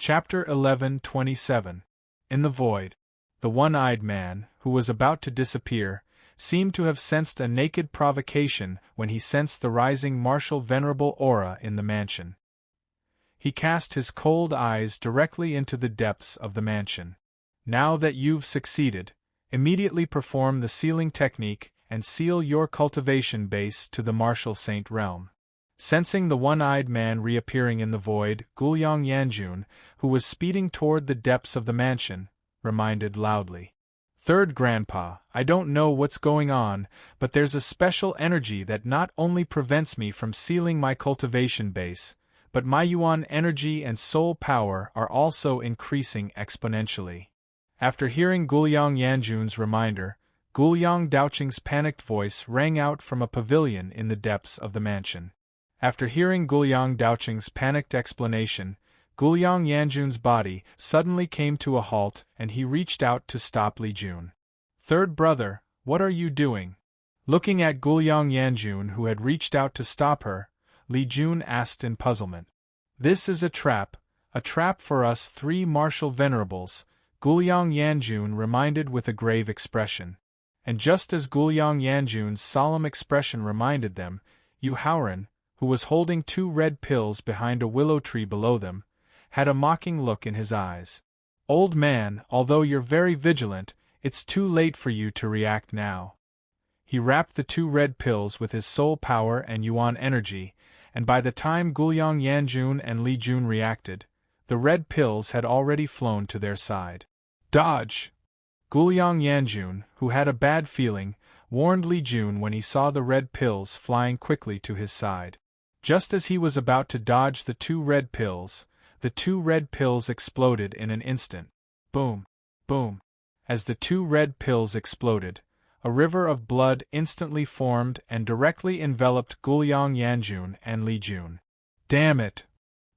Chapter 11:27. In the void. The one-eyed man, who was about to disappear, seemed to have sensed a naked provocation when he sensed the rising martial venerable aura in the mansion. He cast his cold eyes directly into the depths of the mansion. Now that you've succeeded, immediately perform the sealing technique and seal your cultivation base to the martial saint realm. Sensing the one-eyed man reappearing in the void, Guliang Yanjun, who was speeding toward the depths of the mansion, reminded loudly. Third Grandpa, I don't know what's going on, but there's a special energy that not only prevents me from sealing my cultivation base, but my yuan energy and soul power are also increasing exponentially. After hearing Guliang Yanjun's reminder, Guliang Daoqing's panicked voice rang out from a pavilion in the depths of the mansion. After hearing Guliang Daoqing's panicked explanation, Guliang Yanjun's body suddenly came to a halt and he reached out to stop Li Jun. Third brother, what are you doing? Looking at Guliang Yanjun, who had reached out to stop her, Li Jun asked in puzzlement. This is a trap for us three martial venerables, Guliang Yanjun reminded with a grave expression. And just as Guliang Yanjun's solemn expression reminded them, Yu Haoran, who was holding 2 red pills behind a willow tree below them, had a mocking look in his eyes. Old man, although you're very vigilant, it's too late for you to react now. He wrapped the 2 red pills with his soul power and yuan energy, and by the time Guliang Yanjun and Li Jun reacted, the red pills had already flown to their side. Dodge! Guliang Yanjun, who had a bad feeling, warned Li Jun when he saw the red pills flying quickly to his side. Just as he was about to dodge the 2 red pills, the 2 red pills exploded in an instant. Boom! Boom! As the 2 red pills exploded, a river of blood instantly formed and directly enveloped Guliang Yanjun and Li Jun. Damn it!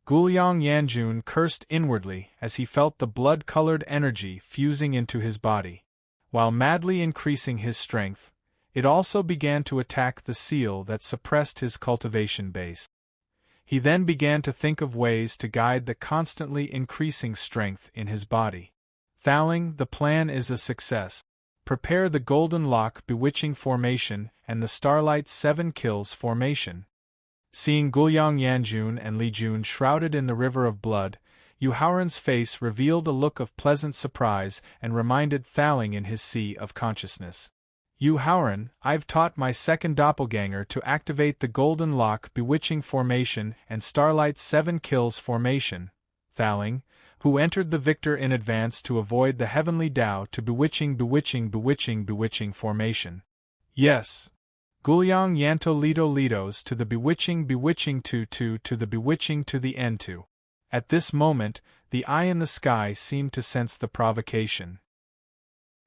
Guliang Yanjun cursed inwardly as he felt the blood-colored energy fusing into his body. While madly increasing his strength, it also began to attack the seal that suppressed his cultivation base. He then began to think of ways to guide the constantly increasing strength in his body. Thaling, the plan is a success. Prepare the Golden Lock Bewitching Formation and the Starlight 7 Kills Formation. Seeing Guliang Yanjun and Li Jun shrouded in the river of blood, Yu Haoran's face revealed a look of pleasant surprise and reminded Thaling in his sea of consciousness. Yu Haoran, I've taught my second doppelganger to activate the Golden Lock Bewitching Formation and Starlight 7 Kills Formation. Thaling, who entered the victor in advance to avoid the Heavenly Tao to Bewitching Formation. Yes. Guliang Yanto Lidos to the Bewitching to the Bewitching to the N2. At this moment, the eye in the sky seemed to sense the provocation.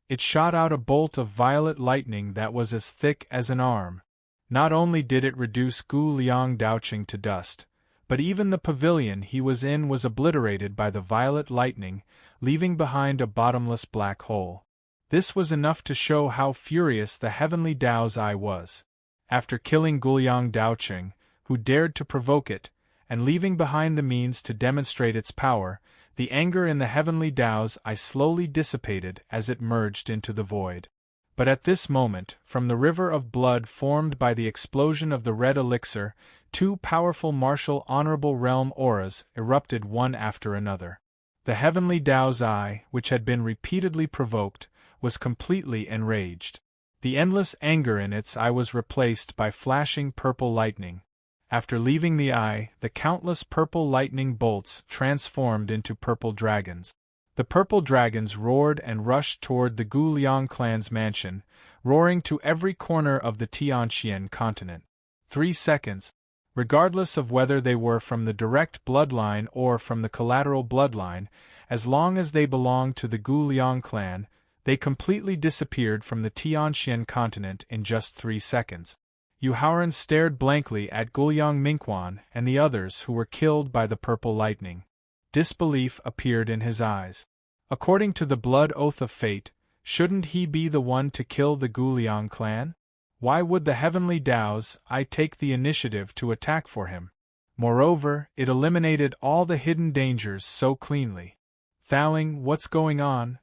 It shot out a bolt of violet lightning that was as thick as an arm. Not only did it reduce Guliang Daoqing to dust, but even the pavilion he was in was obliterated by the violet lightning, leaving behind a bottomless black hole. This was enough to show how furious the Heavenly Tao's eye was. After killing Guliang Daoqing, who dared to provoke it, and leaving behind the means to demonstrate its power, the anger in the Heavenly Tao's eye slowly dissipated as it merged into the void. But at this moment, from the river of blood formed by the explosion of the red elixir, 2 powerful martial honorable realm auras erupted one after another. The Heavenly Tao's eye, which had been repeatedly provoked, was completely enraged. The endless anger in its eye was replaced by flashing purple lightning. After leaving the eye, the countless purple lightning bolts transformed into purple dragons. The purple dragons roared and rushed toward the Guliang clan's mansion, roaring to every corner of the Tianxian continent. 3 seconds. Regardless of whether they were from the direct bloodline or from the collateral bloodline, as long as they belonged to the Guliang clan, they completely disappeared from the Tianxian continent in just 3 seconds. Yu Haoran stared blankly at Guliang Mingquan and the others who were killed by the purple lightning. Disbelief appeared in his eyes. According to the blood oath of fate, shouldn't he be the one to kill the Guliang clan? Why would the Heavenly Tao's eye take the initiative to attack for him? Moreover, it eliminated all the hidden dangers so cleanly. Thaling, what's going on?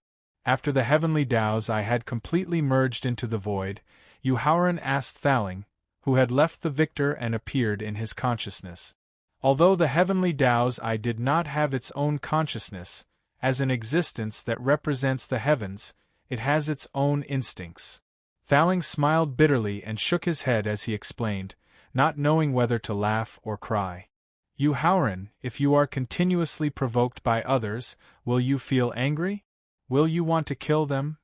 After the heavenly Taos I had completely merged into the void, Yuhauran asked Thaling, who had left the victor and appeared in his consciousness. Although the heavenly Taos I did not have its own consciousness, as an existence that represents the heavens, it has its own instincts. Thaling smiled bitterly and shook his head as he explained, not knowing whether to laugh or cry. Yuhauran, if you are continuously provoked by others, will you feel angry? Will you want to kill them?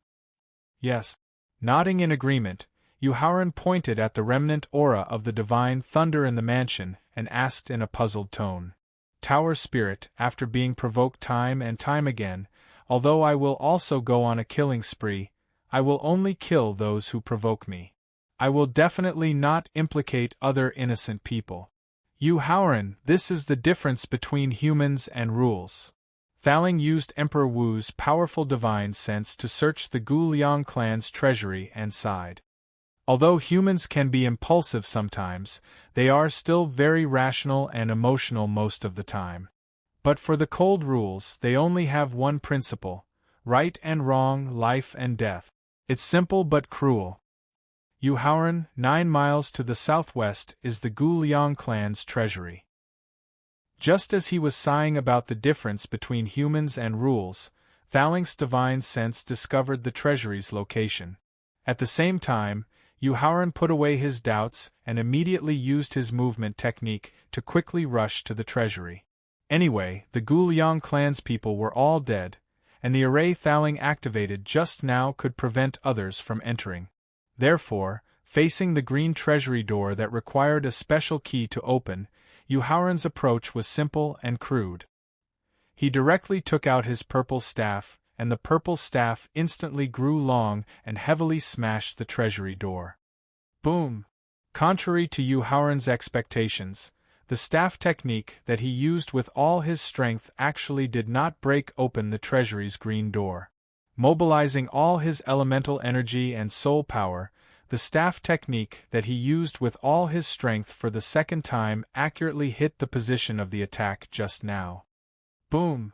Yes. Nodding in agreement, Yuhauran pointed at the remnant aura of the divine thunder in the mansion and asked in a puzzled tone. Tower spirit, after being provoked time and time again, although I will also go on a killing spree, I will only kill those who provoke me. I will definitely not implicate other innocent people. Yuhauran, this is the difference between humans and rules. Thaling used Emperor Wu's powerful divine sense to search the Guliang clan's treasury and sighed. Although humans can be impulsive sometimes, they are still very rational and emotional most of the time. But for the cold rules, they only have one principle: right and wrong, life and death. It's simple but cruel. Yuhauran, 9 miles to the southwest is the Guliang clan's treasury. Just as he was sighing about the difference between humans and rules, Thaling's divine sense discovered the treasury's location. At the same time, Yuhauran put away his doubts and immediately used his movement technique to quickly rush to the treasury. Anyway, the Guliang clan's people were all dead, and the array Thaling activated just now could prevent others from entering. Therefore, facing the green treasury door that required a special key to open, Yuhauran's approach was simple and crude. He directly took out his purple staff, and the purple staff instantly grew long and heavily smashed the treasury door. Boom! Contrary to Yuhauran's expectations, the staff technique that he used with all his strength actually did not break open the treasury's green door. Mobilizing all his elemental energy and soul power, the staff technique that he used with all his strength for the second time accurately hit the position of the attack just now. Boom!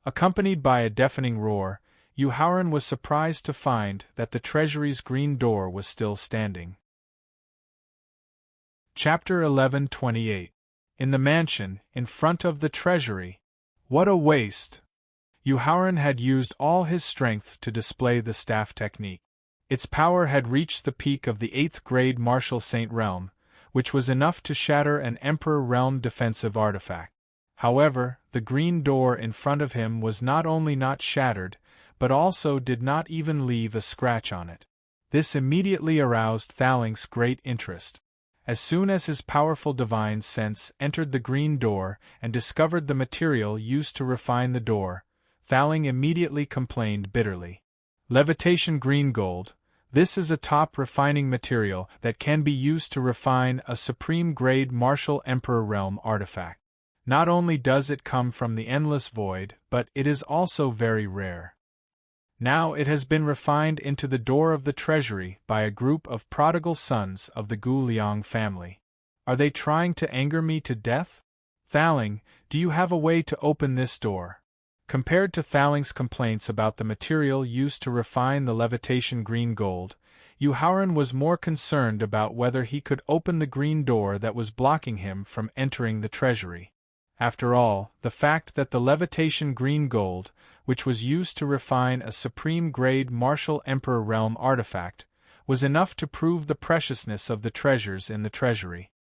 Accompanied by a deafening roar, Yuhauran was surprised to find that the treasury's green door was still standing. Chapter 11:28. In the mansion, in front of the treasury. What a waste! Yuhauran had used all his strength to display the staff technique. Its power had reached the peak of the 8th grade Martial Saint realm, which was enough to shatter an Emperor realm defensive artifact. However, the green door in front of him was not only not shattered, but also did not even leave a scratch on it. This immediately aroused Thaling's great interest. As soon as his powerful divine sense entered the green door and discovered the material used to refine the door, Thaling immediately complained bitterly. Levitation green gold. This is a top refining material that can be used to refine a supreme-grade Martial Emperor Realm artifact. Not only does it come from the endless void, but it is also very rare. Now it has been refined into the door of the treasury by a group of prodigal sons of the Guliang family. Are they trying to anger me to death? Thaling, do you have a way to open this door? Compared to Thaling's complaints about the material used to refine the levitation green gold, Yuhauran was more concerned about whether he could open the green door that was blocking him from entering the treasury. After all, the fact that the levitation green gold, which was used to refine a supreme-grade Martial Emperor Realm artifact, was enough to prove the preciousness of the treasures in the treasury.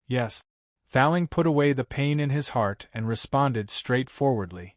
Yes. Thaling put away the pain in his heart and responded straightforwardly.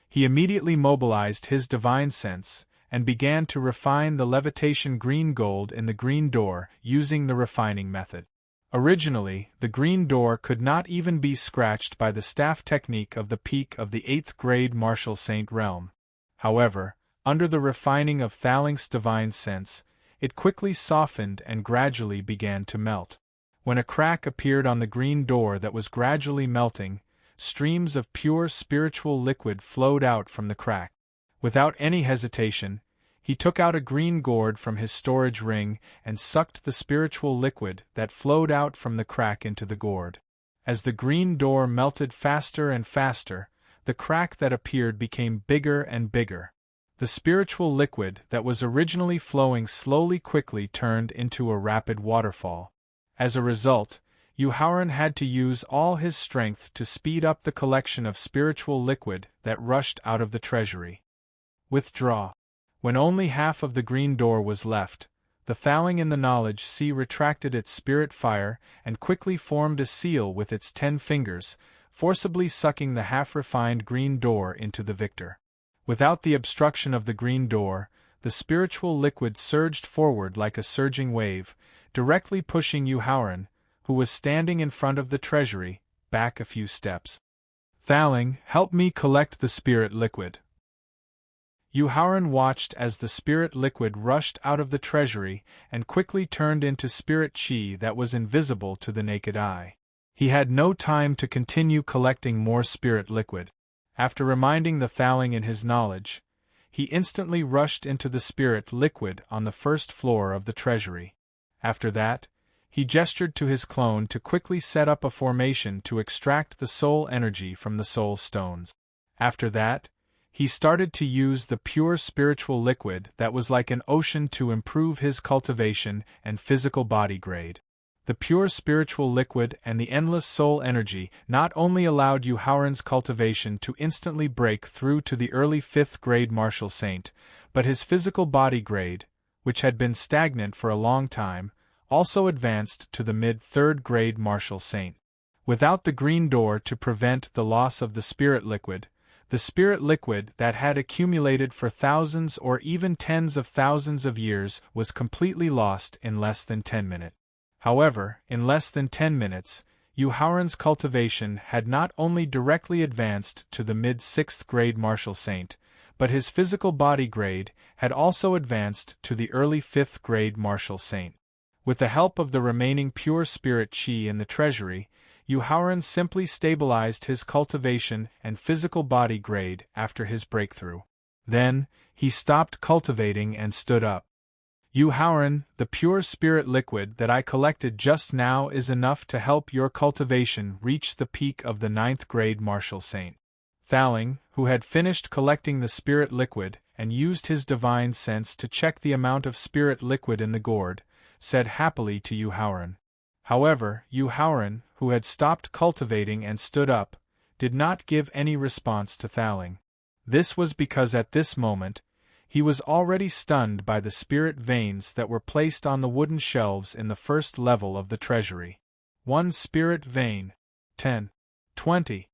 He immediately mobilized his divine sense, and began to refine the levitation green gold in the green door using the refining method. Originally, the green door could not even be scratched by the staff technique of the peak of the 8th grade Martial Saint realm. However, under the refining of Thaling's divine sense, it quickly softened and gradually began to melt. When a crack appeared on the green door that was gradually melting, streams of pure spiritual liquid flowed out from the crack. Without any hesitation, he took out a green gourd from his storage ring and sucked the spiritual liquid that flowed out from the crack into the gourd. As the green door melted faster and faster, the crack that appeared became bigger and bigger. The spiritual liquid that was originally flowing slowly quickly turned into a rapid waterfall. As a result, Yuhauran had to use all his strength to speed up the collection of spiritual liquid that rushed out of the treasury. Withdraw. When only half of the green door was left, the Thaling in the knowledge sea retracted its spirit fire and quickly formed a seal with its 10 fingers, forcibly sucking the half-refined green door into the victor. Without the obstruction of the green door, the spiritual liquid surged forward like a surging wave, directly pushing Yuhauran, who was standing in front of the treasury, back a few steps. Thaling, help me collect the spirit liquid. Yuhauran watched as the spirit liquid rushed out of the treasury and quickly turned into spirit chi that was invisible to the naked eye. He had no time to continue collecting more spirit liquid. After reminding the Thaling in his knowledge, he instantly rushed into the spirit liquid on the first floor of the treasury. After that, he gestured to his clone to quickly set up a formation to extract the soul energy from the soul stones. After that, he started to use the pure spiritual liquid that was like an ocean to improve his cultivation and physical body grade. The pure spiritual liquid and the endless soul energy not only allowed Yuhauran's cultivation to instantly break through to the early 5th grade martial saint, but his physical body grade, which had been stagnant for a long time, also advanced to the mid-3rd grade martial saint. Without the green door to prevent the loss of the spirit liquid that had accumulated for thousands or even tens of thousands of years was completely lost in less than 10 minutes. However, in less than 10 minutes, Yuhauran's cultivation had not only directly advanced to the mid-6th grade martial saint, but his physical body grade had also advanced to the early 5th grade martial saint. With the help of the remaining pure spirit chi in the treasury, Yuhauran simply stabilized his cultivation and physical body grade after his breakthrough. Then, he stopped cultivating and stood up. Yuhauran, the pure spirit liquid that I collected just now is enough to help your cultivation reach the peak of the 9th grade martial saint. Thaling, who had finished collecting the spirit liquid and used his divine sense to check the amount of spirit liquid in the gourd, said happily to Yuhauran. However, Yuhauran, who had stopped cultivating and stood up, did not give any response to Thaling. This was because at this moment, he was already stunned by the spirit veins that were placed on the wooden shelves in the first level of the treasury. 1 spirit vein. 10. 20.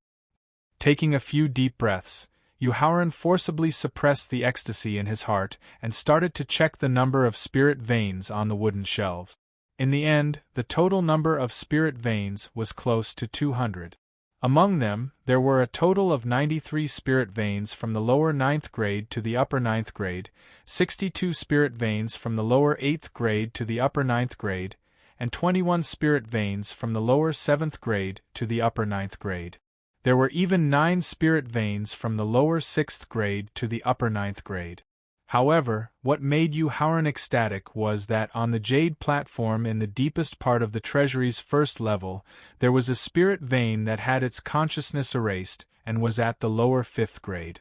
Taking a few deep breaths, Yuhauran forcibly suppressed the ecstasy in his heart and started to check the number of spirit veins on the wooden shelves. In the end, the total number of spirit veins was close to 200. Among them, there were a total of 93 spirit veins from the lower 9th grade to the upper 9th grade, 62 spirit veins from the lower 8th grade to the upper 9th grade, and 21 spirit veins from the lower 7th grade to the upper 9th grade. There were even 9 spirit veins from the lower 6th grade to the upper 9th grade. However, what made Yuhauran ecstatic was that on the jade platform in the deepest part of the treasury's first level, there was a spirit vein that had its consciousness erased and was at the lower 5th grade.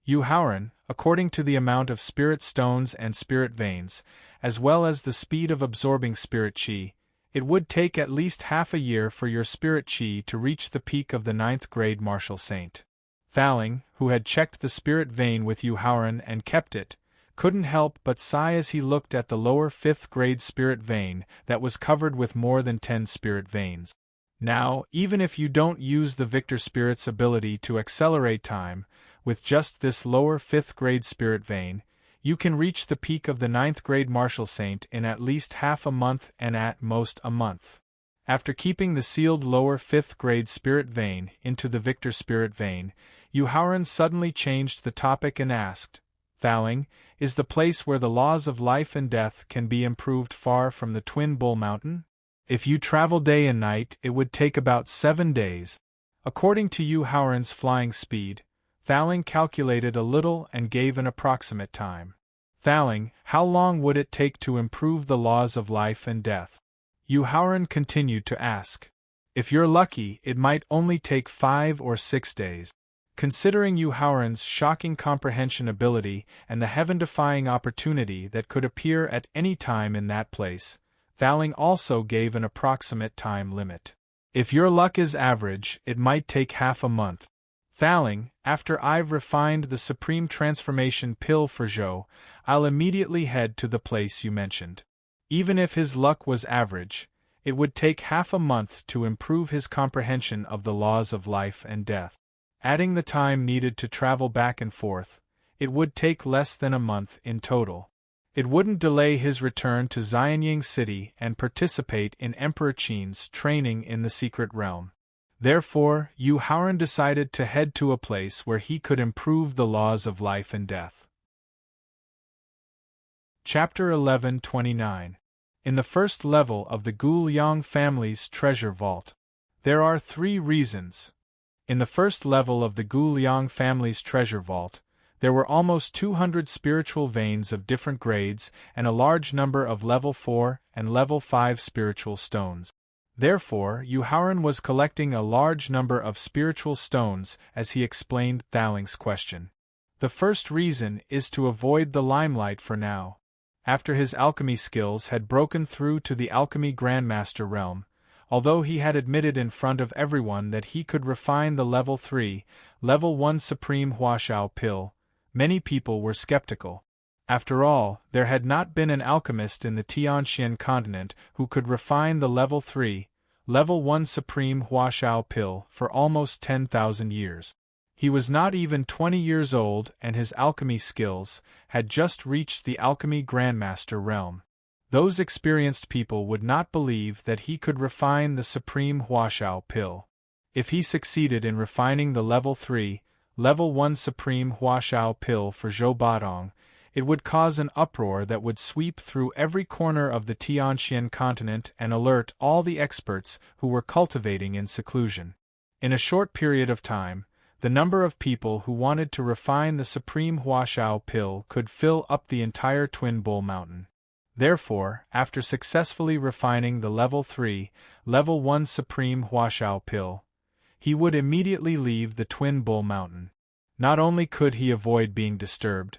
Yuhauran, according to the amount of spirit stones and spirit veins, as well as the speed of absorbing spirit chi, it would take at least half a year for your spirit chi to reach the peak of the 9th grade martial saint. Thaling, who had checked the spirit vein with Yuhauran and kept it, couldn't help but sigh as he looked at the lower 5th grade spirit vein that was covered with more than 10 spirit veins. Now, even if you don't use the Victor Spirit's ability to accelerate time, with just this lower 5th grade spirit vein, you can reach the peak of the 9th grade martial saint in at least half a month and at most a month. After keeping the sealed lower 5th grade spirit vein into the Victor Spirit vein, Yuhauran suddenly changed the topic and asked, Thaling, is the place where the laws of life and death can be improved far from the Twin Bull Mountain? If you travel day and night, it would take about 7 days. According to Yuhauran's flying speed, Thaling calculated a little and gave an approximate time. Thaling, how long would it take to improve the laws of life and death? Yuhauran continued to ask. If you're lucky, it might only take 5 or 6 days. Considering Yu Haoran's shocking comprehension ability and the heaven-defying opportunity that could appear at any time in that place, Thaling also gave an approximate time limit. If your luck is average, it might take half a month. Thaling, after I've refined the Supreme Transformation pill for Zhou, I'll immediately head to the place you mentioned. Even if his luck was average, it would take half a month to improve his comprehension of the laws of life and death. Adding the time needed to travel back and forth, it would take less than a month in total. It wouldn't delay his return to Xianying City and participate in Emperor Qin's training in the Secret Realm. Therefore, Yu Haoran decided to head to a place where he could improve the laws of life and death. Chapter 11:29. In the first level of the Guliang family's treasure vault. There are 3 reasons. In the first level of the Guliang family's treasure vault, there were almost 200 spiritual veins of different grades and a large number of level 4 and level 5 spiritual stones. Therefore, Yu Haoran was collecting a large number of spiritual stones as he explained Thaling's question. The first reason is to avoid the limelight for now. After his alchemy skills had broken through to the alchemy grandmaster realm, although he had admitted in front of everyone that he could refine the level 3, level 1 supreme Huashao pill, many people were skeptical. After all, there had not been an alchemist in the Tianxian continent who could refine the level 3, level 1 supreme Huashao pill for almost 10,000 years. He was not even 20 years old and his alchemy skills had just reached the alchemy grandmaster realm. Those experienced people would not believe that he could refine the supreme Huashao pill. If he succeeded in refining the level 3, level 1 supreme Huashao pill for Zhou Badong, it would cause an uproar that would sweep through every corner of the Tianxian continent and alert all the experts who were cultivating in seclusion. In a short period of time, the number of people who wanted to refine the supreme Huashao pill could fill up the entire Twin Bull Mountain. Therefore, after successfully refining the level 3, level 1 supreme Huashao pill, he would immediately leave the Twin Bull Mountain. Not only could he avoid being disturbed,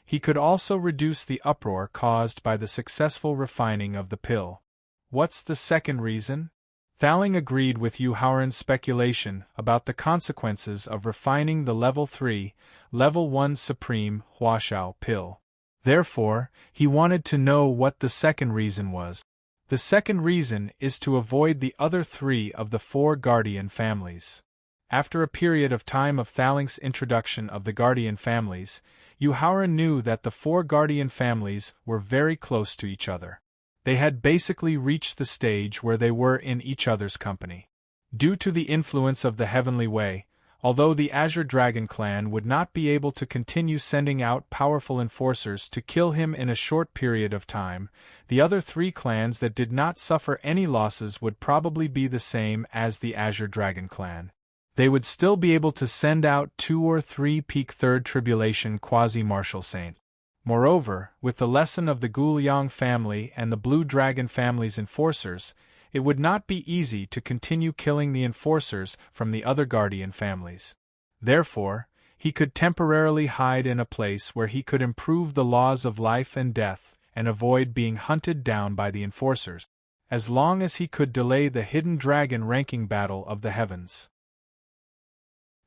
he could also reduce the uproar caused by the successful refining of the pill. What's the second reason? Thaling agreed with Yu Haoran's speculation about the consequences of refining the level 3, level 1 supreme Huashao pill. Therefore, he wanted to know what the second reason was. The second reason is to avoid the other 3 of the 4 guardian families. After a period of time of Thaling's introduction of the guardian families, Yu Haoran knew that the 4 guardian families were very close to each other. They had basically reached the stage where they were in each other's company. Due to the influence of the Heavenly Way, although the Azure Dragon clan would not be able to continue sending out powerful enforcers to kill him in a short period of time, the other 3 clans that did not suffer any losses would probably be the same as the Azure Dragon clan. They would still be able to send out 2 or 3 peak Third Tribulation quasi-martial saints. Moreover, with the lesson of the Guliang family and the Blue Dragon family's enforcers, it would not be easy to continue killing the enforcers from the other guardian families. Therefore, he could temporarily hide in a place where he could improve the laws of life and death and avoid being hunted down by the enforcers, as long as he could delay the hidden dragon ranking battle of the heavens.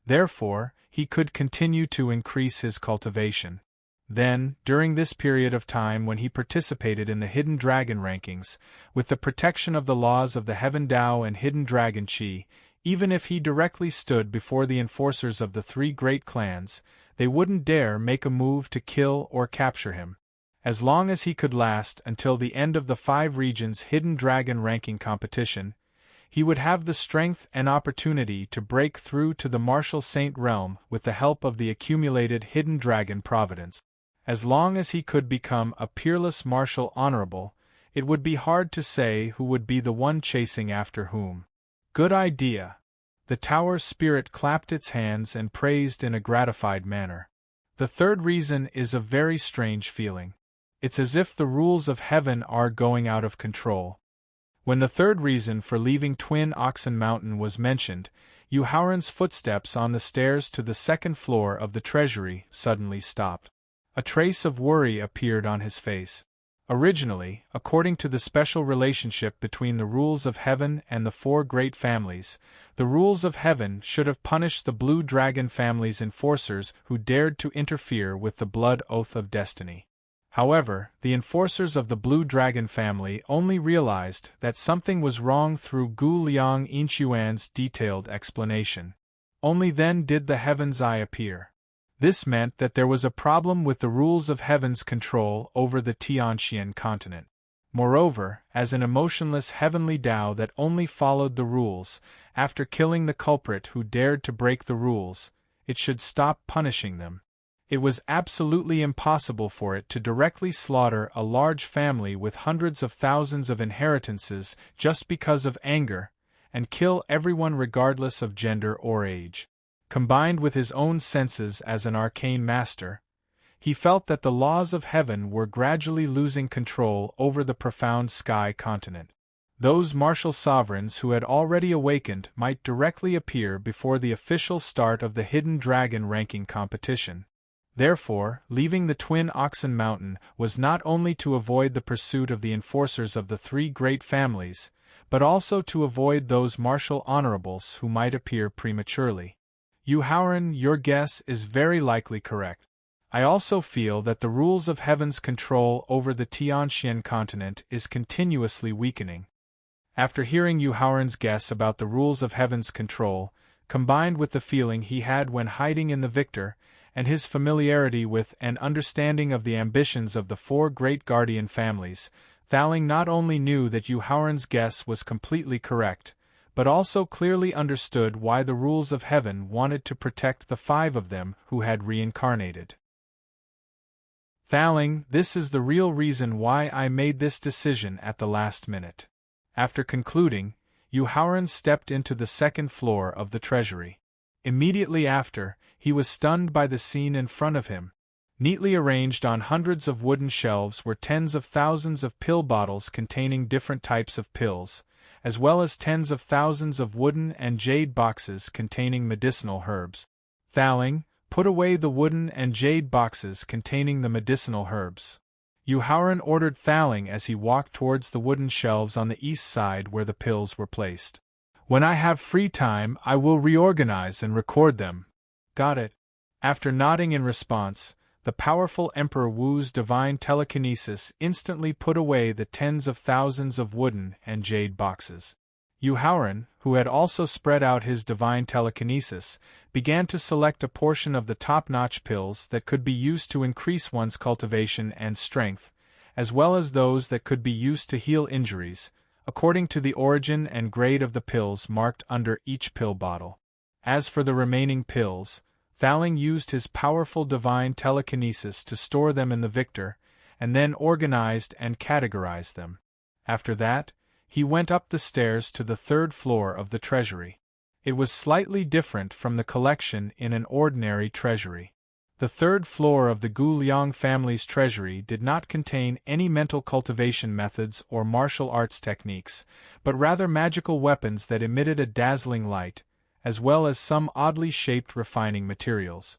Therefore, he could continue to increase his cultivation. Then, during this period of time when he participated in the Hidden Dragon rankings, with the protection of the laws of the Heaven Dao and Hidden Dragon Qi, even if he directly stood before the enforcers of the 3 great clans, they wouldn't dare make a move to kill or capture him. As long as he could last until the end of the 5 regions Hidden Dragon ranking competition, he would have the strength and opportunity to break through to the Martial Saint realm with the help of the accumulated Hidden Dragon providence. As long as he could become a peerless martial honorable, it would be hard to say who would be the one chasing after whom. Good idea. The tower spirit clapped its hands and praised in a gratified manner. The third reason is a very strange feeling. It's as if the rules of heaven are going out of control. When the third reason for leaving Twin Oxen Mountain was mentioned, Yuhauran's footsteps on the stairs to the second floor of the treasury suddenly stopped. A trace of worry appeared on his face. Originally, according to the special relationship between the rules of heaven and the four great families, the rules of heaven should have punished the Blue Dragon family's enforcers who dared to interfere with the blood oath of destiny. However, the enforcers of the Blue Dragon family only realized that something was wrong through Gu Liang Yinchuan's detailed explanation. Only then did the Heaven's Eye appear. This meant that there was a problem with the rules of heaven's control over the Tianxian continent. Moreover, as an emotionless heavenly Tao that only followed the rules, after killing the culprit who dared to break the rules, it should stop punishing them. It was absolutely impossible for it to directly slaughter a large family with hundreds of thousands of inheritances just because of anger, and kill everyone regardless of gender or age. Combined with his own senses as an arcane master, he felt that the laws of heaven were gradually losing control over the profound sky continent. Those martial sovereigns who had already awakened might directly appear before the official start of the Hidden Dragon ranking competition. Therefore, leaving the Twin Oxen Mountain was not only to avoid the pursuit of the enforcers of the three great families, but also to avoid those martial honorables who might appear prematurely. Yuhauran, your guess is very likely correct. I also feel that the rules of heaven's control over the Tianxian continent is continuously weakening. After hearing Yuhauran's guess about the rules of heaven's control, combined with the feeling he had when hiding in the Victor, and his familiarity with and understanding of the ambitions of the four great guardian families, Thaling not only knew that Yuhauran's guess was completely correct, but also clearly understood why the rules of heaven wanted to protect the five of them who had reincarnated. Thaling, this is the real reason why I made this decision at the last minute. After concluding, Yuhauran stepped into the second floor of the treasury. Immediately after, he was stunned by the scene in front of him. Neatly arranged on hundreds of wooden shelves were tens of thousands of pill bottles containing different types of pills, as well as tens of thousands of wooden and jade boxes containing medicinal herbs. Thaling, put away the wooden and jade boxes containing the medicinal herbs. Yuhauran ordered Thaling as he walked towards the wooden shelves on the east side where the pills were placed. When I have free time, I will reorganize and record them. Got it. After nodding in response, the powerful Emperor Wu's divine telekinesis instantly put away the tens of thousands of wooden and jade boxes. Yuhauran, who had also spread out his divine telekinesis, began to select a portion of the top-notch pills that could be used to increase one's cultivation and strength, as well as those that could be used to heal injuries, according to the origin and grade of the pills marked under each pill bottle. As for the remaining pills, Thaling used his powerful divine telekinesis to store them in the Victor, and then organized and categorized them. After that, he went up the stairs to the third floor of the treasury. It was slightly different from the collection in an ordinary treasury. The third floor of the Gu Liang family's treasury did not contain any mental cultivation methods or martial arts techniques, but rather magical weapons that emitted a dazzling light, as well as some oddly shaped refining materials.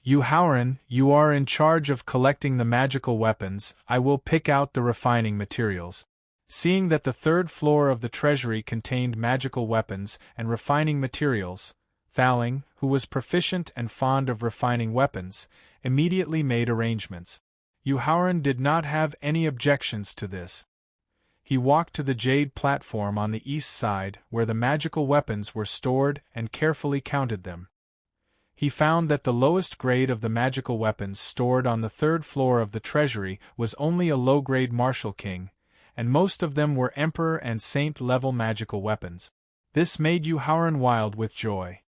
Yuhauran, you are in charge of collecting the magical weapons. I will pick out the refining materials. Seeing that the third floor of the treasury contained magical weapons and refining materials, Thaling, who was proficient and fond of refining weapons, immediately made arrangements. Yuhauran did not have any objections to this. He walked to the jade platform on the east side where the magical weapons were stored and carefully counted them. He found that the lowest grade of the magical weapons stored on the third floor of the treasury was only a low-grade martial king, and most of them were emperor and saint-level magical weapons. This made Yuhauran wild with joy.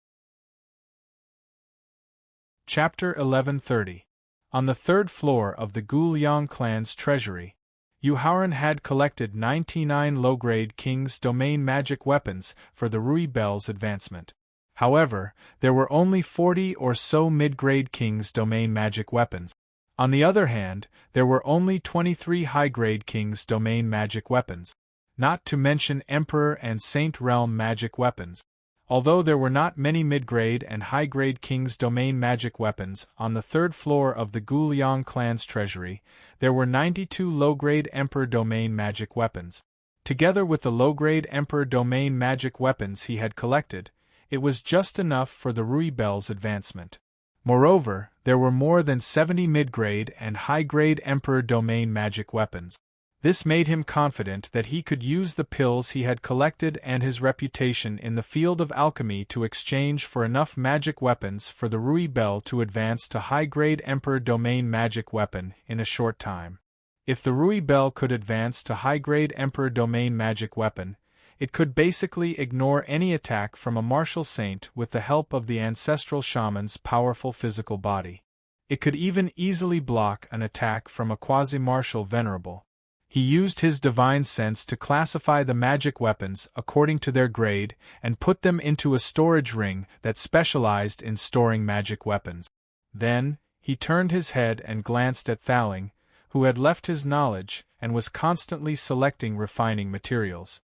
Chapter 1130. On the third floor of the Gu Liang clan's treasury, Yuhauran had collected 99 low-grade King's Domain magic weapons for the Rui Bel's advancement. However, there were only 40 or so mid-grade King's Domain magic weapons. On the other hand, there were only 23 high-grade King's Domain magic weapons. not to mention Emperor and Saint Realm magic weapons. Although there were not many mid-grade and high-grade King's Domain magic weapons on the third floor of the Guliang clan's treasury, there were 92 low-grade Emperor Domain magic weapons. Together with the low-grade Emperor Domain magic weapons he had collected, it was just enough for the Rui Bel's advancement. Moreover, there were more than 70 mid-grade and high-grade Emperor Domain magic weapons. This made him confident that he could use the pills he had collected and his reputation in the field of alchemy to exchange for enough magic weapons for the Rui Bel to advance to high-grade Emperor Domain magic weapon in a short time. If the Rui Bel could advance to high-grade Emperor Domain magic weapon, it could basically ignore any attack from a martial saint with the help of the ancestral shaman's powerful physical body. It could even easily block an attack from a quasi-martial venerable. He used his divine sense to classify the magic weapons according to their grade and put them into a storage ring that specialized in storing magic weapons. Then, he turned his head and glanced at Thaling, who had left his knowledge and was constantly selecting refining materials.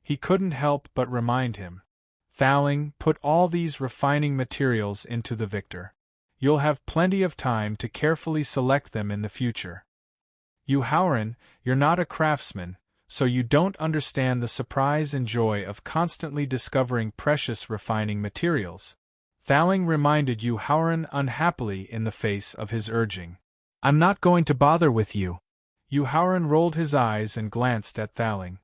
He couldn't help but remind him. Thaling, put all these refining materials into the Victor. You'll have plenty of time to carefully select them in the future. You Howren, you're not a craftsman, so you don't understand the surprise and joy of constantly discovering precious refining materials. Thaling reminded Yu Howren unhappily in the face of his urging. I'm not going to bother with you. Yu Howren rolled his eyes and glanced at Thaling.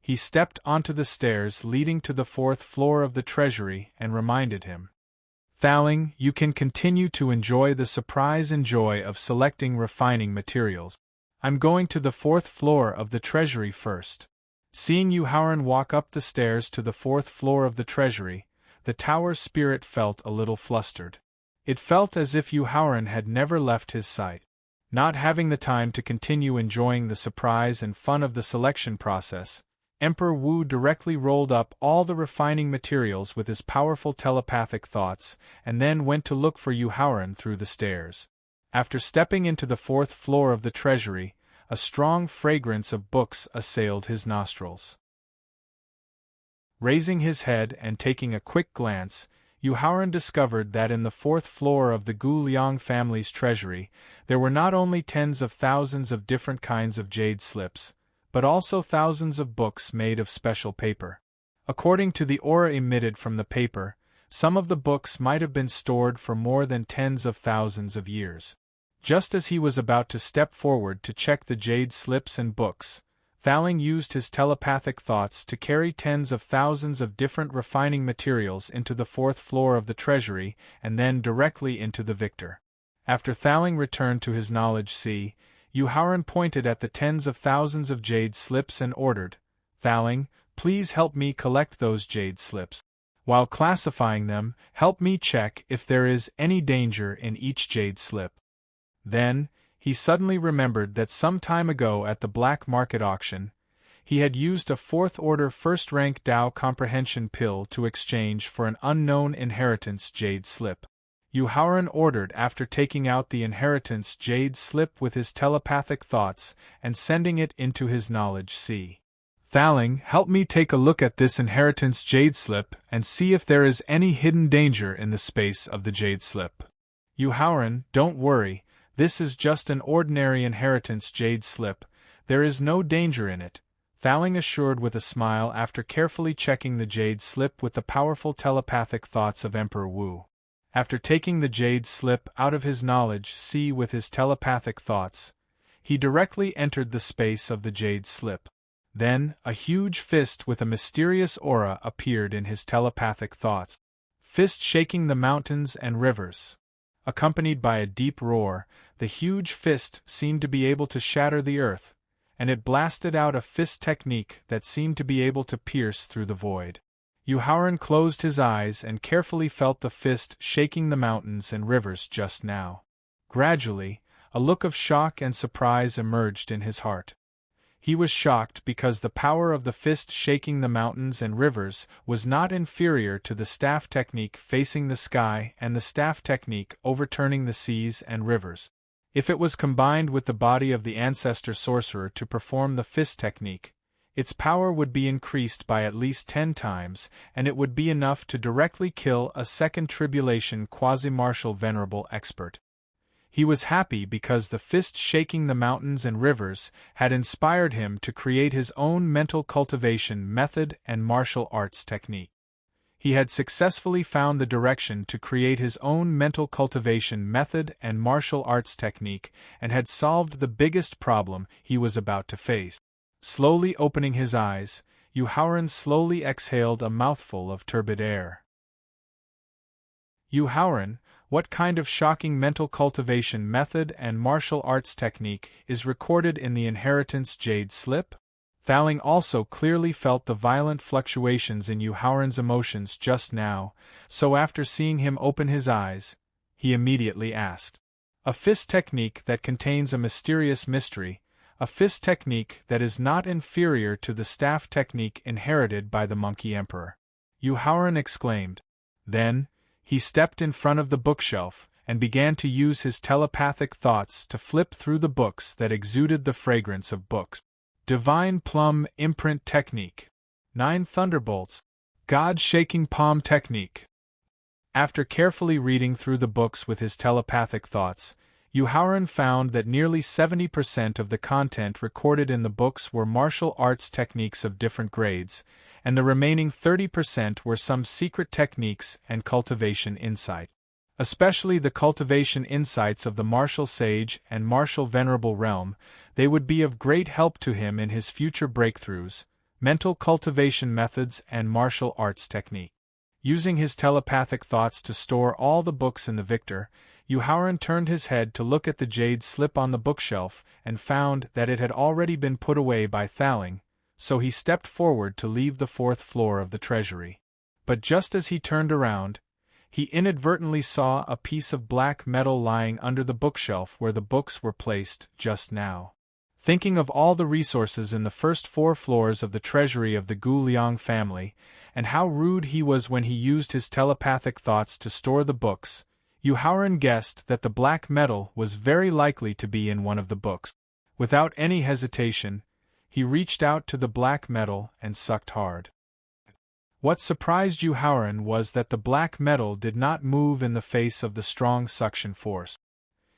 He stepped onto the stairs leading to the fourth floor of the treasury and reminded him. Thaling, you can continue to enjoy the surprise and joy of selecting refining materials. I'm going to the fourth floor of the treasury first. Seeing Yu Howren walk up the stairs to the fourth floor of the treasury, the tower spirit felt a little flustered. It felt as if Yu Howren had never left his sight. Not having the time to continue enjoying the surprise and fun of the selection process, Emperor Wu directly rolled up all the refining materials with his powerful telepathic thoughts and then went to look for Yu Howren through the stairs. After stepping into the fourth floor of the treasury, a strong fragrance of books assailed his nostrils. Raising his head and taking a quick glance, Yu Howren discovered that in the fourth floor of the Gu Liang family's treasury, there were not only tens of thousands of different kinds of jade slips, but also thousands of books made of special paper. According to the aura emitted from the paper, some of the books might have been stored for more than tens of thousands of years. Just as he was about to step forward to check the jade slips and books, Thaling used his telepathic thoughts to carry tens of thousands of different refining materials into the fourth floor of the treasury and then directly into the Victor. After Thaling returned to his knowledge sea, Yu Howren pointed at the tens of thousands of jade slips and ordered, Thaling, please help me collect those jade slips. While classifying them, help me check if there is any danger in each jade slip. Then, he suddenly remembered that some time ago at the black market auction, he had used a fourth-order first-rank Dao comprehension pill to exchange for an unknown inheritance jade slip. Yu Howren ordered after taking out the inheritance jade slip with his telepathic thoughts and sending it into his knowledge sea. Thaling, help me take a look at this inheritance jade slip and see if there is any hidden danger in the space of the jade slip. Yu Howren, don't worry, this is just an ordinary inheritance jade slip, there is no danger in it, Thaling assured with a smile after carefully checking the jade slip with the powerful telepathic thoughts of Emperor Wu. After taking the jade slip out of his knowledge sea with his telepathic thoughts, he directly entered the space of the jade slip. Then, a huge fist with a mysterious aura appeared in his telepathic thoughts. Fist shaking the mountains and rivers. Accompanied by a deep roar, the huge fist seemed to be able to shatter the earth, and it blasted out a fist technique that seemed to be able to pierce through the void. Yu Howren closed his eyes and carefully felt the fist shaking the mountains and rivers just now. Gradually, a look of shock and surprise emerged in his heart. He was shocked because the power of the fist shaking the mountains and rivers was not inferior to the staff technique facing the sky and the staff technique overturning the seas and rivers. If it was combined with the body of the ancestor sorcerer to perform the fist technique, Its power would be increased by at least 10 times, and it would be enough to directly kill a second tribulation quasi-martial venerable expert. He was happy because the fist shaking the mountains and rivers had inspired him to create his own mental cultivation method and martial arts technique. He had successfully found the direction to create his own mental cultivation method and martial arts technique and had solved the biggest problem he was about to face. Slowly opening his eyes, Yuhaoran slowly exhaled a mouthful of turbid air. Yuhaoran, what kind of shocking mental cultivation method and martial arts technique is recorded in the Inheritance Jade Slip? Thaling also clearly felt the violent fluctuations in Yuhaoran's emotions just now, so after seeing him open his eyes, he immediately asked. A fist technique that contains a mysterious mystery, a fist technique that is not inferior to the staff technique inherited by the Monkey Emperor. Yuhaoran exclaimed. Then, he stepped in front of the bookshelf and began to use his telepathic thoughts to flip through the books that exuded the fragrance of books. Divine Plum Imprint Technique. 9 Thunderbolts. God-Shaking Palm Technique. After carefully reading through the books with his telepathic thoughts, Yuhaoran found that nearly 70% of the content recorded in the books were martial arts techniques of different grades, and the remaining 30% were some secret techniques and cultivation insight. Especially the cultivation insights of the martial sage and martial venerable realm, they would be of great help to him in his future breakthroughs, mental cultivation methods and martial arts technique. Using his telepathic thoughts to store all the books in the Victor, Yuhaoran turned his head to look at the jade slip on the bookshelf and found that it had already been put away by Thaling, so he stepped forward to leave the 4th floor of the treasury. But just as he turned around, he inadvertently saw a piece of black metal lying under the bookshelf where the books were placed just now. Thinking of all the resources in the first 4 floors of the treasury of the Gu Liang family, and how rude he was when he used his telepathic thoughts to store the books, Yuhaoran guessed that the black metal was very likely to be in one of the books. Without any hesitation, he reached out to the black metal and sucked hard. What surprised Yuhaoran was that the black metal did not move in the face of the strong suction force.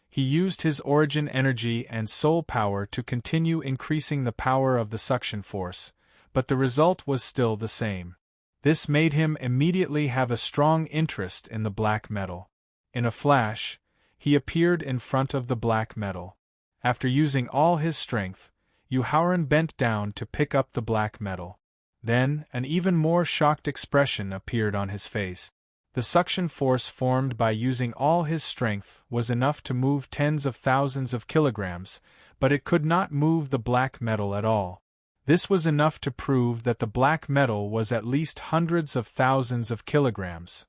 He used his origin energy and soul power to continue increasing the power of the suction force, but the result was still the same. This made him immediately have a strong interest in the black metal. In a flash, he appeared in front of the black metal. After using all his strength, Yuhaoran bent down to pick up the black metal. Then, an even more shocked expression appeared on his face. The suction force formed by using all his strength was enough to move tens of thousands of kilograms, but it could not move the black metal at all. This was enough to prove that the black metal was at least hundreds of thousands of kilograms.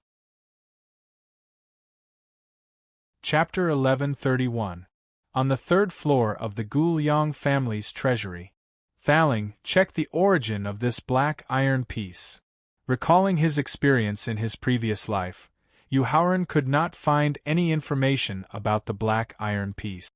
Chapter 1131. On the 3rd floor of the Gu Liang family's treasury. Thaling checked the origin of this black iron piece. Recalling his experience in his previous life, Yuhaoran could not find any information about the black iron piece.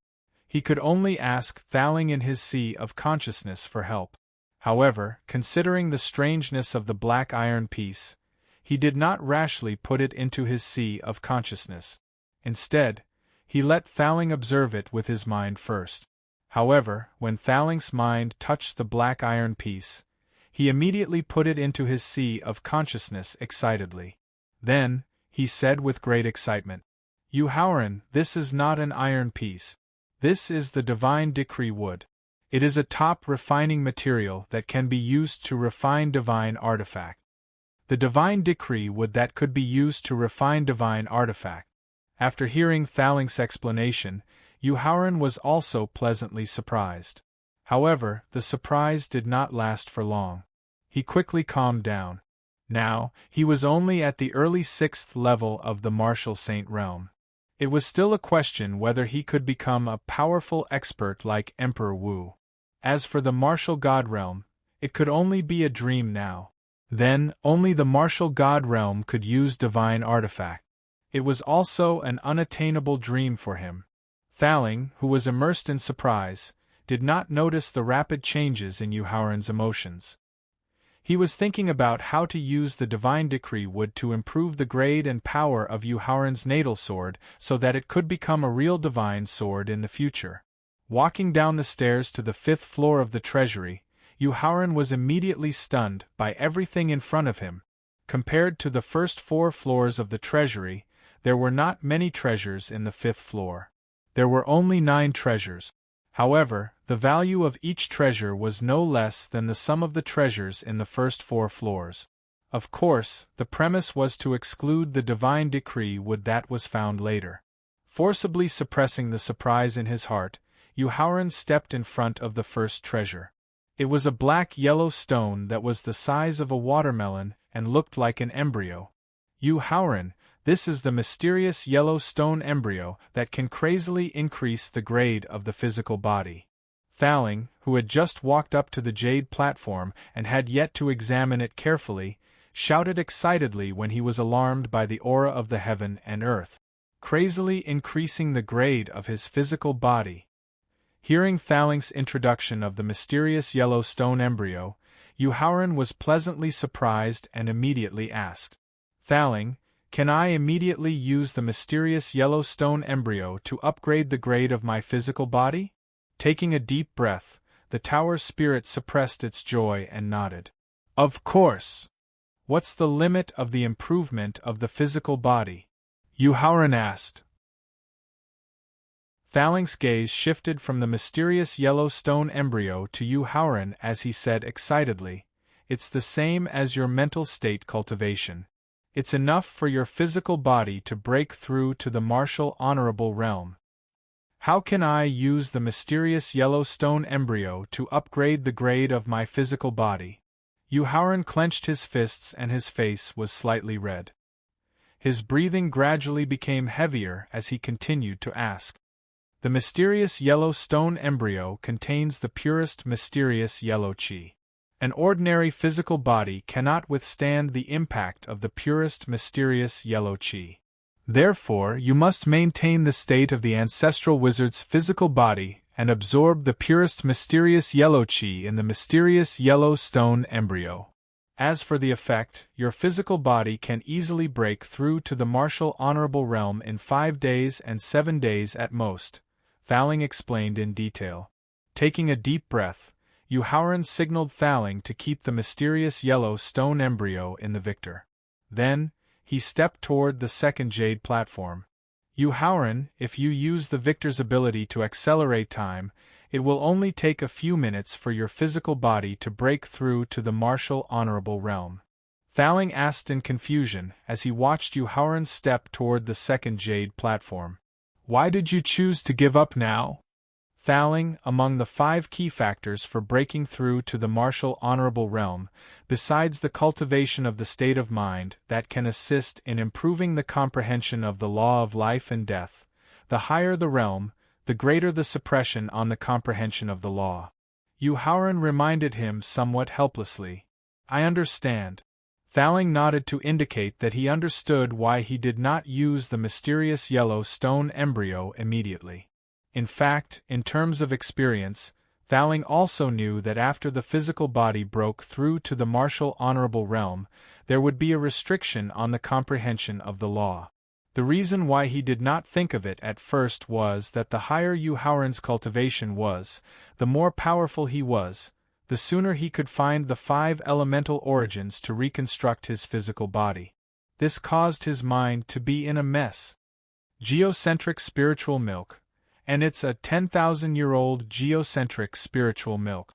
He could only ask Thaling in his sea of consciousness for help. However, considering the strangeness of the black iron piece, he did not rashly put it into his sea of consciousness. Instead, he let Thaling observe it with his mind first. However, when Thaling's mind touched the black iron piece, he immediately put it into his sea of consciousness excitedly. Then, he said with great excitement, Yuhaoran, this is not an iron piece. This is the divine decree wood. It is a top refining material that can be used to refine divine artifact. The divine decree wood that could be used to refine divine artifact. After hearing Thaling's explanation, Yuhaoran was also pleasantly surprised. However, the surprise did not last for long. He quickly calmed down. Now, he was only at the early 6th level of the martial saint realm. It was still a question whether he could become a powerful expert like Emperor Wu. As for the martial god realm, it could only be a dream now. Then, only the martial god realm could use divine artifact. It was also an unattainable dream for him. Thaling, who was immersed in surprise, did not notice the rapid changes in Yuharen's emotions. He was thinking about how to use the divine decree wood to improve the grade and power of Yuharen's natal sword so that it could become a real divine sword in the future. Walking down the stairs to the 5th floor of the treasury, Yuharen was immediately stunned by everything in front of him. Compared to the first 4 floors of the treasury, there were not many treasures in the 5th floor. There were only 9 treasures. However, the value of each treasure was no less than the sum of the treasures in the first 4 floors. Of course, the premise was to exclude the divine decree wood that was found later. Forcibly suppressing the surprise in his heart, Yuharen stepped in front of the first treasure. It was a black-yellow stone that was the size of a watermelon and looked like an embryo. Yuharen, this is the mysterious yellow stone embryo that can crazily increase the grade of the physical body. Thaling, who had just walked up to the jade platform and had yet to examine it carefully, shouted excitedly when he was alarmed by the aura of the heaven and earth, crazily increasing the grade of his physical body. Hearing Thaling's introduction of the mysterious yellow stone embryo, Yuharen was pleasantly surprised and immediately asked, "Thaling, can I immediately use the mysterious yellow stone embryo to upgrade the grade of my physical body?" Taking a deep breath, the tower's spirit suppressed its joy and nodded. "Of course! What's the limit of the improvement of the physical body?" Yuharen asked. Thaling's gaze shifted from the mysterious yellow stone embryo to Yuharen as he said excitedly, "It's the same as your mental state cultivation. It's enough for your physical body to break through to the martial honorable realm. How can I use the mysterious yellow stone embryo to upgrade the grade of my physical body?" Yuharen clenched his fists and his face was slightly red. His breathing gradually became heavier as he continued to ask. The mysterious yellow stone embryo contains the purest mysterious yellow chi. An ordinary physical body cannot withstand the impact of the purest mysterious yellow chi. Therefore, you must maintain the state of the ancestral wizard's physical body and absorb the purest mysterious yellow chi in the mysterious yellow stone embryo. As for the effect, your physical body can easily break through to the martial honorable realm in 5 days and 7 days at most, Thaling explained in detail. Taking a deep breath, Yuharen signaled Thaling to keep the mysterious yellow stone embryo in the victor. Then, he stepped toward the second jade platform. Yuharen, if you use the victor's ability to accelerate time, it will only take a few minutes for your physical body to break through to the martial honorable realm. Thaling asked in confusion as he watched Yuharen step toward the second jade platform. Why did you choose to give up now? Thaling, among the 5 key factors for breaking through to the martial honorable realm, besides the cultivation of the state of mind that can assist in improving the comprehension of the law of life and death, the higher the realm, the greater the suppression on the comprehension of the law. Yuharen reminded him somewhat helplessly. I understand. Thaling nodded to indicate that he understood why he did not use the mysterious yellow stone embryo immediately. In fact, in terms of experience, Thaling also knew that after the physical body broke through to the martial honorable realm, there would be a restriction on the comprehension of the law. The reason why he did not think of it at first was that the higher Yuharen's cultivation was, the more powerful he was, the sooner he could find the 5 elemental origins to reconstruct his physical body. This caused his mind to be in a mess. Geocentric spiritual milk. And it's a 10,000-year-old geocentric spiritual milk.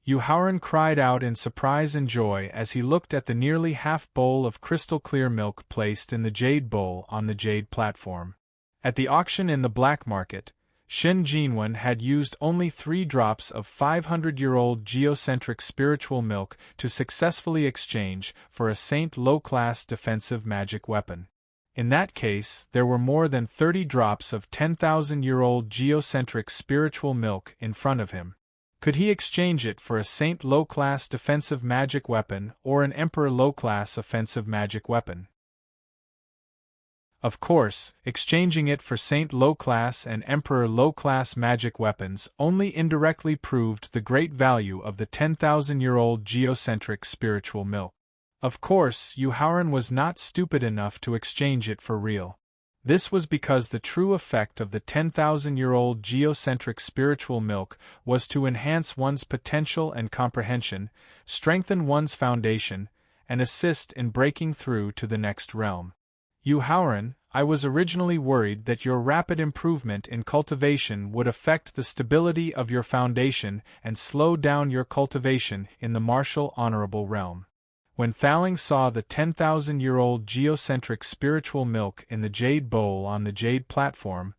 Yuharen cried out in surprise and joy as he looked at the nearly half bowl of crystal-clear milk placed in the jade bowl on the jade platform. At the auction in the black market, Shen Jinwen had used only 3 drops of 500-year-old geocentric spiritual milk to successfully exchange for a Saint low-class defensive magic weapon. In that case, there were more than 30 drops of 10,000-year-old geocentric spiritual milk in front of him. Could he exchange it for a Saint low-class defensive magic weapon or an Emperor low-class offensive magic weapon? Of course, exchanging it for Saint low-class and Emperor low-class magic weapons only indirectly proved the great value of the 10,000-year-old geocentric spiritual milk. Of course, Yuhauran was not stupid enough to exchange it for real. This was because the true effect of the 10,000-year-old geocentric spiritual milk was to enhance one's potential and comprehension, strengthen one's foundation, and assist in breaking through to the next realm. Yuhauran, I was originally worried that your rapid improvement in cultivation would affect the stability of your foundation and slow down your cultivation in the martial honorable realm. When Thaling saw the 10,000-year-old geocentric spiritual milk in the jade bowl on the jade platform,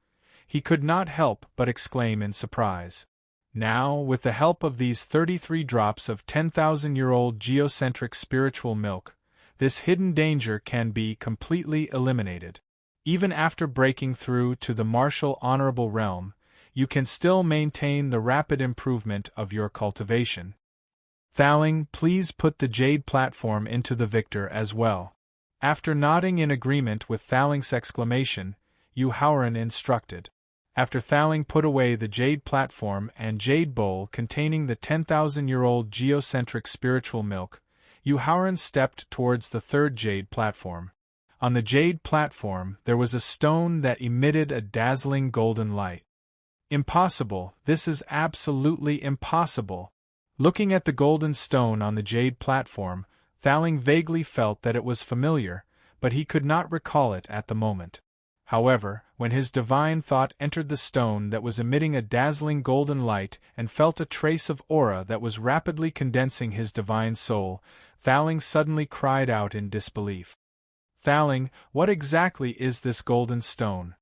he could not help but exclaim in surprise. Now, with the help of these 33 drops of 10,000-year-old geocentric spiritual milk, this hidden danger can be completely eliminated. Even after breaking through to the martial honorable realm, you can still maintain the rapid improvement of your cultivation. Thaling, please put the jade platform into the victor as well. After nodding in agreement with Thaling's exclamation, Yuhauran instructed. After Thaling put away the jade platform and jade bowl containing the 10,000-year-old geocentric spiritual milk, Yuhauran stepped towards the third jade platform. On the jade platform there was a stone that emitted a dazzling golden light. Impossible, this is absolutely impossible. Looking at the golden stone on the jade platform, Thaling vaguely felt that it was familiar, but he could not recall it at the moment. However, when his divine thought entered the stone that was emitting a dazzling golden light and felt a trace of aura that was rapidly condensing his divine soul, Thaling suddenly cried out in disbelief. Thaling, what exactly is this golden stone?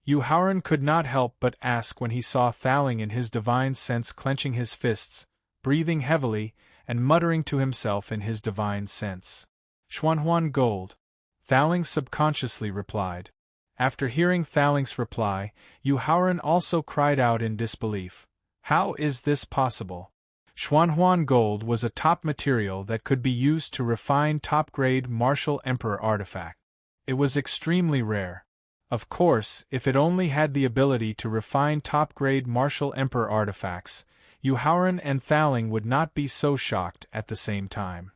Yuhauran could not help but ask when he saw Thaling in his divine sense clenching his fists, breathing heavily, and muttering to himself in his divine sense. Xuanhuan gold. Thaling subconsciously replied. After hearing Thaling's reply, Yuhauran also cried out in disbelief. How is this possible? Xuanhuan gold was a top material that could be used to refine top-grade martial emperor artifact. It was extremely rare. Of course, if it only had the ability to refine top-grade martial emperor artifacts, Yuhauran and Thaling would not be so shocked at the same time.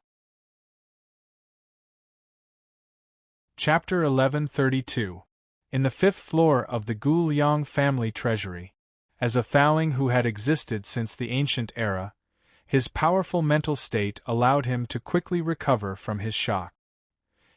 Chapter 1132. In the fifth floor of the Gu Liang family treasury. As a Thaling who had existed since the ancient era, his powerful mental state allowed him to quickly recover from his shock.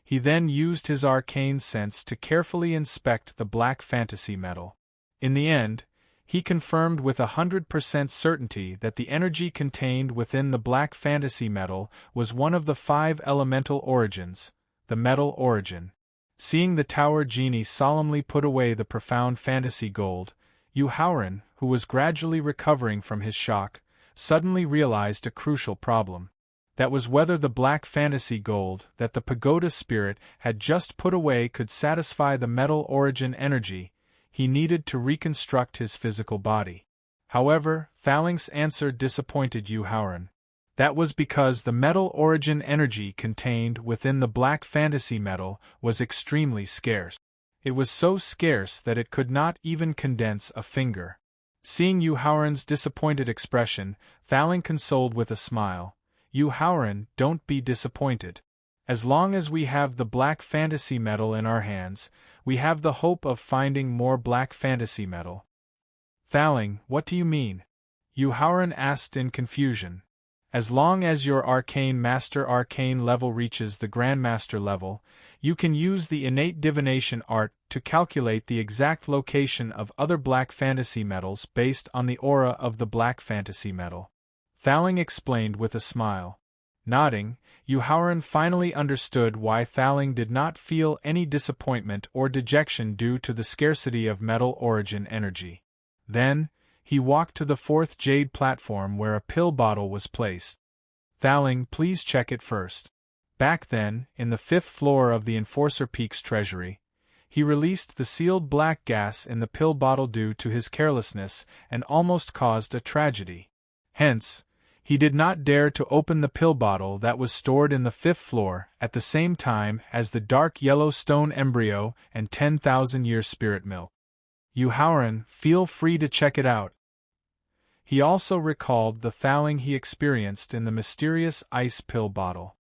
He then used his arcane sense to carefully inspect the black fantasy metal. In the end, he confirmed with 100% certainty that the energy contained within the black fantasy metal was one of the 5 elemental origins, the metal origin. Seeing the tower genie solemnly put away the profound fantasy gold, Yuhauran, who was gradually recovering from his shock, suddenly realized a crucial problem. That was whether the black fantasy gold that the pagoda spirit had just put away could satisfy the metal origin energy he needed to reconstruct his physical body. However, Thaling's answer disappointed Yuhauran. That was because the metal origin energy contained within the black fantasy metal was extremely scarce. It was so scarce that it could not even condense a finger. Seeing Yuhauran's disappointed expression, Thaling consoled with a smile. Yuhauran, don't be disappointed. As long as we have the black fantasy metal in our hands, we have the hope of finding more black fantasy metal. Thaling, what do you mean? Yuhauran asked in confusion. As long as your arcane master arcane level reaches the grandmaster level, you can use the innate divination art to calculate the exact location of other black fantasy metals based on the aura of the black fantasy metal. Thaling explained with a smile. Nodding, Yuhauran finally understood why Thaling did not feel any disappointment or dejection due to the scarcity of metal origin energy. Then, he walked to the 4th jade platform where a pill bottle was placed. Thaling, please check it first. Back then, in the 5th floor of the Enforcer Peak's treasury, he released the sealed black gas in the pill bottle due to his carelessness and almost caused a tragedy. Hence, He did not dare to open the pill bottle that was stored in the 5th floor at the same time as the dark yellow stone embryo and 10,000-year spirit milk. You Howren, feel free to check it out. He also recalled the thawing he experienced in the mysterious ice pill bottle.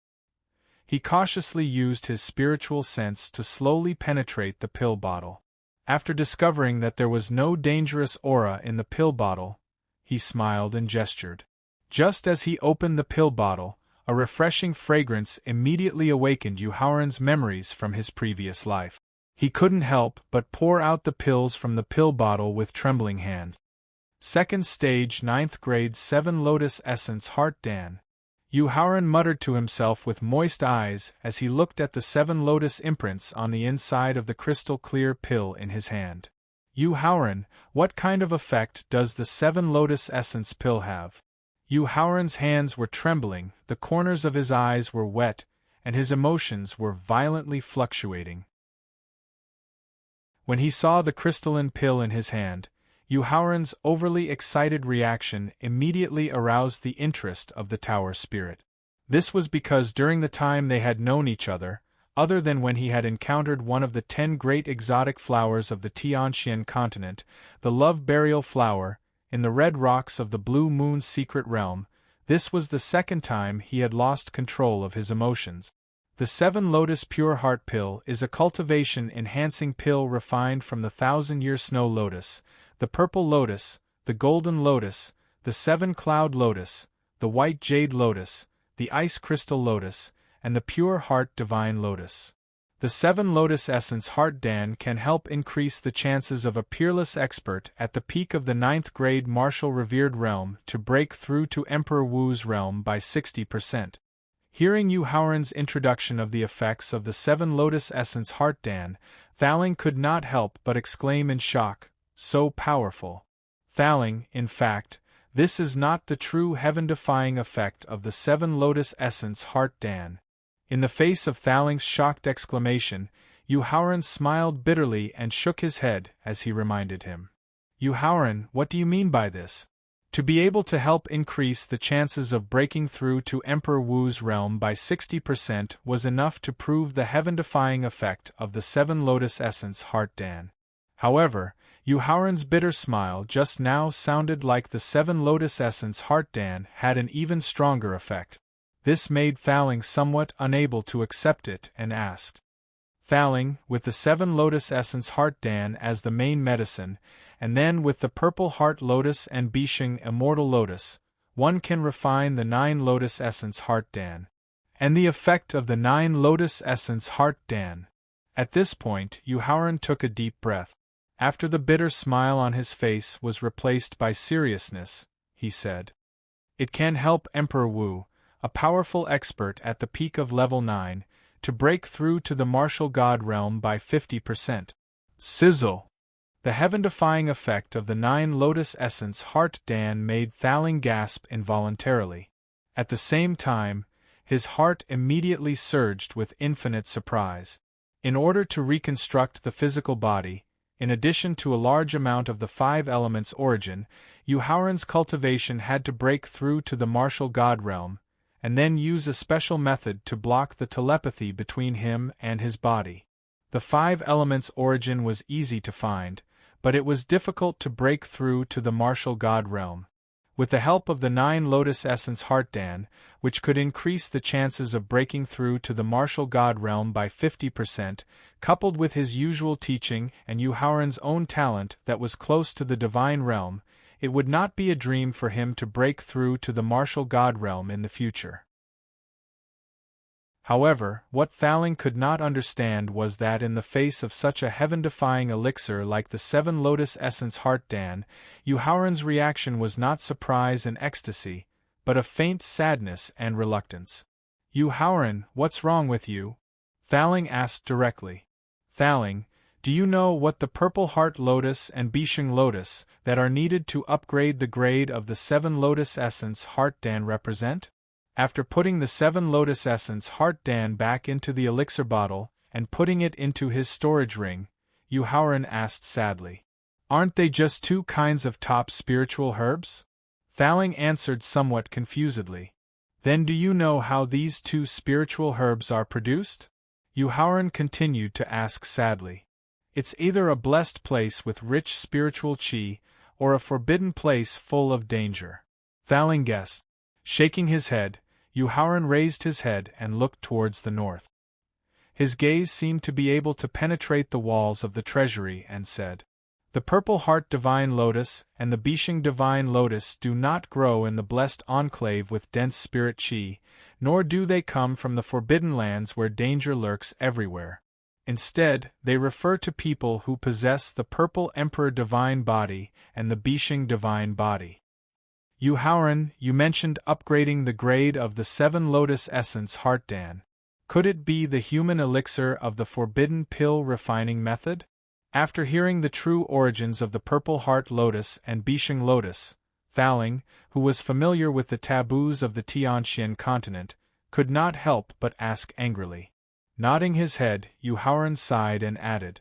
He cautiously used his spiritual sense to slowly penetrate the pill bottle. After discovering that there was no dangerous aura in the pill bottle, he smiled and gestured. Just as he opened the pill bottle, a refreshing fragrance immediately awakened Yu Howren's memories from his previous life. He couldn't help but pour out the pills from the pill bottle with trembling hands. Second stage 9th grade 7 Lotus Essence Heart Dan. Yu Howren muttered to himself with moist eyes as he looked at the 7 lotus imprints on the inside of the crystal-clear pill in his hand. Yu Howren, what kind of effect does the 7 lotus essence pill have? Yu Howren's hands were trembling, the corners of his eyes were wet, and his emotions were violently fluctuating. When he saw the crystalline pill in his hand, Yu Howren's overly excited reaction immediately aroused the interest of the tower spirit. This was because during the time they had known each other than when he had encountered one of the 10 great exotic flowers of the Tianxian continent, the love burial flower, in the red rocks of the Blue Moon's secret realm, this was the second time he had lost control of his emotions. The 7 Lotus Pure Heart Pill is a cultivation-enhancing pill refined from the 1,000-year snow lotus, the purple lotus, the golden lotus, the 7 cloud lotus, the white jade lotus, the ice crystal lotus, and the pure heart divine lotus. The 7 Lotus Essence Heart Dan can help increase the chances of a peerless expert at the peak of the 9th grade martial revered realm to break through to Emperor Wu's realm by 60%. Hearing Yu Howren's introduction of the effects of the 7 Lotus Essence Heart Dan, Thaling could not help but exclaim in shock, "So powerful." Thaling, in fact, this is not the true heaven-defying effect of the 7 Lotus Essence Heart Dan. In the face of Thaling's shocked exclamation, Yu Howren smiled bitterly and shook his head as he reminded him. "Yu Howren, what do you mean by this? To be able to help increase the chances of breaking through to Emperor Wu's realm by 60% was enough to prove the heaven-defying effect of the 7 Lotus Essence Heart Dan." However, Yu Howren's bitter smile just now sounded like the 7 Lotus Essence Heart Dan had an even stronger effect. This made Thaling somewhat unable to accept it and asked. "Thaling, with the 7 Lotus Essence Heart Dan as the main medicine, and then with the Purple Heart Lotus and Bisheng Immortal Lotus, one can refine the 9 Lotus Essence Heart Dan. And the effect of the 9 Lotus Essence Heart Dan." At this point, Yu Howren took a deep breath. After the bitter smile on his face was replaced by seriousness, he said, "It can help Emperor Wu, a powerful expert at the peak of level 9, to break through to the martial god realm by 50%. Sizzle! The heaven-defying effect of the 9 Lotus Essence Heart Dan made Thaling gasp involuntarily. At the same time, his heart immediately surged with infinite surprise. In order to reconstruct the physical body, in addition to a large amount of the 5 elements' origin, Yu Howren's cultivation had to break through to the martial god realm, and then use a special method to block the telepathy between him and his body. The 5 elements' origin was easy to find, but it was difficult to break through to the martial god realm. With the help of the 9 Lotus Essence Heart Dan, which could increase the chances of breaking through to the martial god realm by 50%, coupled with his usual teaching and Yu Howren's own talent that was close to the divine realm, it would not be a dream for him to break through to the martial god realm in the future. However, what Thaling could not understand was that in the face of such a heaven-defying elixir like the 7 Lotus Essence Heart Dan, Yu Howren's reaction was not surprise and ecstasy, but a faint sadness and reluctance. "Yu Howren, what's wrong with you?" Thaling asked directly. "Thaling, do you know what the Purple Heart Lotus and Bisheng Lotus that are needed to upgrade the grade of the 7 Lotus Essence Heart Dan represent?" After putting the 7 Lotus Essence Heart Dan back into the elixir bottle and putting it into his storage ring, Yu Howren asked sadly, "Aren't they just 2 kinds of top spiritual herbs?" Thaling answered somewhat confusedly. Then do you know how these two spiritual herbs are produced? Yuhauran continued to ask sadly. It's either a blessed place with rich spiritual qi, or a forbidden place full of danger. Thaling guessed. Shaking his head, Yuhauran raised his head and looked towards the north. His gaze seemed to be able to penetrate the walls of the treasury and said, "The Purple Heart Divine Lotus and the Bishing Divine Lotus do not grow in the blessed enclave with dense spirit qi, nor do they come from the forbidden lands where danger lurks everywhere. Instead, they refer to people who possess the Purple Emperor Divine Body and the Bishing Divine Body." Yuhauran, you mentioned upgrading the grade of the 7 Lotus Essence Heartdan. Could it be the human elixir of the Forbidden Pill refining method? After hearing the true origins of the Purple Heart Lotus and Bishing Lotus, Thaling, who was familiar with the taboos of the Tianxian continent, could not help but ask angrily. Nodding his head, Yuhauran sighed and added,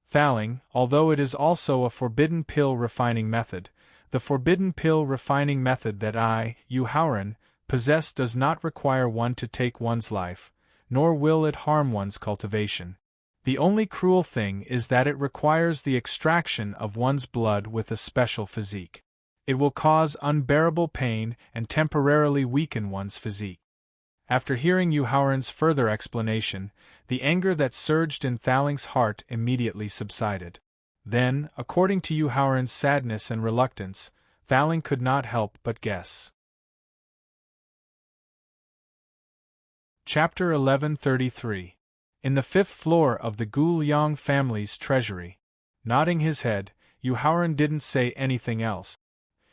"Thaling, although it is also a Forbidden Pill refining method, the Forbidden Pill refining method that I, Yuhauran, possess does not require one to take one's life, nor will it harm one's cultivation. The only cruel thing is that it requires the extraction of one's blood with a special physique. It will cause unbearable pain and temporarily weaken one's physique." After hearing Yuhauran's further explanation, the anger that surged in Thaling's heart immediately subsided. Then, according to Yuhauran's sadness and reluctance, Thaling could not help but guess. Chapter 1133. In the 5th floor of the Guliang family's treasury. Nodding his head, Yuhauran didn't say anything else.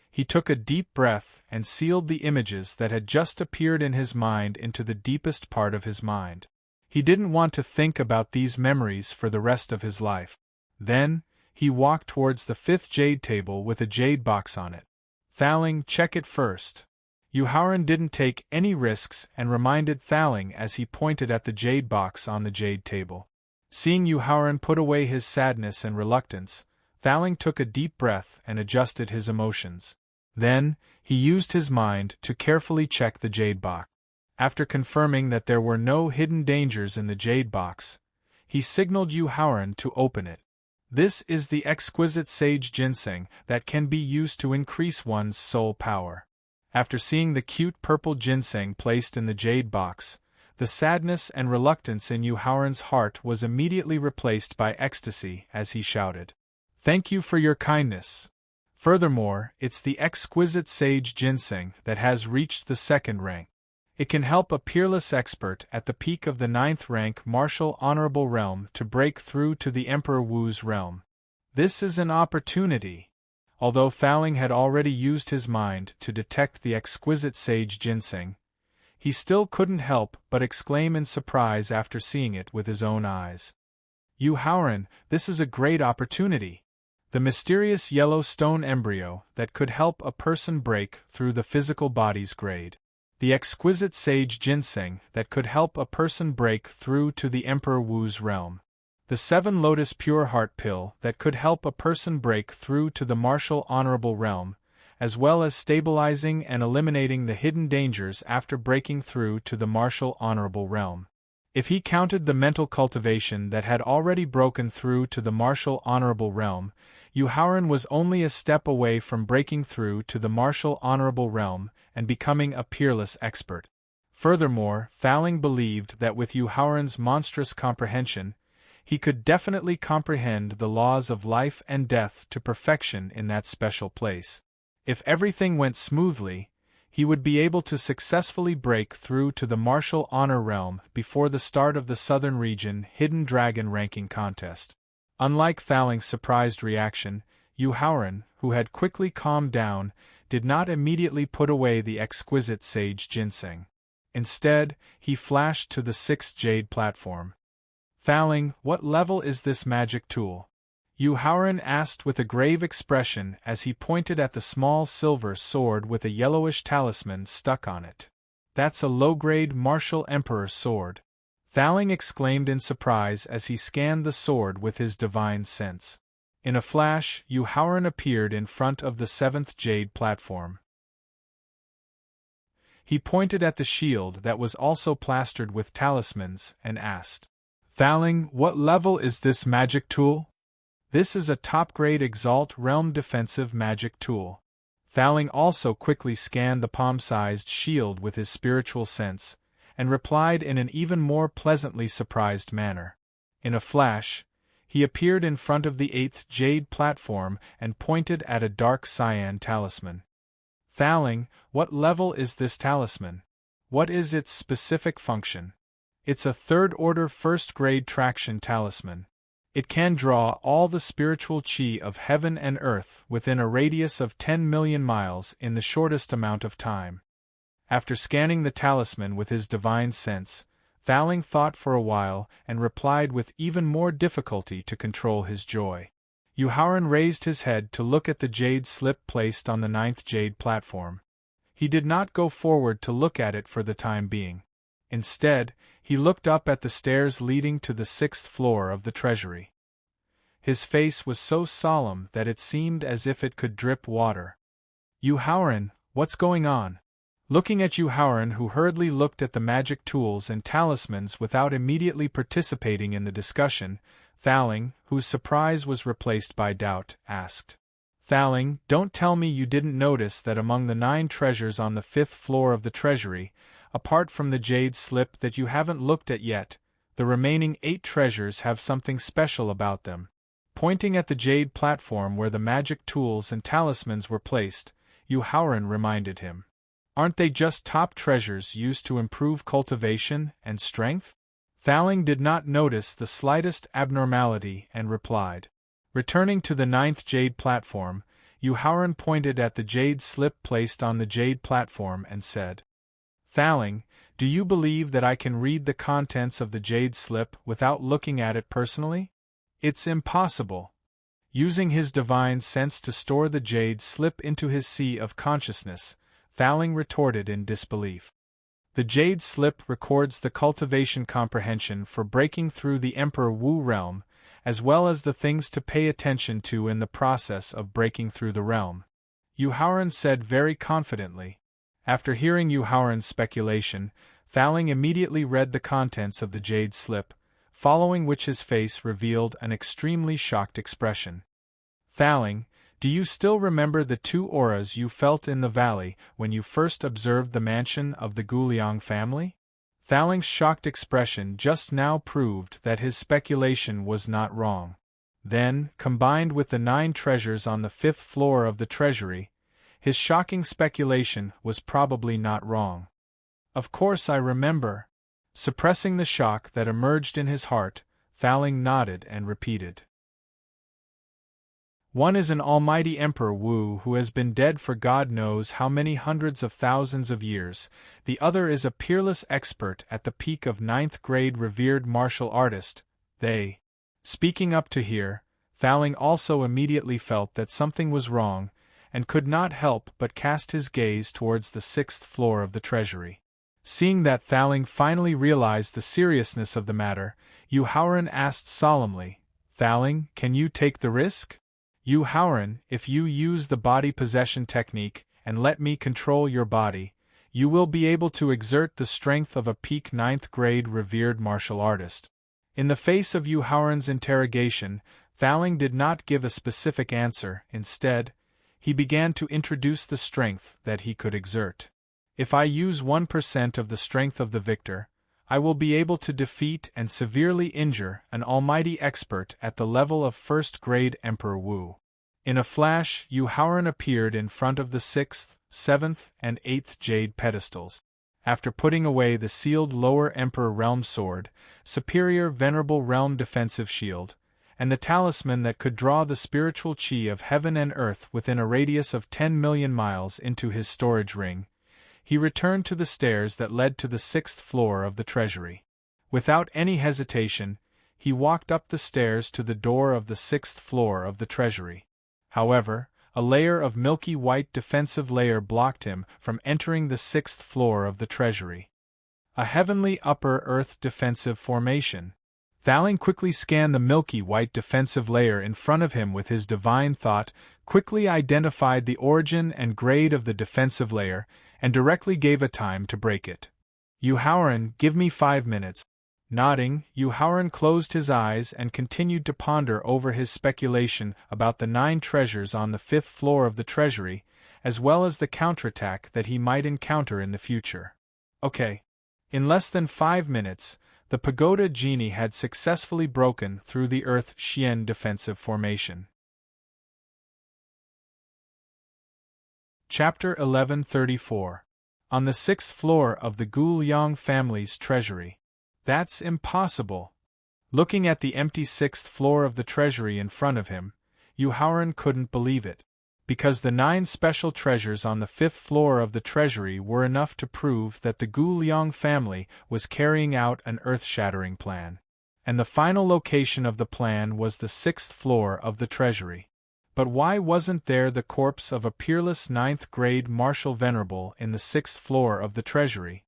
He took a deep breath and sealed the images that had just appeared in his mind into the deepest part of his mind. He didn't want to think about these memories for the rest of his life. Then, he walked towards the 5th jade table with a jade box on it. "Thaling, check it first." Yuhauran didn't take any risks and reminded Thaling as he pointed at the jade box on the jade table. Seeing Yuhauran put away his sadness and reluctance, Thaling took a deep breath and adjusted his emotions. Then, he used his mind to carefully check the jade box. After confirming that there were no hidden dangers in the jade box, he signaled Yuhauran to open it. This is the exquisite sage ginseng that can be used to increase one's soul power. After seeing the cute purple ginseng placed in the jade box, the sadness and reluctance in Yuhauran's heart was immediately replaced by ecstasy as he shouted, "Thank you for your kindness. Furthermore, it's the exquisite sage ginseng that has reached the 2nd rank. It can help a peerless expert at the peak of the 9th rank martial honorable realm to break through to the Emperor Wu's realm. This is an opportunity." Although Thaling had already used his mind to detect the exquisite sage ginseng, he still couldn't help but exclaim in surprise after seeing it with his own eyes. "Yuhauran, this is a great opportunity. The mysterious yellow stone embryo that could help a person break through the physical body's grade. The exquisite sage ginseng that could help a person break through to the Emperor Wu's realm. The 7 Lotus Pure Heart Pill that could help a person break through to the martial honorable realm, as well as stabilizing and eliminating the hidden dangers after breaking through to the martial honorable realm. If he counted the mental cultivation that had already broken through to the martial honorable realm, Yuhauran was only a step away from breaking through to the martial honorable realm and becoming a peerless expert. Furthermore, Thaling believed that with Yuhauran's monstrous comprehension, he could definitely comprehend the laws of life and death to perfection in that special place. If everything went smoothly, he would be able to successfully break through to the martial honor realm before the start of the Southern Region Hidden Dragon ranking contest. Unlike Thaling's surprised reaction, Yuhauran, who had quickly calmed down, did not immediately put away the exquisite sage ginseng. Instead, he flashed to the 6th jade platform. "Thaling, what level is this magic tool?" Yuhauran asked with a grave expression as he pointed at the small silver sword with a yellowish talisman stuck on it. "That's a low-grade martial emperor sword," Thaling exclaimed in surprise as he scanned the sword with his divine sense. In a flash, Yuhauran appeared in front of the 7th jade platform. He pointed at the shield that was also plastered with talismans and asked, "Thaling, what level is this magic tool?" "This is a top-grade Exalt Realm defensive magic tool." Thaling also quickly scanned the palm-sized shield with his spiritual sense, and replied in an even more pleasantly surprised manner. In a flash, he appeared in front of the 8th jade platform and pointed at a dark cyan talisman. "Thaling, what level is this talisman? What is its specific function?" "It's a third-order first-grade traction talisman. It can draw all the spiritual chi of heaven and earth within a radius of 10 million miles in the shortest amount of time." After scanning the talisman with his divine sense, Thaling thought for a while and replied with even more difficulty to control his joy. Yuhauran raised his head to look at the jade slip placed on the 9th jade platform. He did not go forward to look at it for the time being. Instead, he looked up at the stairs leading to the 6th floor of the treasury. His face was so solemn that it seemed as if it could drip water. "Yuhauran, what's going on?" Looking at Yuhauran, who hurriedly looked at the magic tools and talismans without immediately participating in the discussion, Thaling, whose surprise was replaced by doubt, asked, "Thaling, don't tell me you didn't notice that among the 9 treasures on the 5th floor of the treasury, apart from the jade slip that you haven't looked at yet, the remaining 8 treasures have something special about them." Pointing at the jade platform where the magic tools and talismans were placed, Yuhauran reminded him, "Aren't they just top treasures used to improve cultivation and strength?" Thaling did not notice the slightest abnormality and replied. Returning to the 9th jade platform, Yuhauran pointed at the jade slip placed on the jade platform and said, "Thaling, do you believe that I can read the contents of the jade slip without looking at it personally?" "It's impossible." Using his divine sense to store the jade slip into his sea of consciousness, Thaling retorted in disbelief. "The jade slip records the cultivation comprehension for breaking through the Emperor Wu realm, as well as the things to pay attention to in the process of breaking through the realm," Yuhauran said very confidently. After hearing Yuhauran's speculation, Thaling immediately read the contents of the jade slip, following which his face revealed an extremely shocked expression. "Thaling, do you still remember the 2 auras you felt in the valley when you first observed the mansion of the Guliang family?" Thaling's shocked expression just now proved that his speculation was not wrong. Then, combined with the 9 treasures on the 5th floor of the treasury, his shocking speculation was probably not wrong. "Of course I remember." Suppressing the shock that emerged in his heart, Thaling nodded and repeated. "One is an almighty Emperor Wu who has been dead for God knows how many hundreds of thousands of years, the other is a peerless expert at the peak of 9th grade revered martial artist, they." Speaking up to here, Thaling also immediately felt that something was wrong, and could not help but cast his gaze towards the 6th floor of the treasury. Seeing that Thaling finally realized the seriousness of the matter, Yuhauran asked solemnly, "Thaling, can you take the risk?" "Yuhauran, if you use the body possession technique and let me control your body, you will be able to exert the strength of a peak 9th grade revered martial artist." In the face of Yuhauran's interrogation, Thaling did not give a specific answer. Instead, he began to introduce the strength that he could exert. "If I use 1% of the strength of the victor, I will be able to defeat and severely injure an almighty expert at the level of 1st grade Emperor Wu." In a flash, Yuhauran appeared in front of the 6th, 7th, and 8th jade pedestals. After putting away the sealed lower Emperor Realm Sword, superior Venerable Realm Defensive Shield, and the talisman that could draw the spiritual chi of heaven and earth within a radius of 10 million miles into his storage ring, he returned to the stairs that led to the 6th floor of the treasury. Without any hesitation, he walked up the stairs to the door of the 6th floor of the treasury. However, a layer of milky white defensive layer blocked him from entering the 6th floor of the treasury. "A heavenly upper earth defensive formation," Thaling quickly scanned the milky white defensive layer in front of him with his divine thought, quickly identified the origin and grade of the defensive layer, and directly gave a time to break it. Yuhaoran, give me 5 minutes. Nodding, Yuhaoran closed his eyes and continued to ponder over his speculation about the 9 treasures on the 5th floor of the treasury, as well as the counterattack that he might encounter in the future. Okay. In less than 5 minutes, the pagoda genie had successfully broken through the Earth Xian defensive formation. Chapter 1134. On the 6th floor of the Guliang family's treasury. That's impossible. Looking at the empty 6th floor of the treasury in front of him, Yuhaoran couldn't believe it. Because the 9 special treasures on the 5th floor of the treasury were enough to prove that the Guliang family was carrying out an earth-shattering plan. And the final location of the plan was the 6th floor of the treasury. But why wasn't there the corpse of a peerless 9th-grade Marshal Venerable in the 6th floor of the treasury?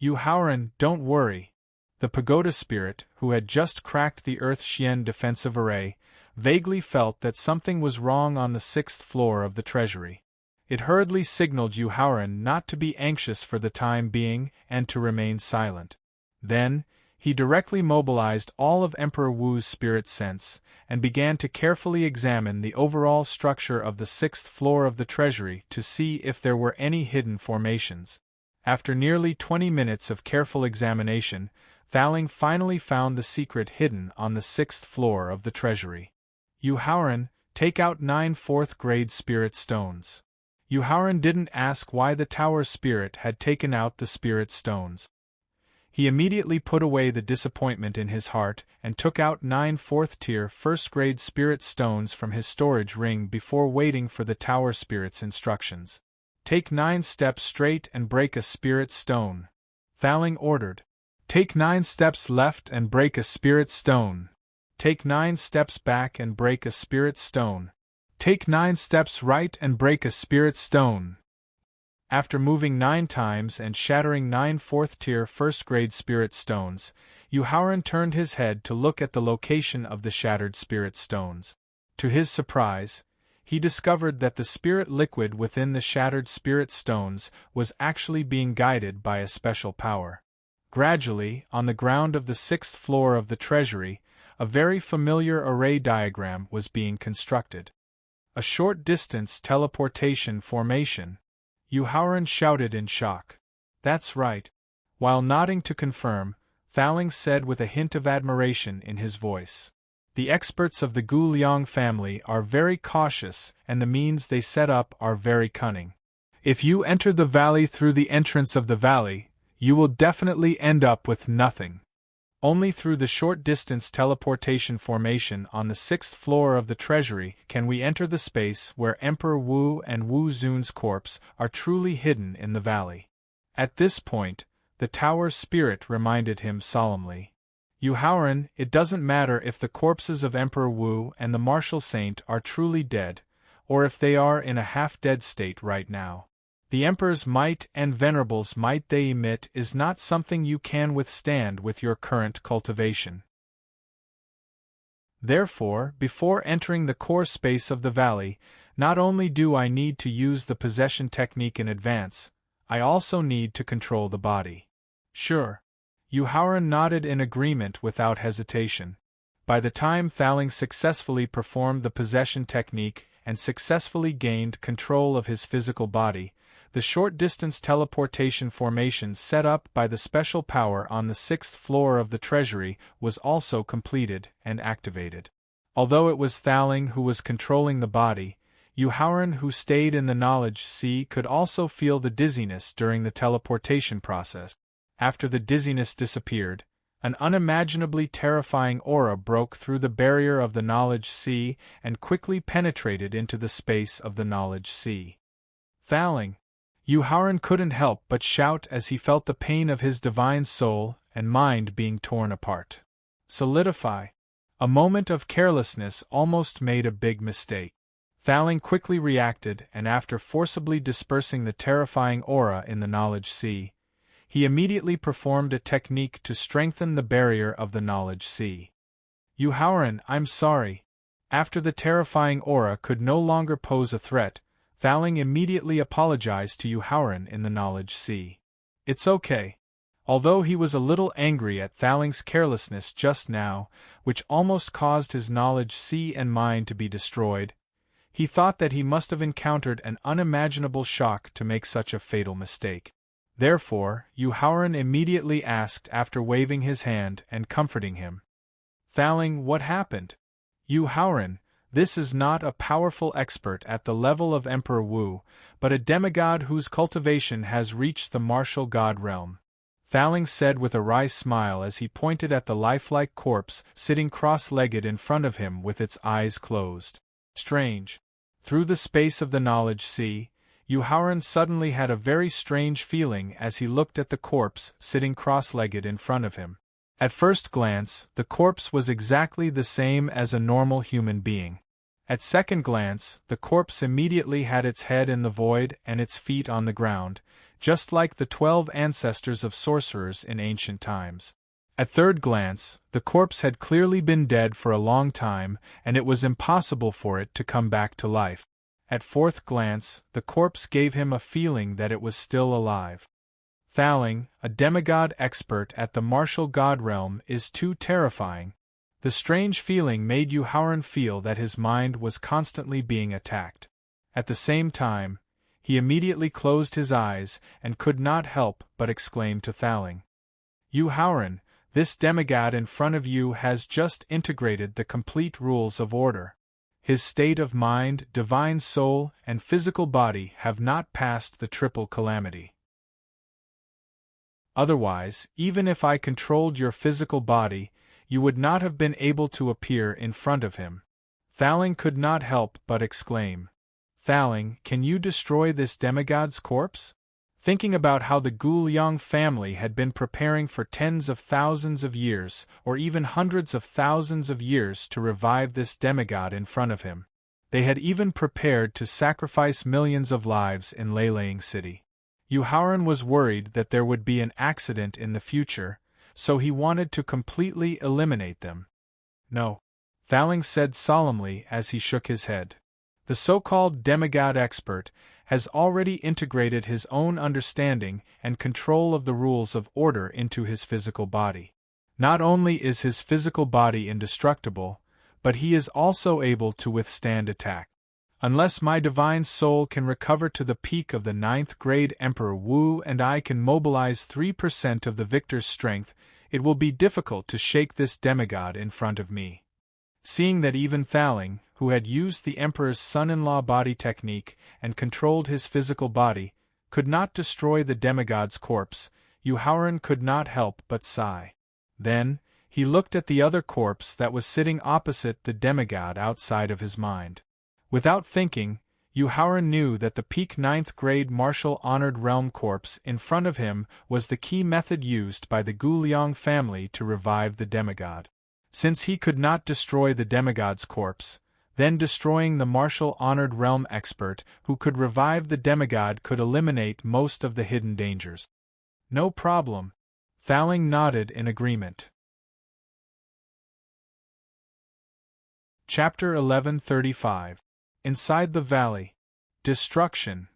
Yuhaoran, don't worry. The pagoda spirit, who had just cracked the Earth Xian defensive array, vaguely felt that something was wrong on the 6th floor of the treasury. It hurriedly signaled Yuhaoran not to be anxious for the time being and to remain silent. Then, he directly mobilized all of Emperor Wu's spirit sense, and began to carefully examine the overall structure of the 6th floor of the treasury to see if there were any hidden formations. After nearly 20 minutes of careful examination, Thaling finally found the secret hidden on the 6th floor of the treasury. Yuhaoran, take out 9 4th-grade spirit stones. Yuhaoran didn't ask why the tower spirit had taken out the spirit stones. He immediately put away the disappointment in his heart and took out 9 4th-tier 1st-grade spirit stones from his storage ring before waiting for the tower spirit's instructions. Take 9 steps straight and break a spirit stone. Thaling ordered. Take 9 steps left and break a spirit stone. Take 9 steps back and break a spirit stone. Take 9 steps right and break a spirit stone. After moving 9 times and shattering 9 4th-tier 1st-grade spirit stones, Yuhaoran turned his head to look at the location of the shattered spirit stones. To his surprise, he discovered that the spirit liquid within the shattered spirit stones was actually being guided by a special power. Gradually, on the ground of the 6th floor of the treasury, a very familiar array diagram was being constructed. A short distance teleportation formation. Yuhaoran shouted in shock. That's right. While nodding to confirm, Thaling said with a hint of admiration in his voice. The experts of the Guliang family are very cautious and the means they set up are very cunning. If you enter the valley through the entrance of the valley, you will definitely end up with nothing. Only through the short-distance teleportation formation on the 6th floor of the treasury can we enter the space where Emperor Wu and Wu Zun's corpse are truly hidden in the valley. At this point, the tower spirit reminded him solemnly. Yuhaoran, it doesn't matter if the corpses of Emperor Wu and the Martial Saint are truly dead, or if they are in a half-dead state right now. The Emperor's might and Venerable's might they emit is not something you can withstand with your current cultivation. Therefore, before entering the core space of the valley, not only do I need to use the possession technique in advance, I also need to control the body. Sure. Yuhaoran nodded in agreement without hesitation. By the time Thaling successfully performed the possession technique and successfully gained control of his physical body, the short-distance teleportation formation set up by the special power on the 6th floor of the treasury was also completed and activated. Although it was Thaling who was controlling the body, Yuhaoran, who stayed in the knowledge sea, could also feel the dizziness during the teleportation process. After the dizziness disappeared, an unimaginably terrifying aura broke through the barrier of the knowledge sea and quickly penetrated into the space of the knowledge sea. Thaling! Yuhaoran couldn't help but shout as he felt the pain of his divine soul and mind being torn apart. Solidify. A moment of carelessness almost made a big mistake. Thaling quickly reacted, and after forcibly dispersing the terrifying aura in the knowledge sea, he immediately performed a technique to strengthen the barrier of the knowledge sea. "Yu Haoran, I'm sorry." After the terrifying aura could no longer pose a threat, Thaling immediately apologized to Yu Haoran in the Knowledge Sea. "It's okay." Although he was a little angry at Thaling's carelessness just now, which almost caused his Knowledge Sea and mind to be destroyed, he thought that he must have encountered an unimaginable shock to make such a fatal mistake. Therefore, Yu Haoran immediately asked after waving his hand and comforting him. "Thaling, what happened?" "Yu Haoran, this is not a powerful expert at the level of Emperor Wu, but a demigod whose cultivation has reached the martial god realm," Thaling said with a wry smile as he pointed at the lifelike corpse sitting cross-legged in front of him with its eyes closed. Strange. Through the space of the Knowledge Sea, Yu Haoran suddenly had a very strange feeling as he looked at the corpse sitting cross-legged in front of him. At first glance, the corpse was exactly the same as a normal human being. At second glance, the corpse immediately had its head in the void and its feet on the ground, just like the 12 ancestors of sorcerers in ancient times. At third glance, the corpse had clearly been dead for a long time, and it was impossible for it to come back to life. At fourth glance, the corpse gave him a feeling that it was still alive. Thaling, a demigod expert at the martial god realm, is too terrifying. The strange feeling made Yu Haoran feel that his mind was constantly being attacked. At the same time, he immediately closed his eyes and could not help but exclaim to Thaling, "Yu Haoran, this demigod in front of you has just integrated the complete rules of order. His state of mind, divine soul, and physical body have not passed the triple calamity. Otherwise, even if I controlled your physical body, you would not have been able to appear in front of him." Thaling could not help but exclaim, "Thaling, can you destroy this demigod's corpse?" Thinking about how the Guliang family had been preparing for tens of thousands of years, or even hundreds of thousands of years to revive this demigod in front of him. They had even prepared to sacrifice millions of lives in Lei City. Yu Haoran was worried that there would be an accident in the future, so he wanted to completely eliminate them. "No," Thaling said solemnly as he shook his head. The so-called demigod expert has already integrated his own understanding and control of the rules of order into his physical body. Not only is his physical body indestructible, but he is also able to withstand attack. Unless my divine soul can recover to the peak of the 9th grade Emperor Wu and I can mobilize 3% of the victor's strength, it will be difficult to shake this demigod in front of me. Seeing that even Thaling, who had used the Emperor's son-in-law body technique and controlled his physical body, could not destroy the demigod's corpse, Yu Haoran could not help but sigh. Then, he looked at the other corpse that was sitting opposite the demigod outside of his mind. Without thinking, Yu Haoran knew that the peak 9th grade martial honored realm corpse in front of him was the key method used by the Guliang family to revive the demigod. Since he could not destroy the demigod's corpse, then destroying the martial honored realm expert who could revive the demigod could eliminate most of the hidden dangers. "No problem." Thaling nodded in agreement. Chapter 1135. Inside the Valley. Destruction.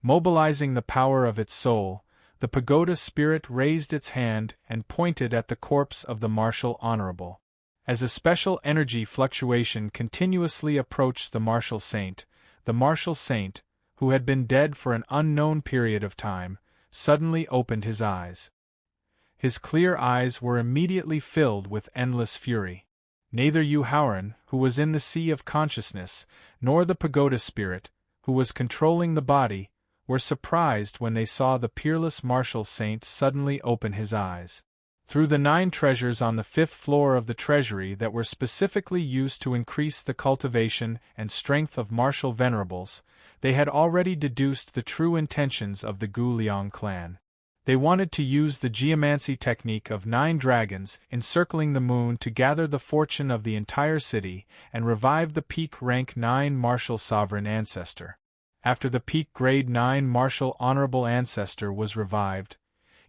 Mobilizing the power of its soul, the pagoda spirit raised its hand and pointed at the corpse of the martial honorable. As a special energy fluctuation continuously approached the martial saint, who had been dead for an unknown period of time, suddenly opened his eyes. His clear eyes were immediately filled with endless fury. Neither Yu Haoran, who was in the sea of consciousness, nor the pagoda spirit, who was controlling the body, were surprised when they saw the peerless martial saint suddenly open his eyes. Through the 9 treasures on the 5th floor of the treasury that were specifically used to increase the cultivation and strength of martial venerables, they had already deduced the true intentions of the Guliang clan. They wanted to use the geomancy technique of 9 dragons encircling the moon to gather the fortune of the entire city and revive the peak rank 9 martial sovereign ancestor. After the peak grade 9 martial honorable ancestor was revived,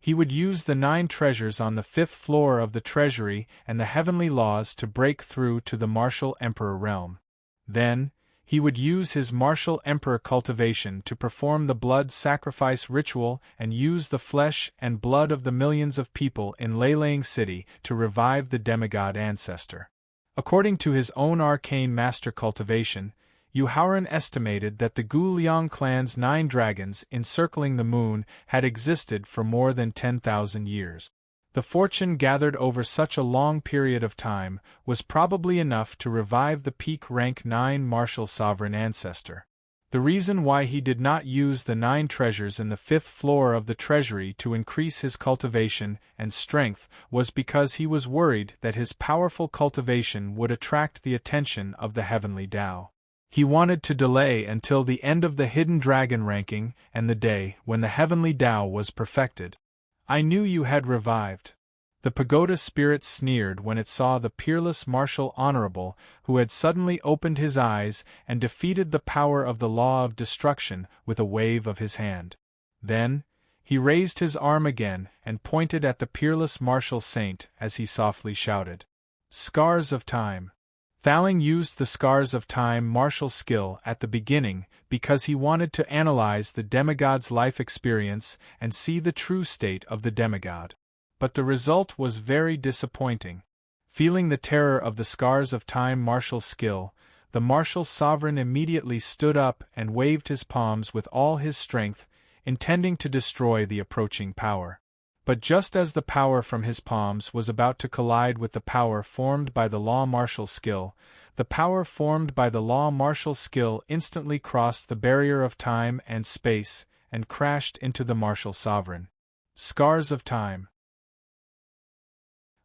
He would use the 9 treasures on the 5th floor of the treasury and the heavenly laws to break through to the martial emperor realm. Then, he would use his martial emperor cultivation to perform the blood sacrifice ritual and use the flesh and blood of the millions of people in Lei City to revive the demigod ancestor. According to his own arcane master cultivation, Yu Haoran estimated that the Gu Liang clan's 9 dragons encircling the moon had existed for more than 10,000 years. The fortune gathered over such a long period of time was probably enough to revive the peak rank 9 martial sovereign ancestor. The reason why he did not use the 9 treasures in the 5th floor of the treasury to increase his cultivation and strength was because he was worried that his powerful cultivation would attract the attention of the heavenly Tao. He wanted to delay until the end of the hidden dragon ranking and the day when the heavenly Tao was perfected. I knew you had revived. The pagoda spirit sneered when it saw the peerless martial honorable who had suddenly opened his eyes and defeated the power of the law of destruction with a wave of his hand. Then, he raised his arm again and pointed at the peerless martial saint as he softly shouted, "Scars of Time." Thaling used the Scars of Time martial skill at the beginning because he wanted to analyze the demigod's life experience and see the true state of the demigod. But the result was very disappointing. Feeling the terror of the Scars of Time martial skill, the martial sovereign immediately stood up and waved his palms with all his strength, intending to destroy the approaching power. But just as the power from his palms was about to collide with the power formed by the law martial skill, the power formed by the law martial skill instantly crossed the barrier of time and space and crashed into the martial sovereign. Scars of Time.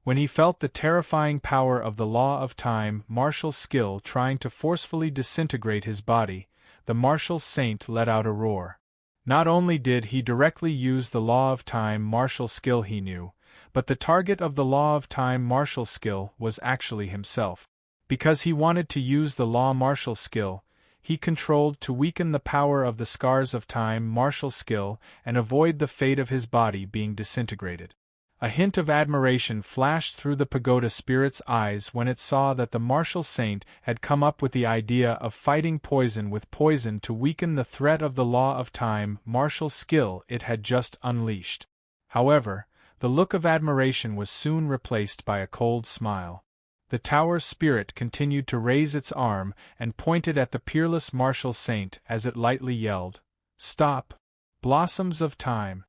When he felt the terrifying power of the law of time martial skill trying to forcefully disintegrate his body, the martial saint let out a roar. Not only did he directly use the law of time martial skill he knew, but the target of the law of time martial skill was actually himself. Because he wanted to use the law martial skill, he controlled to weaken the power of the Scars of Time martial skill and avoid the fate of his body being disintegrated. A hint of admiration flashed through the pagoda spirit's eyes when it saw that the martial saint had come up with the idea of fighting poison with poison to weaken the threat of the law of time martial skill it had just unleashed. However, the look of admiration was soon replaced by a cold smile. The tower spirit continued to raise its arm and pointed at the peerless martial saint as it lightly yelled, "Stop! Blossoms of Time!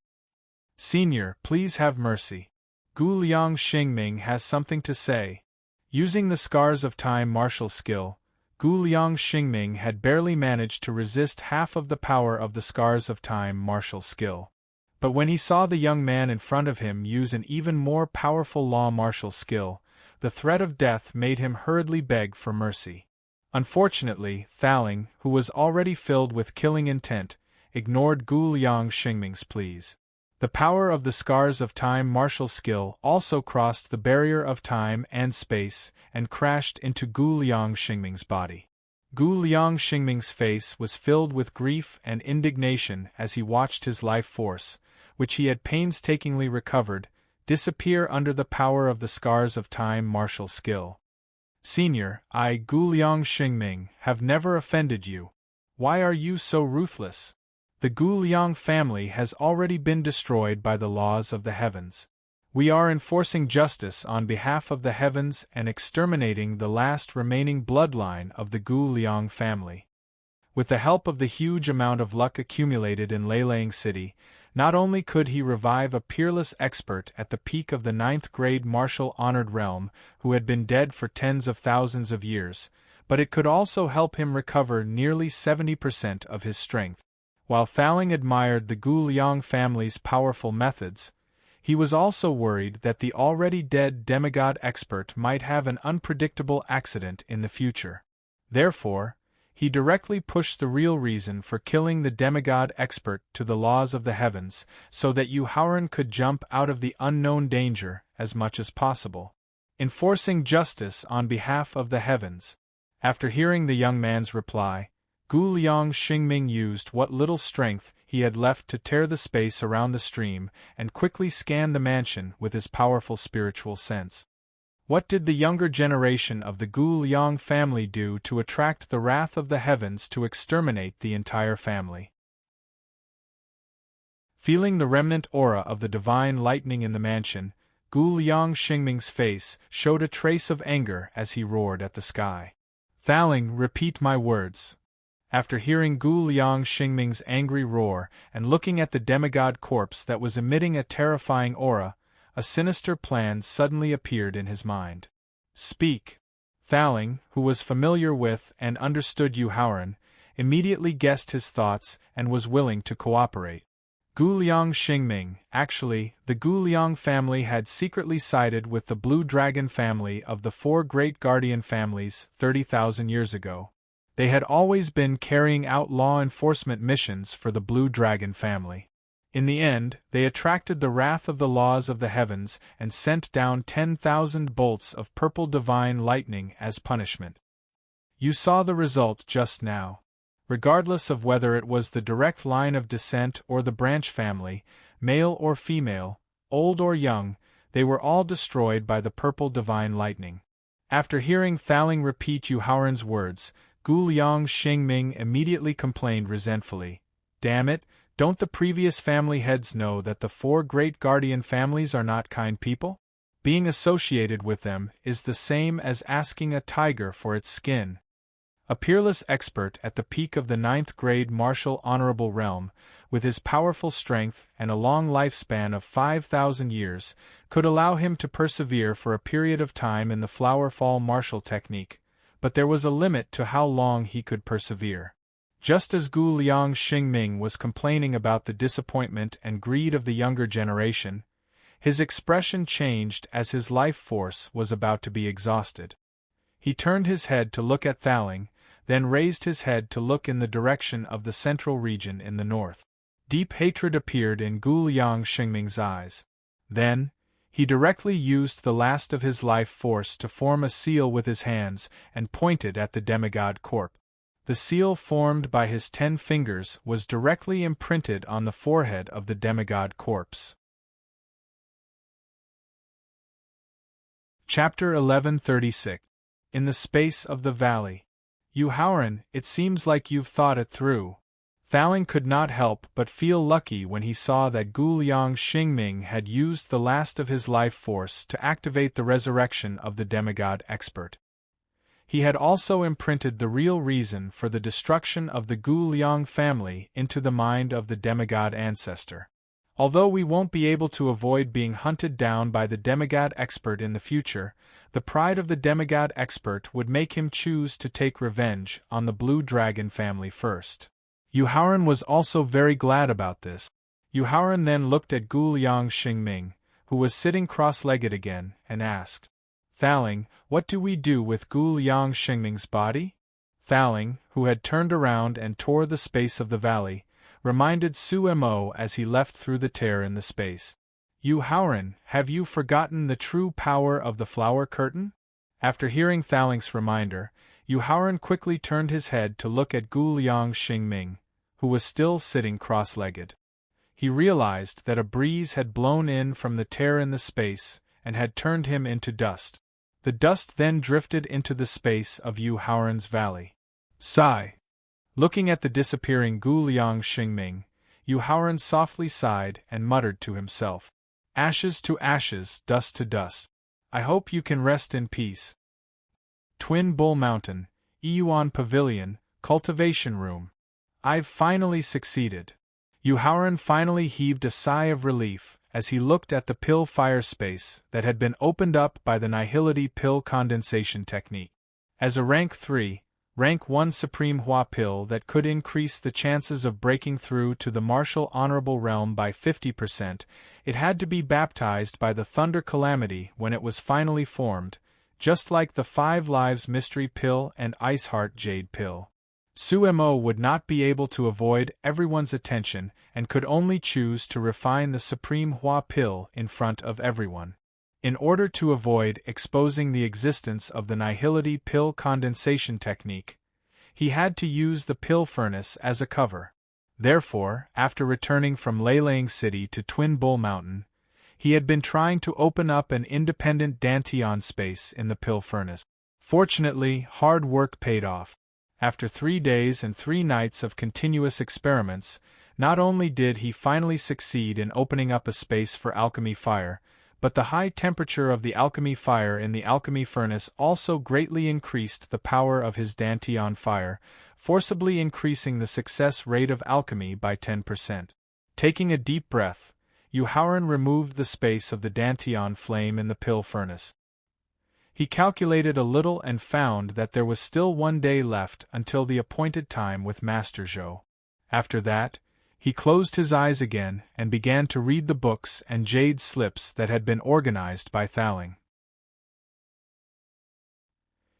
Senior, please have mercy. Gu Liang Xingming has something to say." Using the Scars of Time martial skill, Gu Liang Xingming had barely managed to resist half of the power of the Scars of Time martial skill. But when he saw the young man in front of him use an even more powerful law martial skill, the threat of death made him hurriedly beg for mercy. Unfortunately, Thaling, who was already filled with killing intent, ignored Gu Liang Xingming's pleas. The power of the Scars of Time martial skill also crossed the barrier of time and space and crashed into Gu Liang Xingming's body. Gu Liang Xingming's face was filled with grief and indignation as he watched his life force, which he had painstakingly recovered, disappear under the power of the Scars of Time martial skill. "Senior, I, Gu Liang Xingming, have never offended you. Why are you so ruthless? The Gu Liang family has already been destroyed by the laws of the heavens. We are enforcing justice on behalf of the heavens and exterminating the last remaining bloodline of the Gu Liang family." With the help of the huge amount of luck accumulated in Lei City, not only could he revive a peerless expert at the peak of the 9th grade martial honored realm who had been dead for tens of thousands of years, but it could also help him recover nearly 70% of his strength. While Thaling admired the Gu Liang family's powerful methods, he was also worried that the already dead demigod expert might have an unpredictable accident in the future. Therefore, he directly pushed the real reason for killing the demigod expert to the laws of the heavens so that Yu Haoran could jump out of the unknown danger as much as possible. Enforcing justice on behalf of the heavens. After hearing the young man's reply, Gu Gu Liang Xingming used what little strength he had left to tear the space around the stream and quickly scan the mansion with his powerful spiritual sense. What did the younger generation of the Gu Liang family do to attract the wrath of the heavens to exterminate the entire family? Feeling the remnant aura of the divine lightning in the mansion, Gu Liang Xingming's face showed a trace of anger as he roared at the sky. Thaling, repeat my words. After hearing Gu Liang Xingming's angry roar and looking at the demigod corpse that was emitting a terrifying aura, a sinister plan suddenly appeared in his mind. Speak. Thaling, who was familiar with and understood Yu Haoran, immediately guessed his thoughts and was willing to cooperate. Gu Liang Xingming, actually, the Gu Liang family had secretly sided with the Blue Dragon family of the four great guardian families 30,000 years ago. They had always been carrying out law enforcement missions for the Blue Dragon family. In the end, they attracted the wrath of the laws of the heavens and sent down 10,000 bolts of purple divine lightning as punishment. You saw the result just now. Regardless of whether it was the direct line of descent or the branch family, male or female, old or young, they were all destroyed by the purple divine lightning. After hearing Thaling repeat Yu Haoran's words, Gu Liang Xingming immediately complained resentfully, "Damn it, don't the previous family heads know that the four great guardian families are not kind people? Being associated with them is the same as asking a tiger for its skin." A peerless expert at the peak of the 9th grade martial honorable realm, with his powerful strength and a long lifespan of 5,000 years, could allow him to persevere for a period of time in the flower fall martial technique, but there was a limit to how long he could persevere. Just as Gu Liang Xingming was complaining about the disappointment and greed of the younger generation, his expression changed as his life force was about to be exhausted. He turned his head to look at Thaling, then raised his head to look in the direction of the central region in the north. Deep hatred appeared in Gu Liang Xingming's eyes. Then, he directly used the last of his life force to form a seal with his hands and pointed at the demigod corpse. The seal formed by his 10 fingers was directly imprinted on the forehead of the demigod corpse. Chapter 1136. In the Space of the Valley. Yu Haoran, it seems like you've thought it through. Thaling could not help but feel lucky when he saw that Gu Liang Xingming had used the last of his life force to activate the resurrection of the demigod expert. He had also imprinted the real reason for the destruction of the Gu Liang family into the mind of the demigod ancestor. Although we won't be able to avoid being hunted down by the demigod expert in the future, the pride of the demigod expert would make him choose to take revenge on the Blue Dragon family first. Yu Haoran was also very glad about this. Yu Haoran then looked at Gu Liang Xingming, who was sitting cross-legged again, and asked, "Thaling, what do we do with Gu Liang Xingming's body?" Thaling, who had turned around and tore the space of the valley, reminded Su Mo as he left through the tear in the space. "Yu Haoran, have you forgotten the true power of the flower curtain?" After hearing Thaling's reminder, Yu Haoran quickly turned his head to look at Gu Liang Xingming, who was still sitting cross-legged. He realized that a breeze had blown in from the tear in the space and had turned him into dust. The dust then drifted into the space of Yu Haoran's valley. Sigh. Looking at the disappearing Gu Liang Xingming, Yu Haoran softly sighed and muttered to himself, "Ashes to ashes, dust to dust. I hope you can rest in peace." Twin Bull Mountain, Iyuan Pavilion, Cultivation Room. I've finally succeeded. Yu Haoran finally heaved a sigh of relief as he looked at the pill fire space that had been opened up by the Nihility pill condensation technique. As a Rank 3, Rank 1 Supreme Hua pill that could increase the chances of breaking through to the martial honorable realm by 50%, it had to be baptized by the Thunder Calamity when it was finally formed, just like the 5 Lives Mystery pill and Ice Heart Jade pill. Su Mo would not be able to avoid everyone's attention and could only choose to refine the Supreme Hua pill in front of everyone. In order to avoid exposing the existence of the Nihility pill condensation technique, he had to use the pill furnace as a cover. Therefore, after returning from Leylang City to Twin Bull Mountain, he had been trying to open up an independent Dantian space in the pill furnace. Fortunately, hard work paid off. After 3 days and 3 nights of continuous experiments, not only did he finally succeed in opening up a space for alchemy fire, but the high temperature of the alchemy fire in the alchemy furnace also greatly increased the power of his Dantian fire, forcibly increasing the success rate of alchemy by 10%. Taking a deep breath, Yuhaoran removed the space of the Dantian flame in the pill furnace. He calculated a little and found that there was still 1 day left until the appointed time with Master Zhou. After that, he closed his eyes again and began to read the books and jade slips that had been organized by Thaling.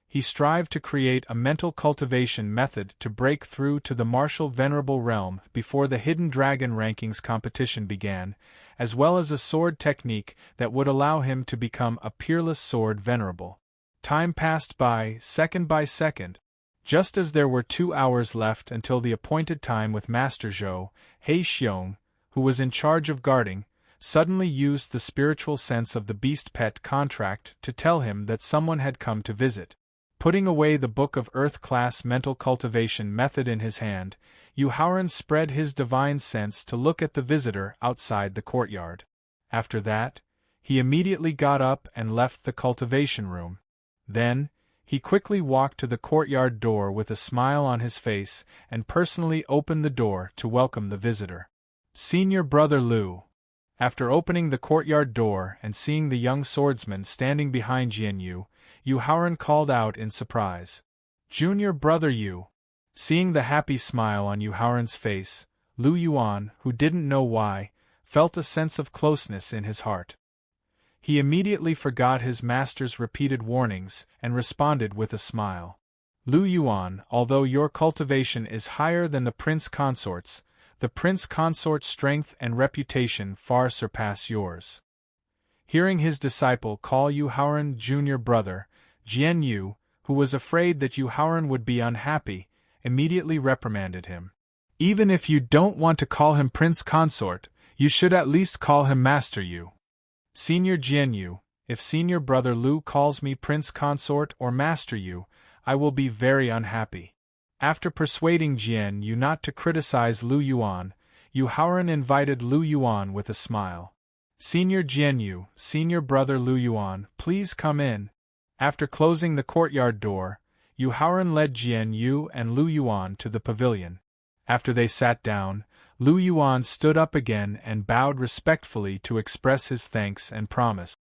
He strived to create a mental cultivation method to break through to the martial venerable realm before the Hidden Dragon rankings competition began, as well as a sword technique that would allow him to become a peerless sword venerable. Time passed by second. Just as there were 2 hours left until the appointed time with Master Zhou, He Xiong, who was in charge of guarding, suddenly used the spiritual sense of the beast pet contract to tell him that someone had come to visit. Putting away the Book of Earth-class mental cultivation method in his hand, Yuhaoran spread his divine sense to look at the visitor outside the courtyard. After that, he immediately got up and left the cultivation room. Then, he quickly walked to the courtyard door with a smile on his face and personally opened the door to welcome the visitor. Senior Brother Liu. After opening the courtyard door and seeing the young swordsman standing behind Jianyu, Yuhaoran called out in surprise. Junior Brother Yu. Seeing the happy smile on Yuhaoran's face, Lu Yuan, who didn't know why, felt a sense of closeness in his heart. He immediately forgot his master's repeated warnings and responded with a smile. Lu Yuan, although your cultivation is higher than the prince consort's, the prince consort's strength and reputation far surpass yours. Hearing his disciple call Yuhaoran junior brother, Jianyu, who was afraid that Yuhaoran would be unhappy, immediately reprimanded him. Even if you don't want to call him prince consort, you should at least call him Master Yu. Senior Jianyu, if senior brother Lu calls me prince consort or Master Yu, I will be very unhappy. After persuading Jianyu not to criticize Lu Yuan, Yuhaoran invited Lu Yuan with a smile. Senior Jianyu, senior brother Lu Yuan, please come in. After closing the courtyard door, Yuhaoran led Jianyu and Lu Yuan to the pavilion. After they sat down, Lu Yuan stood up again and bowed respectfully to express his thanks and promise.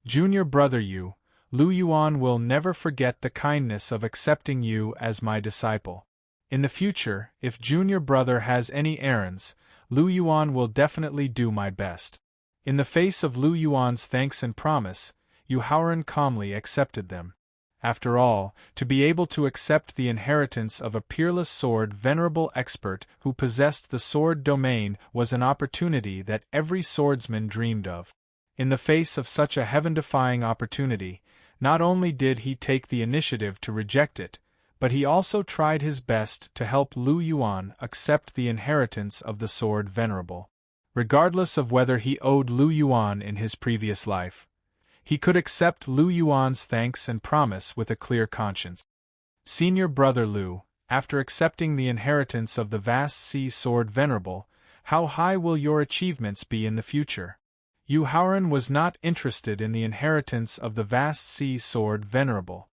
Junior brother Yu, Lu Yuan will never forget the kindness of accepting you as my disciple. In the future, if junior brother has any errands, Lu Yuan will definitely do my best. In the face of Lu Yuan's thanks and promise, Yuhaoran calmly accepted them. After all, to be able to accept the inheritance of a peerless sword venerable expert who possessed the sword domain was an opportunity that every swordsman dreamed of. In the face of such a heaven-defying opportunity, not only did he take the initiative to reject it, but he also tried his best to help Lu Yuan accept the inheritance of the sword venerable. Regardless of whether he owed Lu Yuan in his previous life, he could accept Lu Yuan's thanks and promise with a clear conscience. Senior brother Lu, after accepting the inheritance of the vast sea sword venerable, how high will your achievements be in the future? Yuhaoran was not interested in the inheritance of the vast sea sword venerable.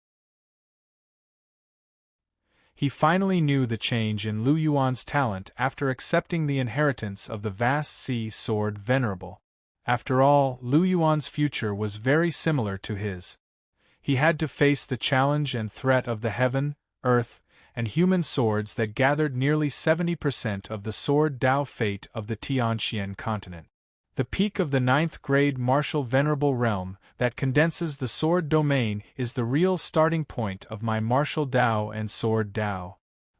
He finally knew the change in Lu Yuan's talent after accepting the inheritance of the vast sea sword venerable. After all, Lu Yuan's future was very similar to his. He had to face the challenge and threat of the heaven, earth, and human swords that gathered nearly 70% of the sword Dao fate of the Tianxian continent. The peak of the 9th grade martial venerable realm that condenses the sword domain is the real starting point of my martial Dao and sword Dao.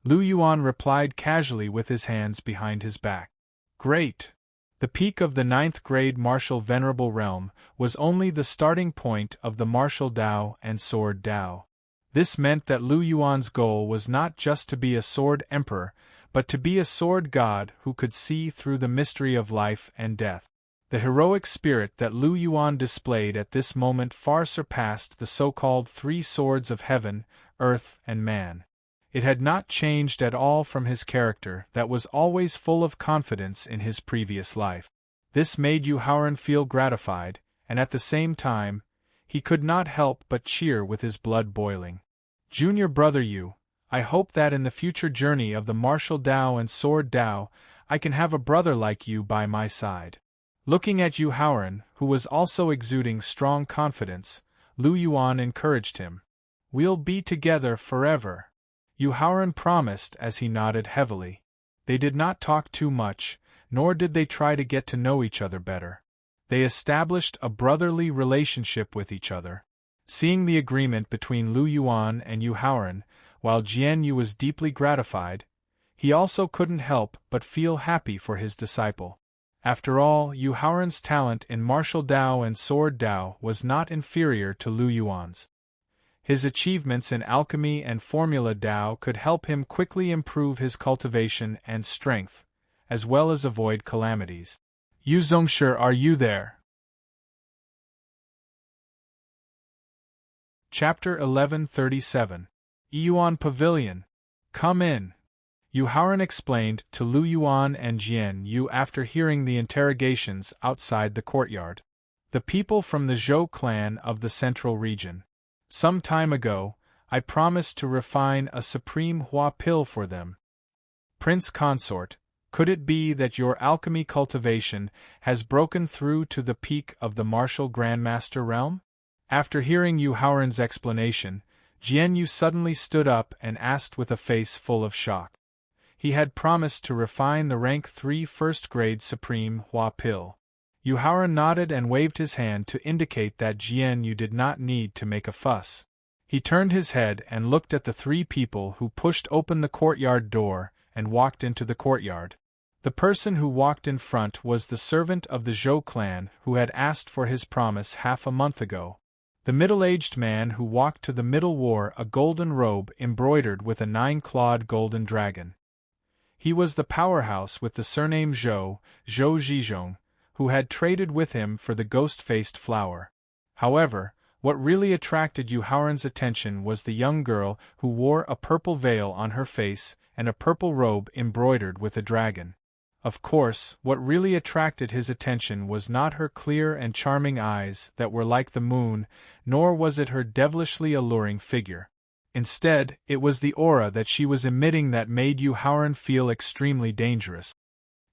Lu Yuan replied casually with his hands behind his back. Great! The peak of the 9th grade martial venerable realm was only the starting point of the martial Dao and sword Dao. This meant that Lu Yuan's goal was not just to be a sword emperor, but to be a sword god who could see through the mystery of life and death. The heroic spirit that Lu Yuan displayed at this moment far surpassed the so-called three swords of heaven, earth, and man. It had not changed at all from his character that was always full of confidence in his previous life. This made Yu Haoran feel gratified, and at the same time, he could not help but cheer with his blood boiling. Junior brother Yu, I hope that in the future journey of the martial Dao and sword Dao, I can have a brother like you by my side. Looking at Yu Haoran, who was also exuding strong confidence, Lu Yuan encouraged him. We'll be together forever. Yu Haoran promised as he nodded heavily. They did not talk too much, nor did they try to get to know each other better. They established a brotherly relationship with each other. Seeing the agreement between Lu Yuan and Yu Haoran, while Jian Yu was deeply gratified, he also couldn't help but feel happy for his disciple. After all, Yu Haoran's talent in martial Dao and sword Dao was not inferior to Lu Yuan's. His achievements in alchemy and formula Dao could help him quickly improve his cultivation and strength, as well as avoid calamities. Yu Zongshi, are you there? Chapter 1137. Yuan Pavilion. Come in. Yu Haoran explained to Lu Yuan and Jian Yu after hearing the interrogations outside the courtyard. The people from the Zhou clan of the central region. Some time ago, I promised to refine a supreme Hua pill for them. Prince Consort, could it be that your alchemy cultivation has broken through to the peak of the martial Grandmaster realm? After hearing Yu Haoran's explanation, Jian Yu suddenly stood up and asked with a face full of shock. He had promised to refine the rank 3 first-grade supreme Hua pill. Yu Haoran nodded and waved his hand to indicate that Jian Yu did not need to make a fuss. He turned his head and looked at the three people who pushed open the courtyard door and walked into the courtyard. The person who walked in front was the servant of the Zhou clan who had asked for his promise half a month ago. The middle-aged man who walked to the middle wore a golden robe embroidered with a 9-clawed golden dragon. He was the powerhouse with the surname Zhou Zhizhong, who had traded with him for the ghost-faced flower. However, what really attracted Yu Haoran's attention was the young girl who wore a purple veil on her face and a purple robe embroidered with a dragon. Of course, what really attracted his attention was not her clear and charming eyes that were like the moon, nor was it her devilishly alluring figure. Instead, it was the aura that she was emitting that made Yu Haoran feel extremely dangerous.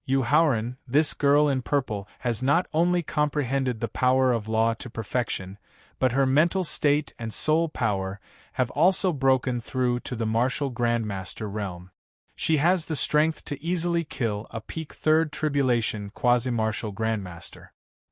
Yu Haoran, this girl in purple, has not only comprehended the power of law to perfection, but her mental state and soul power have also broken through to the martial Grandmaster realm. She has the strength to easily kill a peak 3rd tribulation quasi-martial Grandmaster.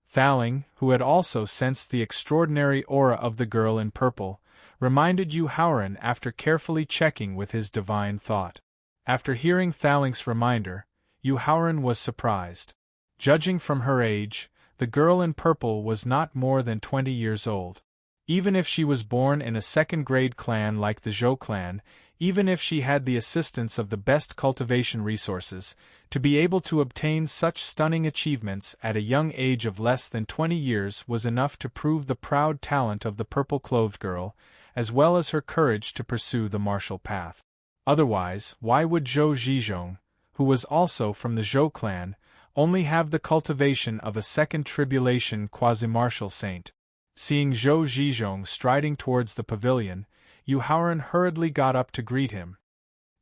Thaling, who had also sensed the extraordinary aura of the girl in purple, reminded Yu Haoran after carefully checking with his divine thought. After hearing Thaling's reminder, Yu Haoran was surprised. Judging from her age, the girl in purple was not more than 20 years old. Even if she was born in a 2nd-grade clan like the Zhou clan, even if she had the assistance of the best cultivation resources, to be able to obtain such stunning achievements at a young age of less than 20 years was enough to prove the proud talent of the purple-clothed girl, as well as her courage to pursue the martial path. Otherwise, why would Zhou Zhizhong, who was also from the Zhou clan, only have the cultivation of a 2nd tribulation quasi-martial saint? Seeing Zhou Zhizhong striding towards the pavilion, Yu Haoran hurriedly got up to greet him.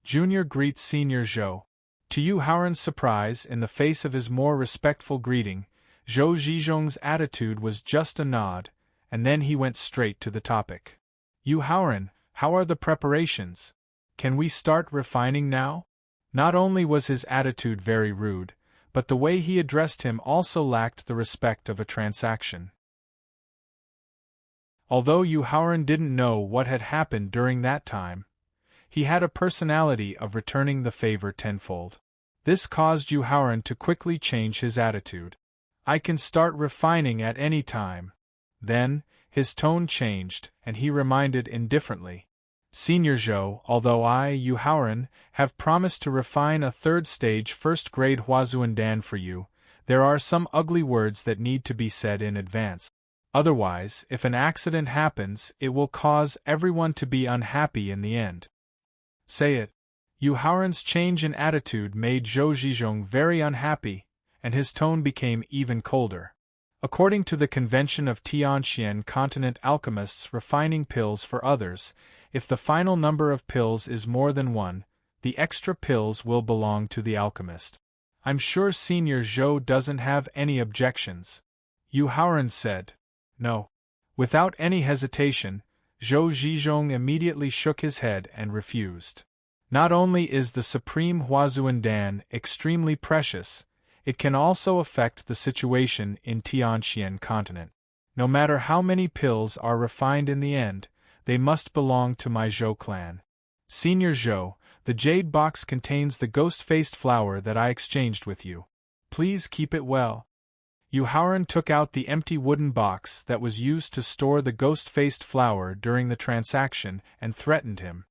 Junior greets Senior Zhou. To Yu Haoran's surprise, in the face of his more respectful greeting, Zhou Zhizhong's attitude was just a nod, and then he went straight to the topic. Yu Haoran, how are the preparations? Can we start refining now? Not only was his attitude very rude, but the way he addressed him also lacked the respect of a transaction. Although Yu Haoran didn't know what had happened during that time, he had a personality of returning the favor tenfold. This caused Yu Haoran to quickly change his attitude. I can start refining at any time. Then, his tone changed, and he reminded indifferently. Senior Zhou, although I, Yu Haoran, have promised to refine a third-stage first-grade Huazuandan for you, there are some ugly words that need to be said in advance. Otherwise, if an accident happens, it will cause everyone to be unhappy in the end. Say it. Yu Haoran's change in attitude made Zhou Zhizhong very unhappy, and his tone became even colder. According to the convention of Tianxian continent alchemists refining pills for others, if the final number of pills is more than 1, the extra pills will belong to the alchemist. I'm sure Senior Zhou doesn't have any objections. Yu Haoran said. No. Without any hesitation, Zhou Zhizhong immediately shook his head and refused. Not only is the Supreme Huazuandan extremely precious, it can also affect the situation in Tianxian continent. No matter how many pills are refined in the end, they must belong to my Zhou clan. Senior Zhou, the jade box contains the ghost-faced flower that I exchanged with you. Please keep it well. Yu Haoran took out the empty wooden box that was used to store the ghost-faced flower during the transaction and threatened him.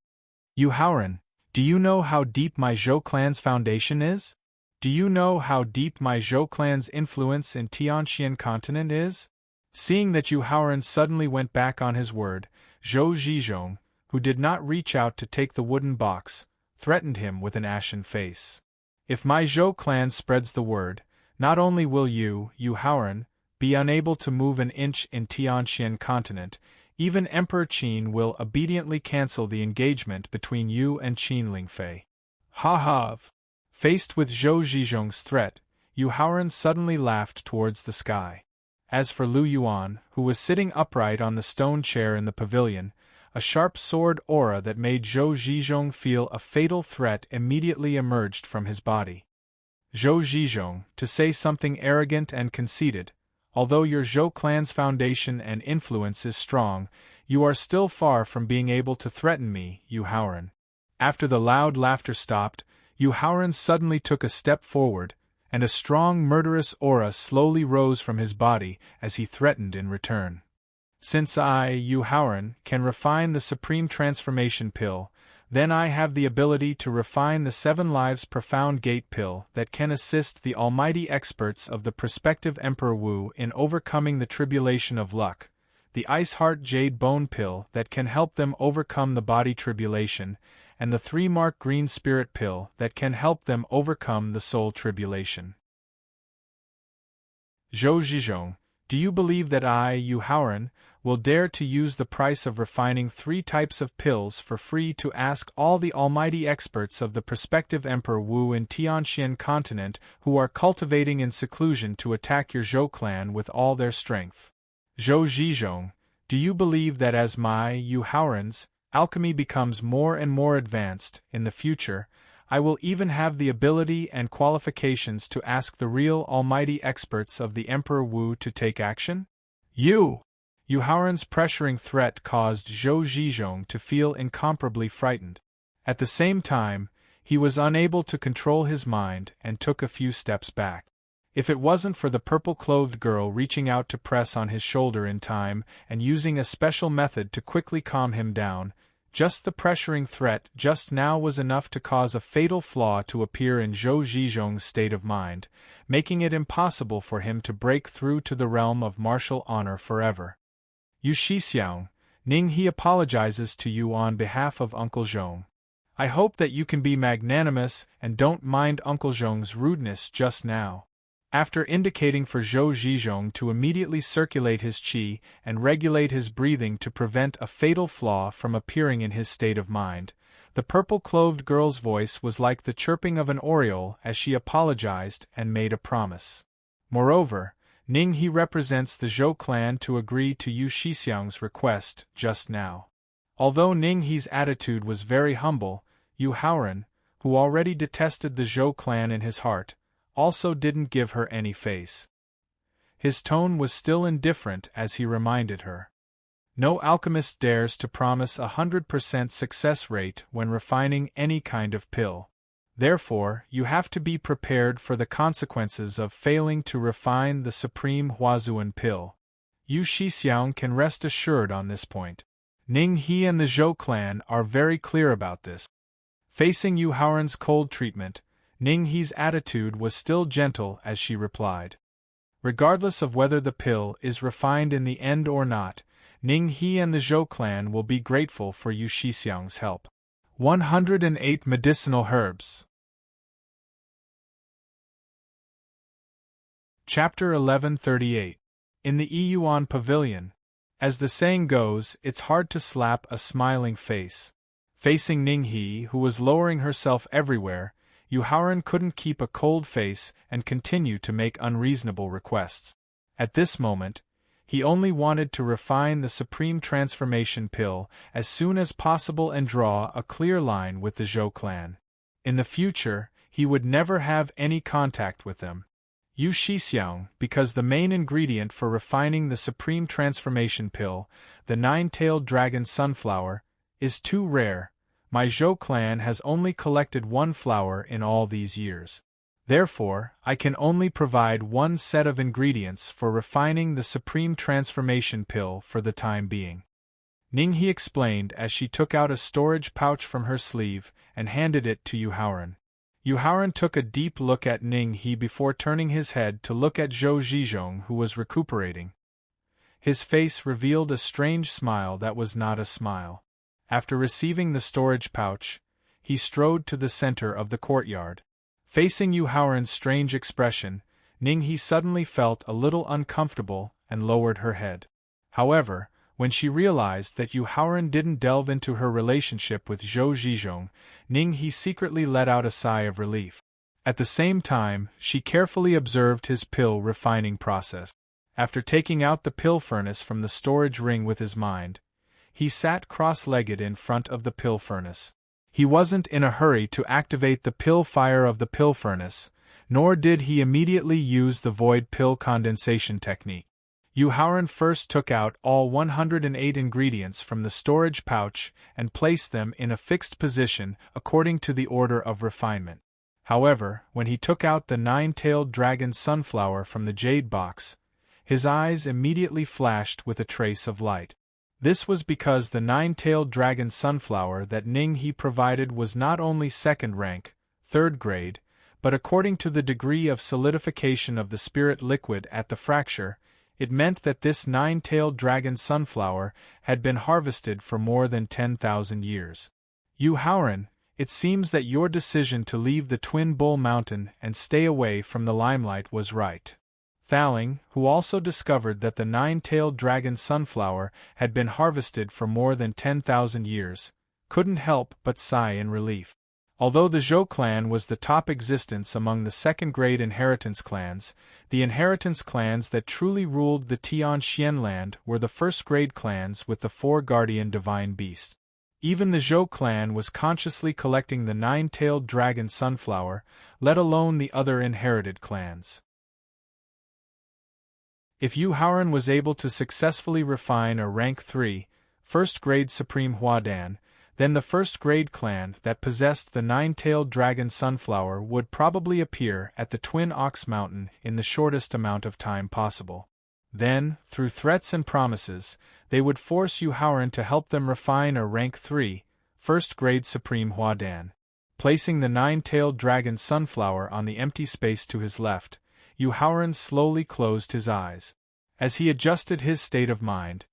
Yu Haoran, do you know how deep my Zhou clan's foundation is? Do you know how deep my Zhou clan's influence in Tianxian continent is? Seeing that Yu Haoran suddenly went back on his word, Zhou Zhizhong, who did not reach out to take the wooden box, threatened him with an ashen face. If my Zhou clan spreads the word, not only will you, Yu Haoran, be unable to move an inch in Tianxian continent, even Emperor Qin will obediently cancel the engagement between you and Qin Lingfei. Ha ha! Faced with Zhou Zhizhong's threat, Yu Haoran suddenly laughed towards the sky. As for Lu Yuan, who was sitting upright on the stone chair in the pavilion, a sharp sword aura that made Zhou Zhizhong feel a fatal threat immediately emerged from his body. Zhou Zhizhong, to say something arrogant and conceited, although your Zhou clan's foundation and influence is strong, you are still far from being able to threaten me, Yu Haoran. After the loud laughter stopped, Yu Haoran suddenly took a step forward, and a strong murderous aura slowly rose from his body as he threatened in return. Since I, Yu Haoran, can refine the Supreme Transformation Pill, then I have the ability to refine the 7 Lives Profound Gate Pill that can assist the almighty experts of the prospective Emperor Wu in overcoming the tribulation of luck, the Ice Heart Jade Bone Pill that can help them overcome the body tribulation, and the 3 Mark Green Spirit Pill that can help them overcome the soul tribulation. Zhou Zhizhong, do you believe that I, Yu Haoran, will dare to use the price of refining 3 types of pills for free to ask all the almighty experts of the prospective Emperor Wu in Tianxian continent who are cultivating in seclusion to attack your Zhou clan with all their strength? Zhou Zhizhong, do you believe that as my, Yu Haoran's, alchemy becomes more and more advanced in the future, I will even have the ability and qualifications to ask the real almighty experts of the Emperor Wu to take action? Yu Haoran's pressuring threat caused Zhou Zhizhong to feel incomparably frightened. At the same time, he was unable to control his mind and took a few steps back. If it wasn't for the purple-clothed girl reaching out to press on his shoulder in time and using a special method to quickly calm him down, just the pressuring threat just now was enough to cause a fatal flaw to appear in Zhou Zhizhong's state of mind, making it impossible for him to break through to the realm of martial honor forever. Yu Shixiang, Ning He apologizes to you on behalf of Uncle Zhong. I hope that you can be magnanimous and don't mind Uncle Zhong's rudeness just now. After indicating for Zhou Zhizhong to immediately circulate his qi and regulate his breathing to prevent a fatal flaw from appearing in his state of mind, the purple-clothed girl's voice was like the chirping of an oriole as she apologized and made a promise. Moreover, Ning He represents the Zhou clan to agree to Yu Shixiang's request just now. Although Ning He's attitude was very humble, Yu Haoran, who already detested the Zhou clan in his heart, also didn't give her any face. His tone was still indifferent as he reminded her. No alchemist dares to promise 100% success rate when refining any kind of pill. Therefore, you have to be prepared for the consequences of failing to refine the Supreme Huazuan pill. Yu Shixiang can rest assured on this point. Ning He and the Zhou clan are very clear about this. Facing Yu Haoran's cold treatment, Ning He's attitude was still gentle as she replied. Regardless of whether the pill is refined in the end or not, Ning He and the Zhou clan will be grateful for Yu Shixiang's help. 108 Medicinal Herbs. Chapter 1138. In the Yuan Pavilion. As the saying goes, it's hard to slap a smiling face. Facing Ning He, who was lowering herself everywhere, Yu Haoran couldn't keep a cold face and continue to make unreasonable requests. At this moment, he only wanted to refine the Supreme Transformation Pill as soon as possible and draw a clear line with the Zhou clan. In the future, he would never have any contact with them. Yu Shixiang, because the main ingredient for refining the Supreme Transformation Pill, the nine-tailed dragon sunflower, is too rare. My Zhou clan has only collected one flower in all these years. Therefore, I can only provide one set of ingredients for refining the Supreme Transformation Pill for the time being. Ning He explained as she took out a storage pouch from her sleeve and handed it to Yu Haoran. Yu Haoran took a deep look at Ning He before turning his head to look at Zhou Zhizhong, who was recuperating. His face revealed a strange smile that was not a smile. After receiving the storage pouch, he strode to the center of the courtyard. Facing Yu Haoran's strange expression, Ning He suddenly felt a little uncomfortable and lowered her head. However, when she realized that Yu Haoran didn't delve into her relationship with Zhou Zhizhong, Ning He secretly let out a sigh of relief. At the same time, she carefully observed his pill refining process. After taking out the pill furnace from the storage ring with his mind, he sat cross-legged in front of the pill furnace. He wasn't in a hurry to activate the pill fire of the pill furnace, nor did he immediately use the void pill condensation technique. Yu Haoran first took out all 108 ingredients from the storage pouch and placed them in a fixed position according to the order of refinement. However, when he took out the nine-tailed dragon sunflower from the jade box, his eyes immediately flashed with a trace of light. This was because the nine-tailed dragon sunflower that Ning He provided was not only second rank, third grade, but according to the degree of solidification of the spirit liquid at the fracture, it meant that this nine-tailed dragon sunflower had been harvested for more than 10,000 years. Yu Haoran, it seems that your decision to leave the Twin Bull Mountain and stay away from the limelight was right. Thaling, who also discovered that the nine-tailed dragon sunflower had been harvested for more than 10,000 years, couldn't help but sigh in relief. Although the Zhou clan was the top existence among the second-grade inheritance clans, the inheritance clans that truly ruled the Tian Xian land were the first-grade clans with the four guardian divine beasts. Even the Zhou clan was consciously collecting the nine-tailed dragon sunflower, let alone the other inherited clans. If Yu Haoran was able to successfully refine a rank 3, first-grade Supreme Huadan, then the first-grade clan that possessed the nine-tailed dragon sunflower would probably appear at the Twin Ox Mountain in the shortest amount of time possible. Then, through threats and promises, they would force Yu Haoran to help them refine a rank 3, first-grade Supreme Huadan. Placing the nine-tailed dragon sunflower on the empty space to his left, Yu Haoran slowly closed his eyes. As he adjusted his state of mind,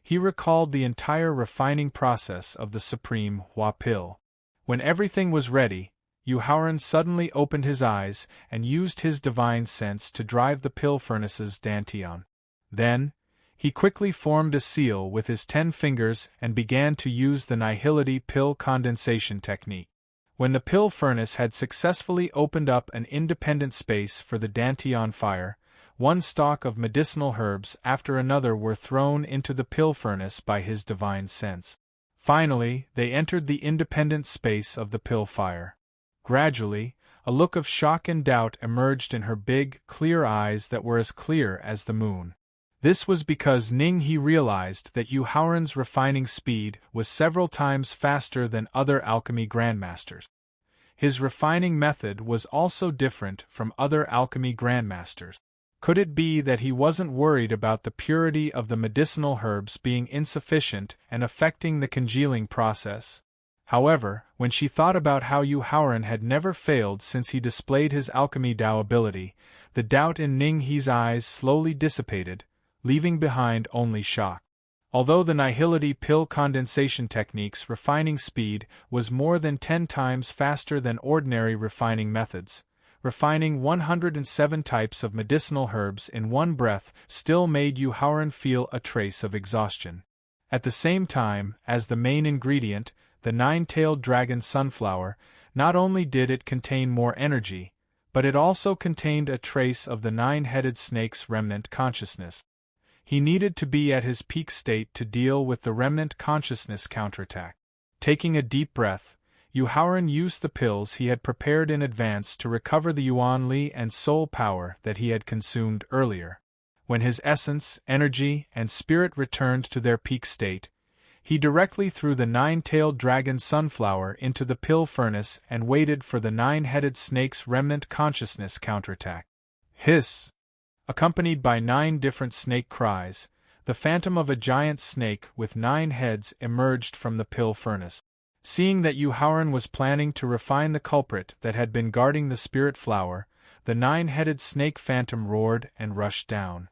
he recalled the entire refining process of the Supreme Hua Pill. When everything was ready, Yu Haoran suddenly opened his eyes and used his divine sense to drive the pill furnace's dantian. Then, he quickly formed a seal with his 10 fingers and began to use the nihility pill condensation technique. When the pill furnace had successfully opened up an independent space for the dantian fire, one stalk of medicinal herbs after another were thrown into the pill furnace by his divine sense. Finally, they entered the independent space of the pill fire. Gradually, a look of shock and doubt emerged in her big, clear eyes that were as clear as the moon. This was because Ning He realized that Yu Haoran's refining speed was several times faster than other alchemy grandmasters. His refining method was also different from other alchemy grandmasters. Could it be that he wasn't worried about the purity of the medicinal herbs being insufficient and affecting the congealing process? However, when she thought about how Yu Haoran had never failed since he displayed his alchemy Dao ability, the doubt in Ning He's eyes slowly dissipated, leaving behind only shock. Although the nihility pill condensation technique's refining speed was more than 10 times faster than ordinary refining methods, refining 107 types of medicinal herbs in one breath still made Yu Haoran feel a trace of exhaustion. At the same time, as the main ingredient, the nine-tailed dragon sunflower, not only did it contain more energy, but it also contained a trace of the nine-headed snake's remnant consciousness. He needed to be at his peak state to deal with the remnant consciousness counterattack. Taking a deep breath, Yu Haoran used the pills he had prepared in advance to recover the Yuan Li and soul power that he had consumed earlier. When his essence, energy, and spirit returned to their peak state, he directly threw the nine-tailed dragon sunflower into the pill furnace and waited for the nine-headed snake's remnant consciousness counterattack. Hiss! Accompanied by 9 different snake cries, the phantom of a giant snake with 9 heads emerged from the pill furnace. Seeing that Yu Haoran was planning to refine the culprit that had been guarding the spirit flower, the 9-headed snake phantom roared and rushed down.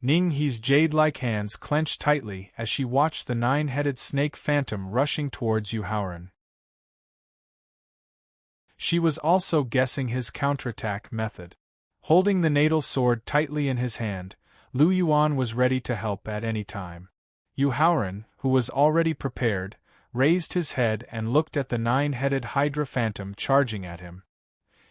Ning He's jade-like hands clenched tightly as she watched the 9-headed snake phantom rushing towards Yu Haoran. She was also guessing his counterattack method. Holding the natal sword tightly in his hand, Lu Yuan was ready to help at any time. Yu Haoran, who was already prepared, raised his head and looked at the 9-headed Hydra phantom charging at him.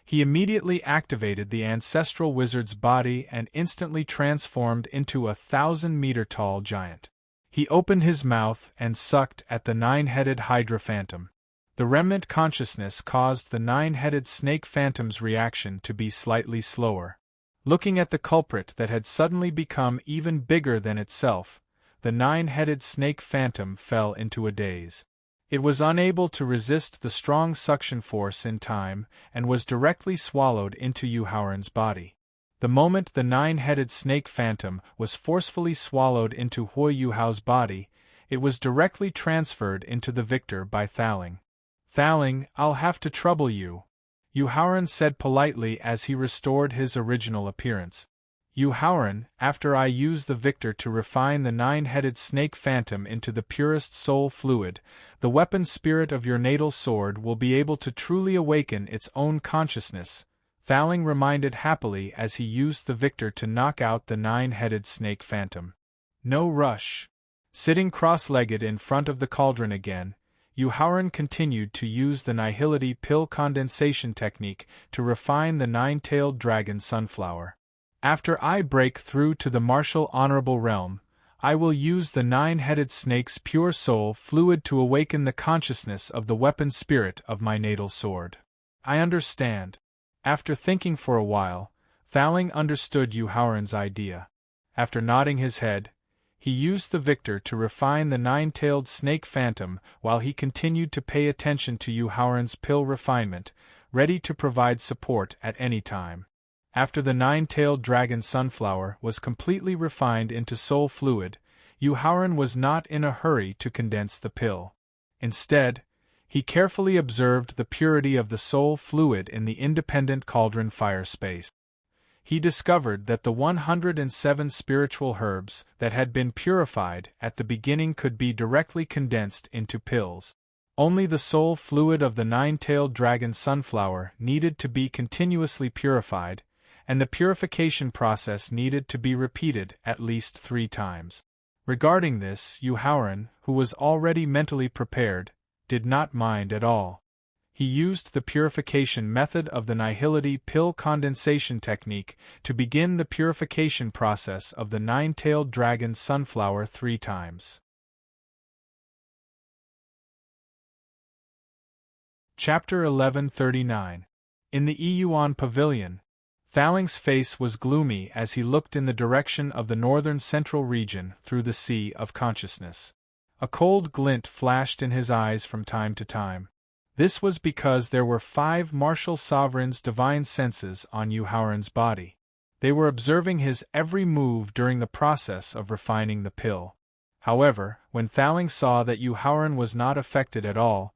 He immediately activated the ancestral wizard's body and instantly transformed into a 1,000-meter-tall giant. He opened his mouth and sucked at the 9-headed Hydra phantom. The remnant consciousness caused the 9-headed snake phantom's reaction to be slightly slower. Looking at the culprit that had suddenly become even bigger than itself, the 9-headed snake phantom fell into a daze. It was unable to resist the strong suction force in time and was directly swallowed into Yu Haoran's body. The moment the 9-headed snake phantom was forcefully swallowed into Hui Yu Hao's body, it was directly transferred into the victor by Thaling. "Thaling, I'll have to trouble you," Yu Haoran said politely as he restored his original appearance. "Yu Haoran, after I use the victor to refine the 9-headed snake phantom into the purest soul fluid, the weapon spirit of your natal sword will be able to truly awaken its own consciousness," Thaling reminded happily as he used the victor to knock out the 9-headed snake phantom. No rush. Sitting cross-legged in front of the cauldron again, Yu Haoran continued to use the nihility pill condensation technique to refine the 9-tailed dragon sunflower. "After I break through to the martial honorable realm, I will use the 9-headed snake's pure soul fluid to awaken the consciousness of the weapon spirit of my natal sword." "I understand." After thinking for a while, Thaling understood Yu Haoran's idea. After nodding his head, he used the victor to refine the 9-tailed snake phantom while he continued to pay attention to Yu Haoran's pill refinement, ready to provide support at any time. After the 9-tailed dragon sunflower was completely refined into soul fluid, Yu Haoran was not in a hurry to condense the pill. Instead, he carefully observed the purity of the soul fluid in the independent cauldron fire space. He discovered that the 107 spiritual herbs that had been purified at the beginning could be directly condensed into pills. Only the soul fluid of the 9-tailed dragon sunflower needed to be continuously purified, and the purification process needed to be repeated at least 3 times. Regarding this, Yu Haoran, who was already mentally prepared, did not mind at all. He used the purification method of the nihility pill condensation technique to begin the purification process of the 9-tailed dragon sunflower 3 times. Chapter 1139. In the Yuan Pavilion, Thaling's face was gloomy as he looked in the direction of the northern central region through the sea of consciousness. A cold glint flashed in his eyes from time to time. This was because there were 5 martial sovereigns' divine senses on Yu Haoran's body. They were observing his every move during the process of refining the pill. However, when Thaling saw that Yu Haoran was not affected at all,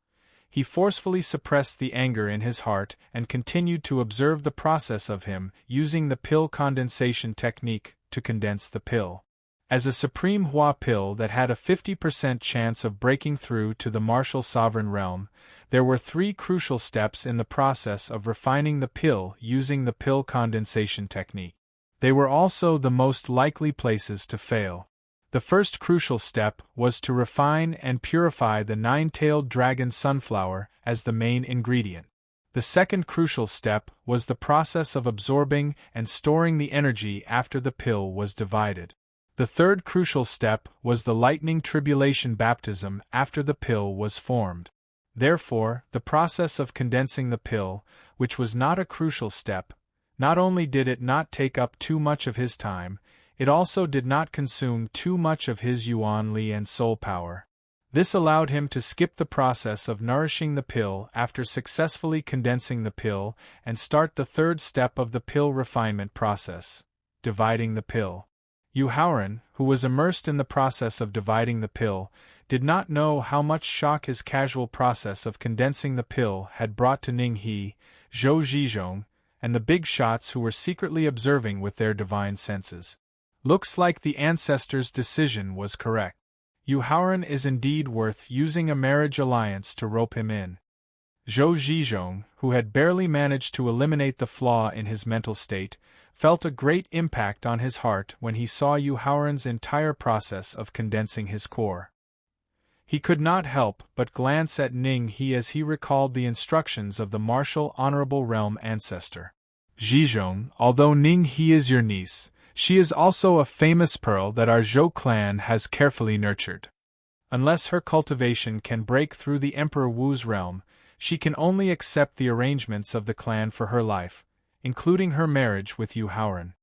he forcefully suppressed the anger in his heart and continued to observe the process of him using the pill condensation technique to condense the pill. As a supreme Hua pill that had a 50% chance of breaking through to the martial sovereign realm, there were 3 crucial steps in the process of refining the pill using the pill condensation technique. They were also the most likely places to fail. The first crucial step was to refine and purify the 9-tailed dragon sunflower as the main ingredient. The second crucial step was the process of absorbing and storing the energy after the pill was divided. The third crucial step was the lightning tribulation baptism after the pill was formed. Therefore, the process of condensing the pill, which was not a crucial step, not only did it not take up too much of his time, it also did not consume too much of his yuan li and soul power. This allowed him to skip the process of nourishing the pill after successfully condensing the pill and start the third step of the pill refinement process, dividing the pill. Yu Haoran, who was immersed in the process of dividing the pill, did not know how much shock his casual process of condensing the pill had brought to Ning He, Zhou Zhizhong, and the big shots who were secretly observing with their divine senses. Looks like the ancestor's decision was correct. Yu Haoran is indeed worth using a marriage alliance to rope him in. Zhou Zhizhong, who had barely managed to eliminate the flaw in his mental state, felt a great impact on his heart when he saw Yu Haoran's entire process of condensing his core. He could not help but glance at Ning He as he recalled the instructions of the martial honorable realm ancestor. Zhizhong, although Ning He is your niece, she is also a famous pearl that our Zhou clan has carefully nurtured. Unless her cultivation can break through the Emperor Wu's realm, she can only accept the arrangements of the clan for her life, including her marriage with Yu Haoran.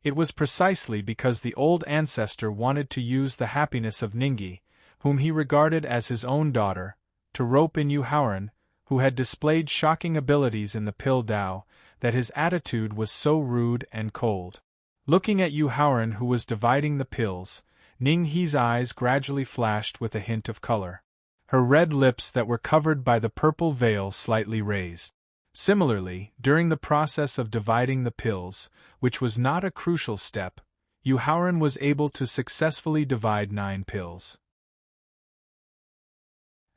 It was precisely because the old ancestor wanted to use the happiness of Ningyi, whom he regarded as his own daughter, to rope in Yu Haoran, who had displayed shocking abilities in the Pill Dao, that his attitude was so rude and cold. Looking at Yu Haoran, who was dividing the pills, Ning He's eyes gradually flashed with a hint of color. Her red lips that were covered by the purple veil slightly raised. Similarly, during the process of dividing the pills, which was not a crucial step, Yu Haoran was able to successfully divide 9 pills.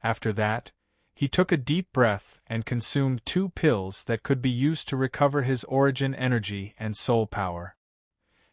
After that, he took a deep breath and consumed 2 pills that could be used to recover his origin energy and soul power.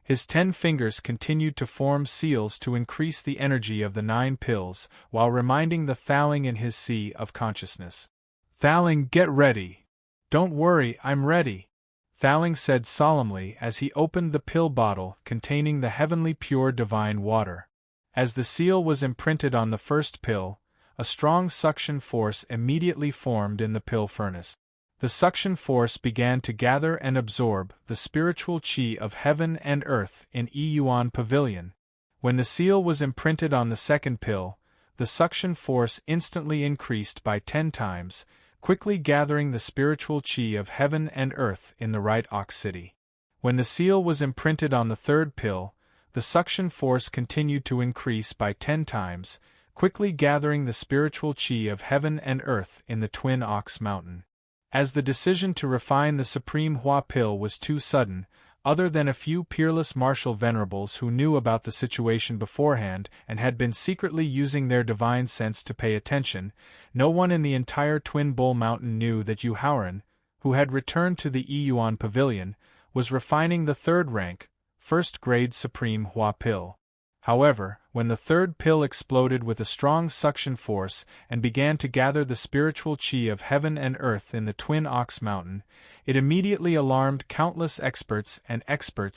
His 10 fingers continued to form seals to increase the energy of the 9 pills while reminding the Thaling in his sea of consciousness. "Thaling, get ready." "Don't worry, I'm ready," Thaling said solemnly as he opened the pill bottle containing the heavenly pure divine water. As the seal was imprinted on the first pill, a strong suction force immediately formed in the pill furnace. The suction force began to gather and absorb the spiritual qi of heaven and earth in Yuan Pavilion. When the seal was imprinted on the second pill, the suction force instantly increased by 10 times, quickly gathering the spiritual qi of heaven and earth in the right Ox City. When the seal was imprinted on the third pill, the suction force continued to increase by 10 times, quickly gathering the spiritual qi of heaven and earth in the Twin Ox Mountain. As the decision to refine the Supreme Hua Pill was too sudden, other than a few peerless martial venerables who knew about the situation beforehand and had been secretly using their divine sense to pay attention, no one in the entire Twin Bull Mountain knew that Yu Haoran, who had returned to the Yuan Pavilion, was refining the third rank, first-grade Supreme Hua Pill. However, when the third pill exploded with a strong suction force and began to gather the spiritual qi of heaven and earth in the Twin Ox Mountain, it immediately alarmed countless experts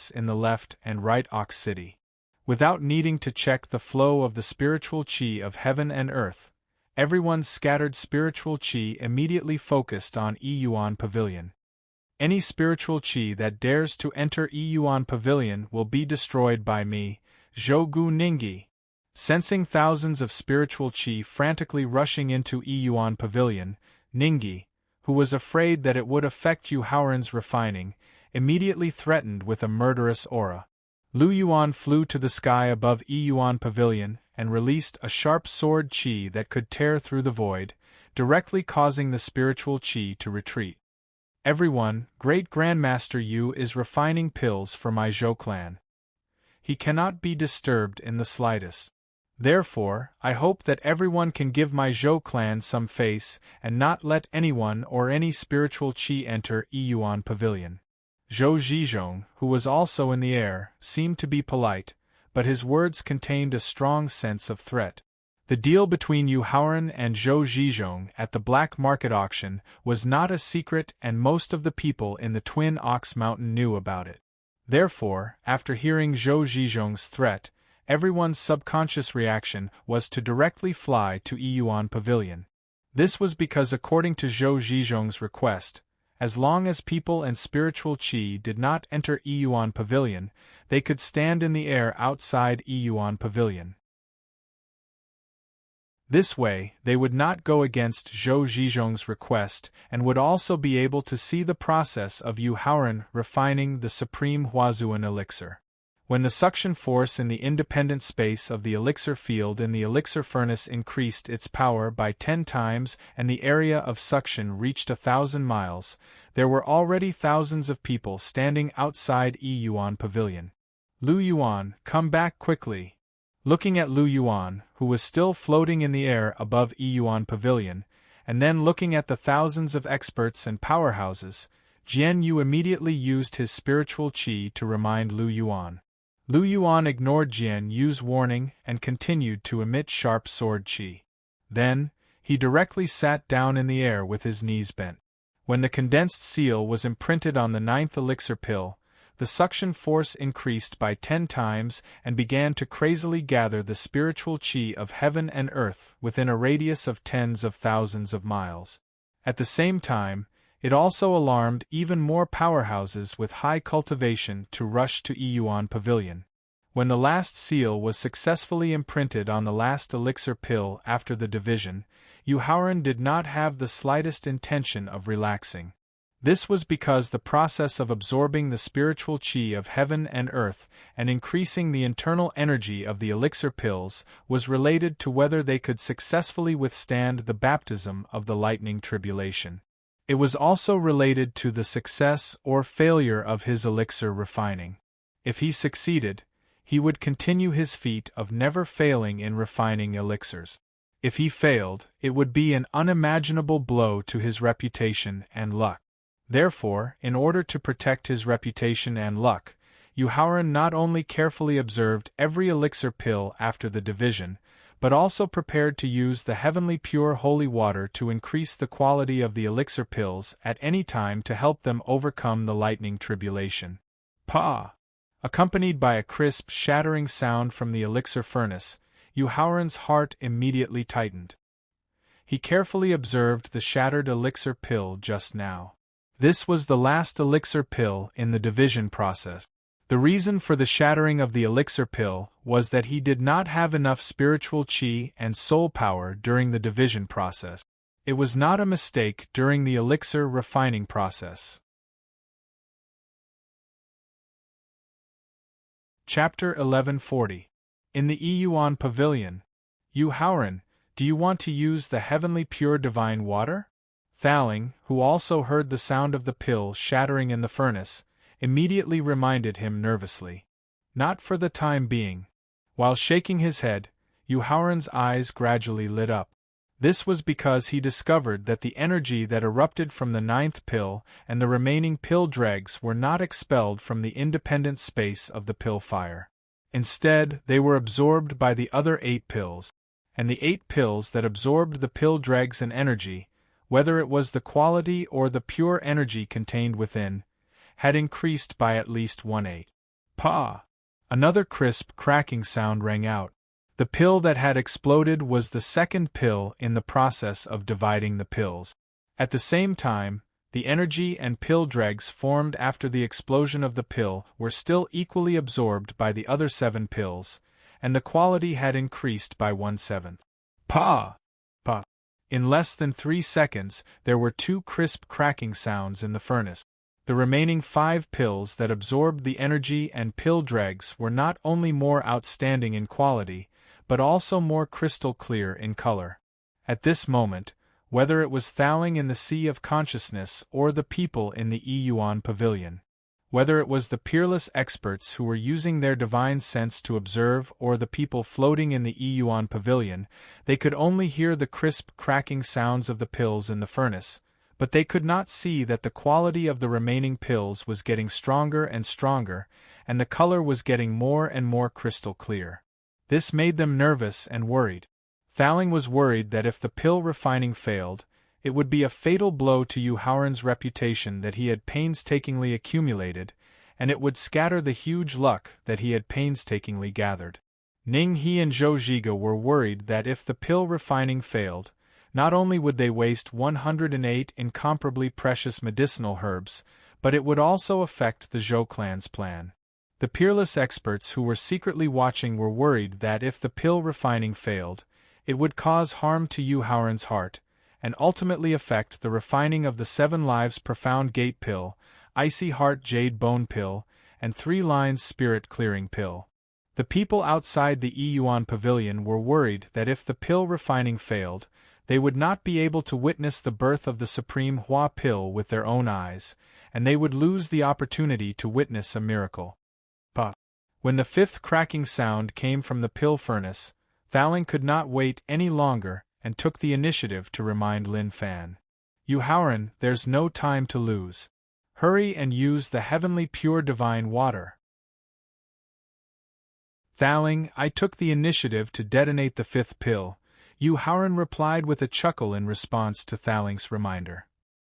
in the left and right Ox City. Without needing to check the flow of the spiritual qi of heaven and earth, everyone's scattered spiritual qi immediately focused on Yuan Pavilion. Any spiritual qi that dares to enter Yuan Pavilion will be destroyed by me, Zhougu Ningyi. Sensing thousands of spiritual qi frantically rushing into Yuan Pavilion, Ningyi, who was afraid that it would affect Yu Haoran's refining, immediately threatened with a murderous aura. Lu Yuan flew to the sky above Yuan Pavilion and released a sharp sword qi that could tear through the void, directly causing the spiritual qi to retreat. Everyone, Great Grandmaster Yu is refining pills for my Zhou clan. He cannot be disturbed in the slightest. Therefore, I hope that everyone can give my Zhou clan some face and not let anyone or any spiritual qi enter Yuan Pavilion. Zhou Zhizhong, who was also in the air, seemed to be polite, but his words contained a strong sense of threat. The deal between Yu Haoran and Zhou Zhizhong at the black market auction was not a secret, and most of the people in the Twin Ox Mountain knew about it. Therefore, after hearing Zhou Zhizhong's threat, everyone's subconscious reaction was to directly fly to Yuan Pavilion. This was because, according to Zhou Zhizhong's request, as long as people and spiritual qi did not enter Yuan Pavilion, they could stand in the air outside Yuan Pavilion. This way, they would not go against Zhou Zhizhong's request and would also be able to see the process of Yu Haoran refining the supreme Huazuan elixir. When the suction force in the independent space of the elixir field in the elixir furnace increased its power by 10 times and the area of suction reached 1,000 miles, there were already thousands of people standing outside Yuan Pavilion. Lu Yuan, come back quickly. Looking at Lu Yuan, who was still floating in the air above Yuan Pavilion, and then looking at the thousands of experts and powerhouses, Jian Yu immediately used his spiritual qi to remind Lu Yuan. Lu Yuan ignored Jian Yu's warning and continued to emit sharp sword qi. Then, he directly sat down in the air with his knees bent. When the condensed seal was imprinted on the 9th elixir pill, the suction force increased by 10 times and began to crazily gather the spiritual qi of heaven and earth within a radius of tens of thousands of miles. At the same time, it also alarmed even more powerhouses with high cultivation to rush to Yuan Pavilion. When the last seal was successfully imprinted on the last elixir pill after the division, Yu Haoran did not have the slightest intention of relaxing. This was because the process of absorbing the spiritual qi of heaven and earth and increasing the internal energy of the elixir pills was related to whether they could successfully withstand the baptism of the lightning tribulation. It was also related to the success or failure of his elixir refining. If he succeeded, he would continue his feat of never failing in refining elixirs. If he failed, it would be an unimaginable blow to his reputation and luck. Therefore, in order to protect his reputation and luck, Yu Haoran not only carefully observed every elixir pill after the division, but also prepared to use the heavenly pure holy water to increase the quality of the elixir pills at any time to help them overcome the lightning tribulation. Pa! Accompanied by a crisp, shattering sound from the elixir furnace, Yu Haoran's heart immediately tightened. He carefully observed the shattered elixir pill just now. This was the last elixir pill in the division process. The reason for the shattering of the elixir pill was that he did not have enough spiritual qi and soul power during the division process. It was not a mistake during the elixir refining process. Chapter 1140. In the Yuan Pavilion. Yu Haoran, do you want to use the heavenly pure divine water? Thaling, who also heard the sound of the pill shattering in the furnace, immediately reminded him nervously. Not for the time being. While shaking his head, Yu Haoran's eyes gradually lit up. This was because he discovered that the energy that erupted from the 9th pill and the remaining pill dregs were not expelled from the independent space of the pill fire. Instead, they were absorbed by the other 8 pills, and the 8 pills that absorbed the pill dregs and energy, whether it was the quality or the pure energy contained within, had increased by at least 1/8. Pa! Another crisp cracking sound rang out. The pill that had exploded was the second pill in the process of dividing the pills. At the same time, the energy and pill dregs formed after the explosion of the pill were still equally absorbed by the other 7 pills, and the quality had increased by 1/7. Pa! Pa! In less than 3 seconds, there were 2 crisp cracking sounds in the furnace. The remaining 5 pills that absorbed the energy and pill dregs were not only more outstanding in quality, but also more crystal clear in color. At this moment, whether it was Thaling in the Sea of Consciousness or the people in the Yuan Pavilion, whether it was the peerless experts who were using their divine sense to observe or the people floating in the Yuan Pavilion, they could only hear the crisp cracking sounds of the pills in the furnace, but they could not see that the quality of the remaining pills was getting stronger and stronger, and the color was getting more and more crystal clear. This made them nervous and worried. Thaling was worried that if the pill refining failed, it would be a fatal blow to Yu Haoran's reputation that he had painstakingly accumulated, and it would scatter the huge luck that he had painstakingly gathered. Ning He and Zhou Zhiga were worried that if the pill refining failed, not only would they waste 108 incomparably precious medicinal herbs, but it would also affect the Zhou clan's plan. The peerless experts who were secretly watching were worried that if the pill refining failed, it would cause harm to Yu Haoran's heart, and ultimately affect the refining of the 7 Lives Profound Gate Pill, Icy Heart Jade Bone Pill, and 3 Lines Spirit Clearing Pill. The people outside the Yuan Pavilion were worried that if the pill refining failed, they would not be able to witness the birth of the Supreme Hua Pill with their own eyes, and they would lose the opportunity to witness a miracle. But when the 5th cracking sound came from the pill furnace, Thaling could not wait any longer and took the initiative to remind Lin Fan. Yu Haoran, there's no time to lose. Hurry and use the heavenly pure divine water. Thaling, I took the initiative to detonate the 5th pill, Yu Haoran replied with a chuckle in response to Thaling's reminder.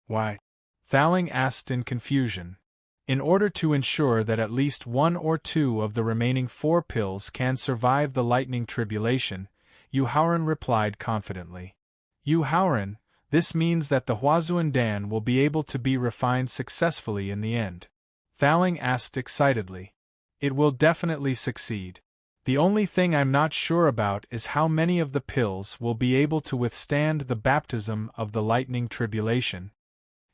Why? Thaling asked in confusion. In order to ensure that at least 1 or 2 of the remaining 4 pills can survive the lightning tribulation, Yu Haoran replied confidently. Yu Haoran, this means that the Huazuan Dan will be able to be refined successfully in the end. Thaling asked excitedly. It will definitely succeed. The only thing I'm not sure about is how many of the pills will be able to withstand the baptism of the lightning tribulation.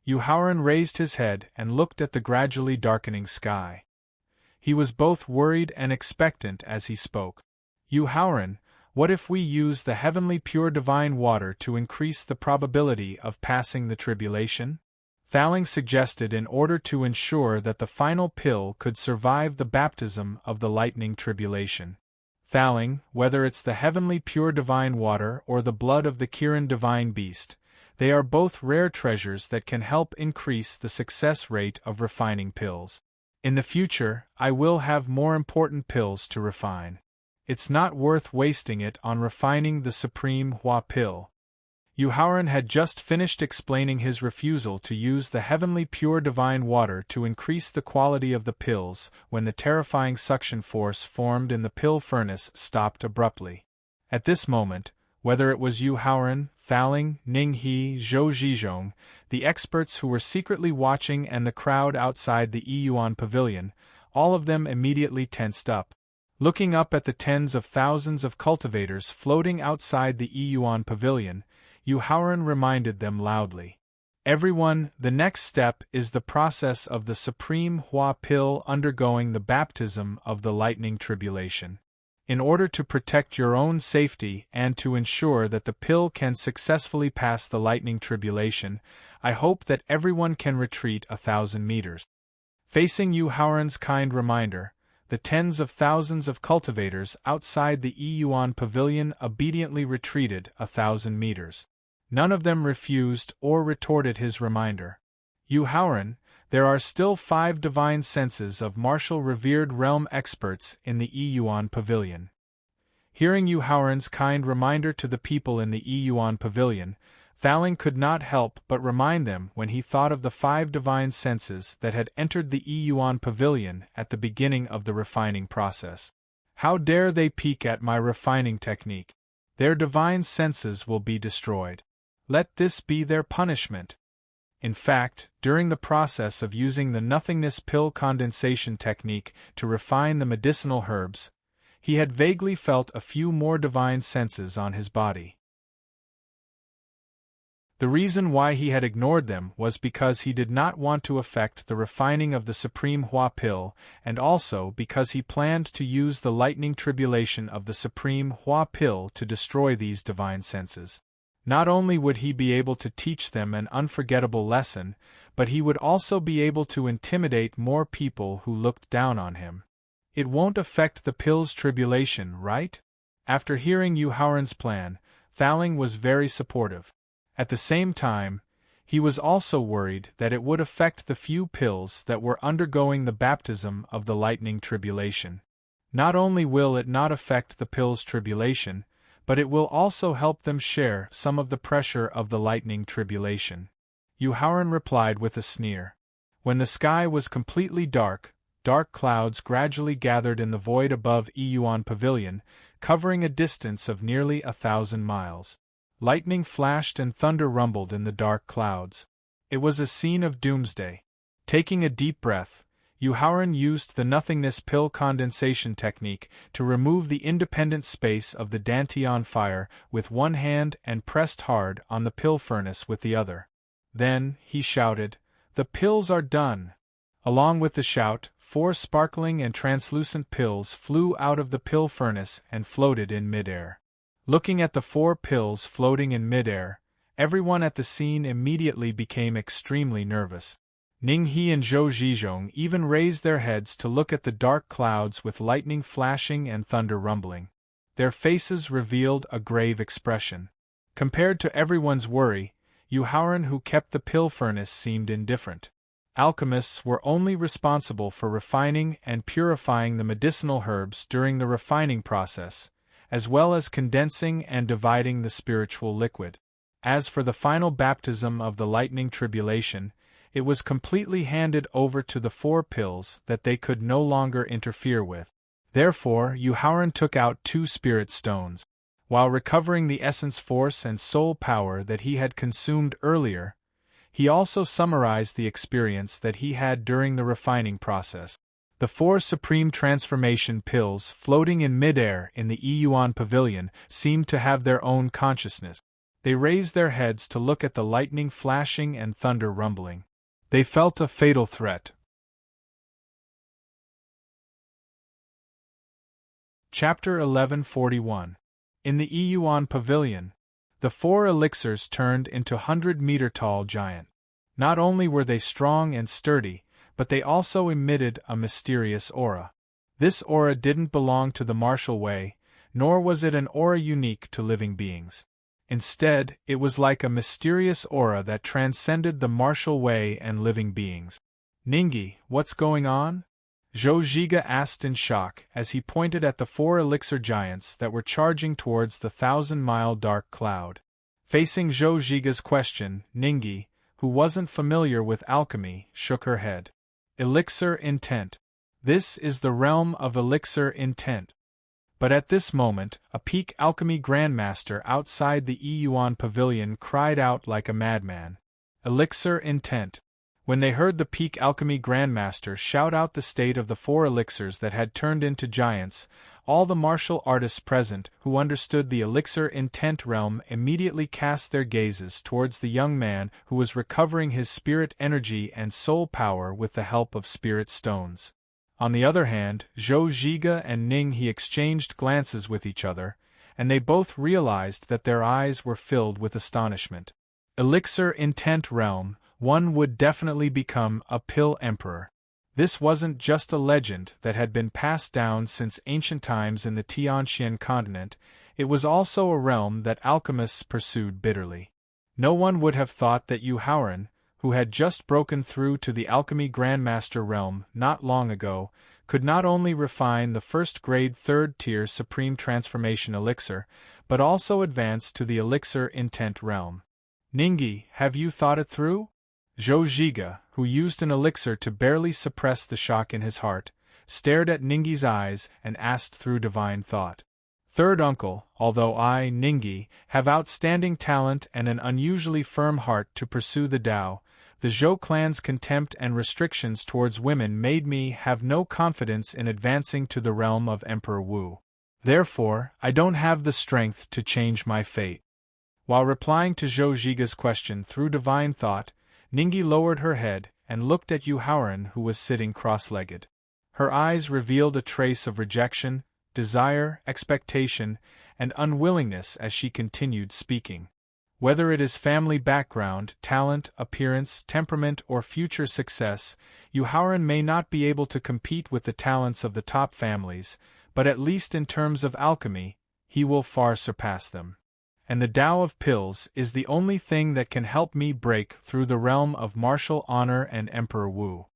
Yu Haoran raised his head and looked at the gradually darkening sky. He was both worried and expectant as he spoke. Yu Haoran, what if we use the heavenly pure divine water to increase the probability of passing the tribulation? Thaling suggested in order to ensure that the final pill could survive the baptism of the lightning tribulation. Thaling, whether it's the heavenly pure divine water or the blood of the Kirin divine beast, they are both rare treasures that can help increase the success rate of refining pills. In the future, I will have more important pills to refine. It's not worth wasting it on refining the Supreme Hua Pill. Yu Haoran had just finished explaining his refusal to use the heavenly pure divine water to increase the quality of the pills when the terrifying suction force formed in the pill furnace stopped abruptly. At this moment, whether it was Yu Haoran, Thaling, Ning He, Zhou Zhizhong, the experts who were secretly watching and the crowd outside the Yuan Pavilion, all of them immediately tensed up. Looking up at the tens of thousands of cultivators floating outside the Yuan Pavilion, Yu Haoran reminded them loudly. Everyone, the next step is the process of the Supreme Hua Pill undergoing the baptism of the lightning tribulation. In order to protect your own safety and to ensure that the pill can successfully pass the lightning tribulation, I hope that everyone can retreat 1,000 meters. Facing Yu Haoran's kind reminder, the tens of thousands of cultivators outside the Yuan Pavilion obediently retreated 1,000 meters. None of them refused or retorted his reminder. Yu Haoran, there are still 5 divine senses of martial revered realm experts in the Yuan Pavilion. Hearing Yu Haoran's kind reminder to the people in the Yuan Pavilion, Thaling could not help but remind them when he thought of the 5 divine senses that had entered the Yuan Pavilion at the beginning of the refining process. How dare they peek at my refining technique? Their divine senses will be destroyed. Let this be their punishment. In fact, during the process of using the nothingness pill condensation technique to refine the medicinal herbs, he had vaguely felt a few more divine senses on his body. The reason why he had ignored them was because he did not want to affect the refining of the Supreme Hua Pill, and also because he planned to use the lightning tribulation of the Supreme Hua Pill to destroy these divine senses. Not only would he be able to teach them an unforgettable lesson, but he would also be able to intimidate more people who looked down on him. It won't affect the pill's tribulation, right? After hearing Yu Haoran's plan, Thaling was very supportive. At the same time, he was also worried that it would affect the few pills that were undergoing the baptism of the lightning tribulation. Not only will it not affect the pill's tribulation, but it will also help them share some of the pressure of the lightning tribulation. Yu Haoran replied with a sneer. When the sky was completely dark, dark clouds gradually gathered in the void above Yuan Pavilion, covering a distance of nearly 1,000 miles. Lightning flashed and thunder rumbled in the dark clouds. It was a scene of doomsday. Taking a deep breath, Yu Haoran used the nothingness pill condensation technique to remove the independent space of the Dantian fire with one hand and pressed hard on the pill furnace with the other. Then, he shouted, "The pills are done!" Along with the shout, 4 sparkling and translucent pills flew out of the pill furnace and floated in midair. Looking at the 4 pills floating in midair, everyone at the scene immediately became extremely nervous. Ning He and Zhou Zhizhong even raised their heads to look at the dark clouds with lightning flashing and thunder rumbling. Their faces revealed a grave expression. Compared to everyone's worry, Yu Haoran, who kept the pill furnace, seemed indifferent. Alchemists were only responsible for refining and purifying the medicinal herbs during the refining process, as well as condensing and dividing the spiritual liquid. As for the final baptism of the lightning tribulation, it was completely handed over to the 4 pills that they could no longer interfere with. Therefore, Yu Haoran took out 2 spirit stones. While recovering the essence force and soul power that he had consumed earlier, he also summarized the experience that he had during the refining process. The 4 supreme transformation pills floating in midair in the Yuan Pavilion seemed to have their own consciousness. They raised their heads to look at the lightning flashing and thunder rumbling. They felt a fatal threat. Chapter 1141. In the Yuan Pavilion, the 4 elixirs turned into 100-meter-tall giant. Not only were they strong and sturdy, but they also emitted a mysterious aura. This aura didn't belong to the martial way, nor was it an aura unique to living beings. Instead, it was like a mysterious aura that transcended the martial way and living beings. "Ningyi, what's going on?" Zhou Zhiga asked in shock as he pointed at the 4 elixir giants that were charging towards the 1,000-mile dark cloud. Facing Zhou Zhiga's question, Ningyi, who wasn't familiar with alchemy, shook her head. "Elixir intent. This is the realm of elixir intent." But at this moment, a peak alchemy grandmaster outside the Yuan Pavilion cried out like a madman. "Elixir intent." When they heard the peak alchemy grandmaster shout out the state of the 4 elixirs that had turned into giants, all the martial artists present who understood the elixir intent realm immediately cast their gazes towards the young man who was recovering his spirit energy and soul power with the help of spirit stones. On the other hand, Zhou Zhiga and Ning He exchanged glances with each other, and they both realized that their eyes were filled with astonishment. Elixir intent realm, one would definitely become a pill emperor. This wasn't just a legend that had been passed down since ancient times in the Tianxian continent, it was also a realm that alchemists pursued bitterly. No one would have thought that Yu Haoran, who had just broken through to the alchemy grandmaster realm not long ago, could not only refine the first-grade 3rd-tier supreme transformation elixir, but also advance to the elixir intent realm. "Ningyi, have you thought it through?" Zhou Zhiga, who used an elixir to barely suppress the shock in his heart, stared at Ningyi's eyes and asked through divine thought. "Third uncle, although I, Ningyi, have outstanding talent and an unusually firm heart to pursue the Tao, the Zhou clan's contempt and restrictions towards women made me have no confidence in advancing to the realm of Emperor Wu. Therefore, I don't have the strength to change my fate." While replying to Zhou Zhiga's question through divine thought, Ningyi lowered her head and looked at Yu Haoran, who was sitting cross-legged. Her eyes revealed a trace of rejection, desire, expectation, and unwillingness as she continued speaking. Whether it is family background, talent, appearance, temperament, or future success, Yu Haoran may not be able to compete with the talents of the top families, but at least in terms of alchemy, he will far surpass them. And the Tao of Pills is the only thing that can help me break through the realm of martial honor and Emperor Wu.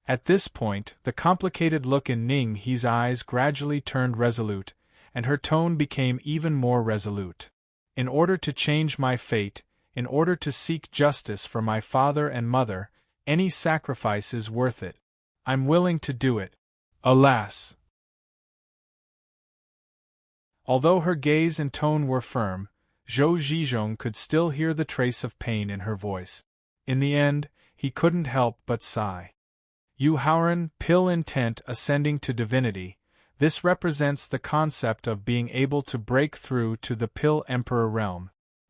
At this point, the complicated look in Ning He's eyes gradually turned resolute, and her tone became even more resolute. In order to change my fate, in order to seek justice for my father and mother, any sacrifice is worth it. I'm willing to do it. Alas! Although her gaze and tone were firm, Zhou Zhizhong could still hear the trace of pain in her voice. In the end, he couldn't help but sigh. Yu Haoran, pill intent ascending to divinity. This represents the concept of being able to break through to the Pill Emperor realm.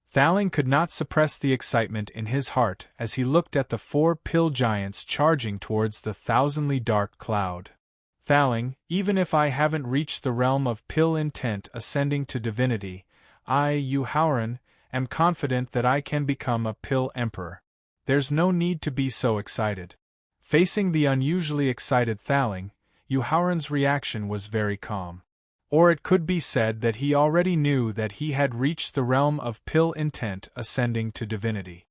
Thaling could not suppress the excitement in his heart as he looked at the 4 pill giants charging towards the thousandly dark cloud. Thaling, even if I haven't reached the realm of pill intent ascending to divinity, I, Yu Haoran, am confident that I can become a pill emperor. There's no need to be so excited. Facing the unusually excited Thaling, Yu Haoran's reaction was very calm. Or it could be said that he already knew that he had reached the realm of pill intent ascending to divinity.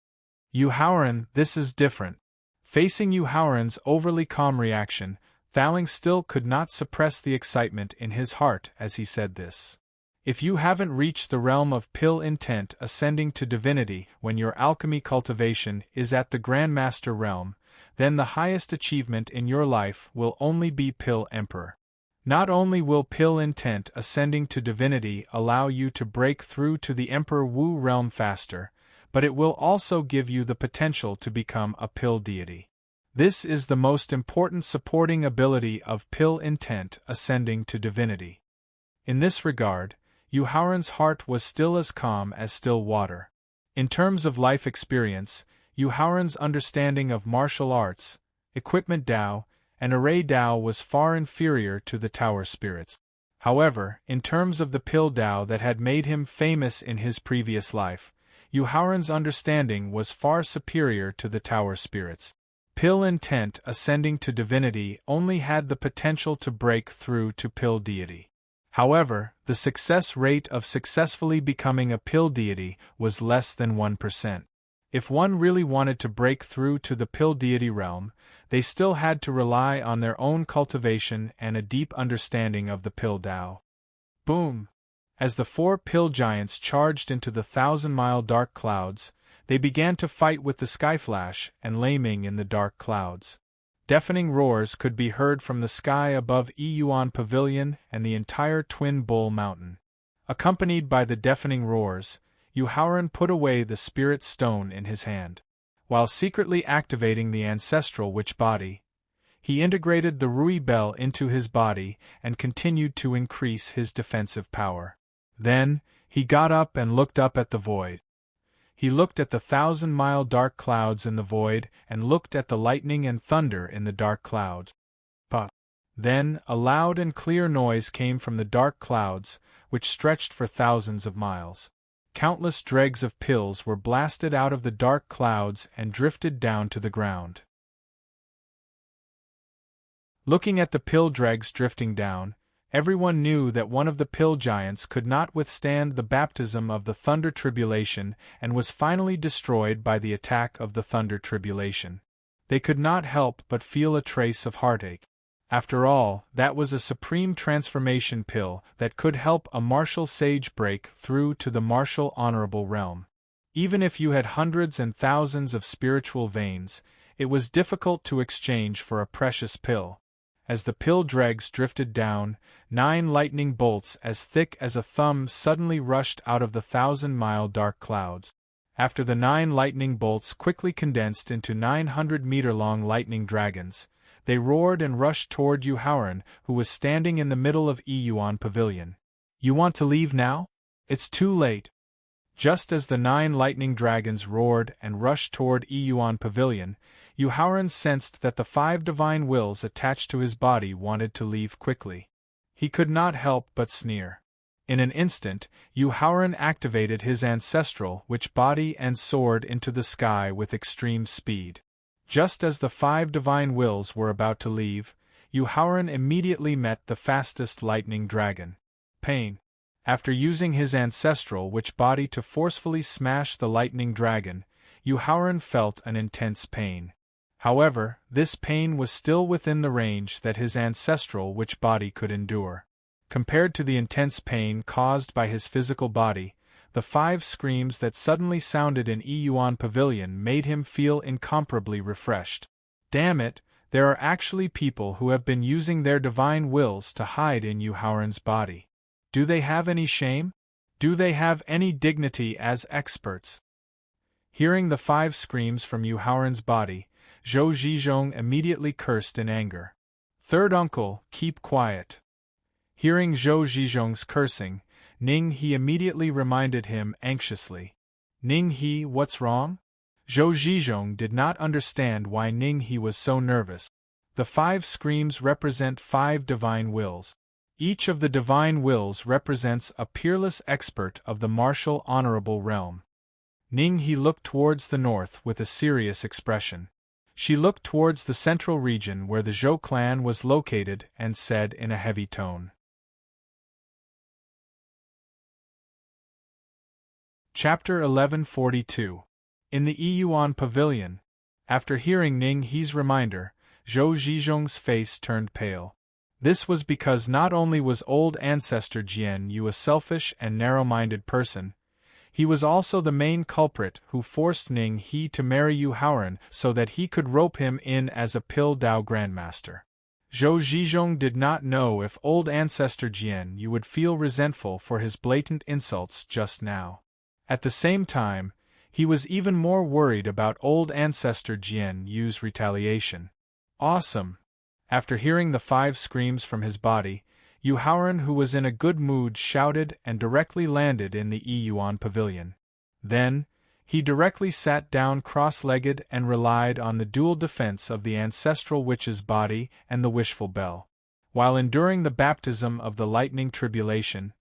Yu Haoran, this is different. Facing Yu Haoran's overly calm reaction, Thaling still could not suppress the excitement in his heart as he said this. If you haven't reached the realm of pill intent ascending to divinity when your alchemy cultivation is at the Grandmaster realm, then the highest achievement in your life will only be Pill Emperor. Not only will Pill Intent ascending to divinity allow you to break through to the Emperor Wu realm faster, but it will also give you the potential to become a Pill deity. This is the most important supporting ability of Pill Intent ascending to divinity. In this regard, Yu Haoran's heart was still as calm as still water. In terms of life experience, Yu Haoran's understanding of martial arts, equipment Tao, and array Tao was far inferior to the Tower spirits. However, in terms of the pill Tao that had made him famous in his previous life, Yu Haoran's understanding was far superior to the Tower spirits. Pill Intent ascending to divinity only had the potential to break through to pill deity. However, the success rate of successfully becoming a pill deity was less than 1%. If one really wanted to break through to the pill deity realm, they still had to rely on their own cultivation and a deep understanding of the pill Tao. Boom! As the 4 pill giants charged into the 1,000-mile dark clouds, they began to fight with the Skyflash and Lei Ming in the dark clouds. Deafening roars could be heard from the sky above Yuan Pavilion and the entire Twin Bull Mountain. Accompanied by the deafening roars, Yu Haoran put away the spirit stone in his hand. While secretly activating the ancestral witch body, he integrated the Rui Bell into his body and continued to increase his defensive power. Then, he got up and looked up at the void. He looked at the 1,000-mile dark clouds in the void and looked at the lightning and thunder in the dark clouds. But then, a loud and clear noise came from the dark clouds, which stretched for thousands of miles. Countless dregs of pills were blasted out of the dark clouds and drifted down to the ground. Looking at the pill dregs drifting down, everyone knew that one of the pill giants could not withstand the baptism of the thunder tribulation and was finally destroyed by the attack of the thunder tribulation. They could not help but feel a trace of heartache. After all, that was a supreme transformation pill that could help a martial sage break through to the martial honorable realm. Even if you had hundreds and thousands of spiritual veins, it was difficult to exchange for a precious pill. As the pill dregs drifted down, 9 lightning bolts as thick as a thumb suddenly rushed out of the 1,000-mile dark clouds. After the 9 lightning bolts quickly condensed into 900-meter-long lightning dragons, they roared and rushed toward Yu Haoran, who was standing in the middle of Yuan Pavilion. "You want to leave now? It's too late." Just as the 9 lightning dragons roared and rushed toward Yuan Pavilion, Yuhaoran sensed that the 5 divine wills attached to his body wanted to leave quickly. He could not help but sneer. In an instant, Yuhaoran activated his ancestral witch body and soared into the sky with extreme speed. Just as the 5 divine wills were about to leave, Yuhaoran immediately met the fastest lightning dragon. Pain. After using his ancestral witch body to forcefully smash the lightning dragon, Yuhaoran felt an intense pain. However, this pain was still within the range that his ancestral witch body could endure. Compared to the intense pain caused by his physical body, the 5 screams that suddenly sounded in Yuan Pavilion made him feel incomparably refreshed. Damn it, there are actually people who have been using their divine wills to hide in Yuhaoran's body. Do they have any shame? Do they have any dignity as experts? Hearing the 5 screams from Yuhaoran's body, Zhou Zhizhong immediately cursed in anger. Third uncle, keep quiet. Hearing Zhou Zhizhong's cursing, Ning He immediately reminded him anxiously. Ning He, what's wrong? Zhou Zhizhong did not understand why Ning He was so nervous. The 5 screams represent 5 divine wills. Each of the divine wills represents a peerless expert of the martial honorable realm. Ning He looked towards the north with a serious expression. She looked towards the central region where the Zhou clan was located and said in a heavy tone. Chapter 1142. In the Yuan Pavilion. After hearing Ning He's reminder, Zhou Zhizhong's face turned pale. This was because not only was old ancestor Jian Yu a selfish and narrow-minded person, he was also the main culprit who forced Ning He to marry Yuhaoran so that he could rope him in as a Pil Dao grandmaster. Zhou Zhizhong did not know if old ancestor Jian Yu would feel resentful for his blatant insults just now. At the same time, he was even more worried about old ancestor Jian Yu's retaliation. Awesome! After hearing the 5 screams from his body, Yuhaoran, who was in a good mood, shouted and directly landed in the Yuan Pavilion. Then, he directly sat down cross-legged and relied on the dual defense of the ancestral witch's body and the wishful bell. While enduring the baptism of the lightning tribulation,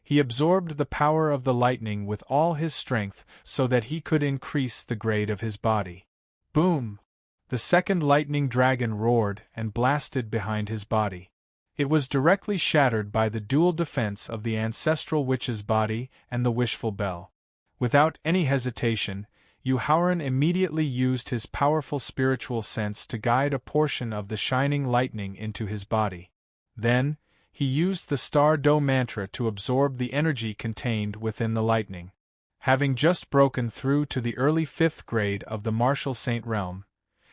he absorbed the power of the lightning with all his strength so that he could increase the grade of his body. Boom! The second lightning dragon roared and blasted behind his body. It was directly shattered by the dual defense of the ancestral witch's body and the wishful bell. Without any hesitation, Yuhaoran immediately used his powerful spiritual sense to guide a portion of the shining lightning into his body. Then, he used the Star Do mantra to absorb the energy contained within the lightning. Having just broken through to the early 5th grade of the martial saint realm,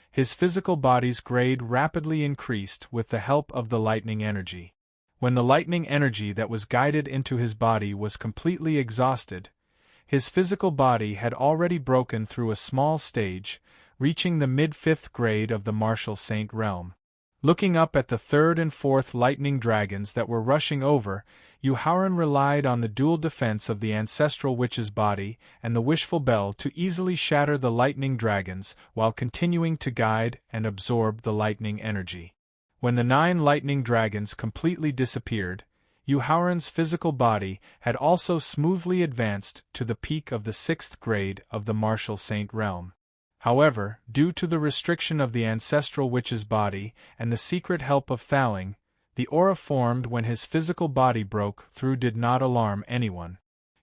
his physical body's grade rapidly increased with the help of the lightning energy. When the lightning energy that was guided into his body was completely exhausted, his physical body had already broken through a small stage, reaching the mid-5th grade of the martial saint realm. Looking up at the 3rd and 4th lightning dragons that were rushing over, Yuhaoran relied on the dual defense of the ancestral witch's body and the wishful bell to easily shatter the lightning dragons while continuing to guide and absorb the lightning energy. When the 9 lightning dragons completely disappeared, Yuhaoran's physical body had also smoothly advanced to the peak of the 6th grade of the martial saint realm. However, due to the restriction of the ancestral witch's body and the secret help of Thaling, the aura formed when his physical body broke through did not alarm anyone.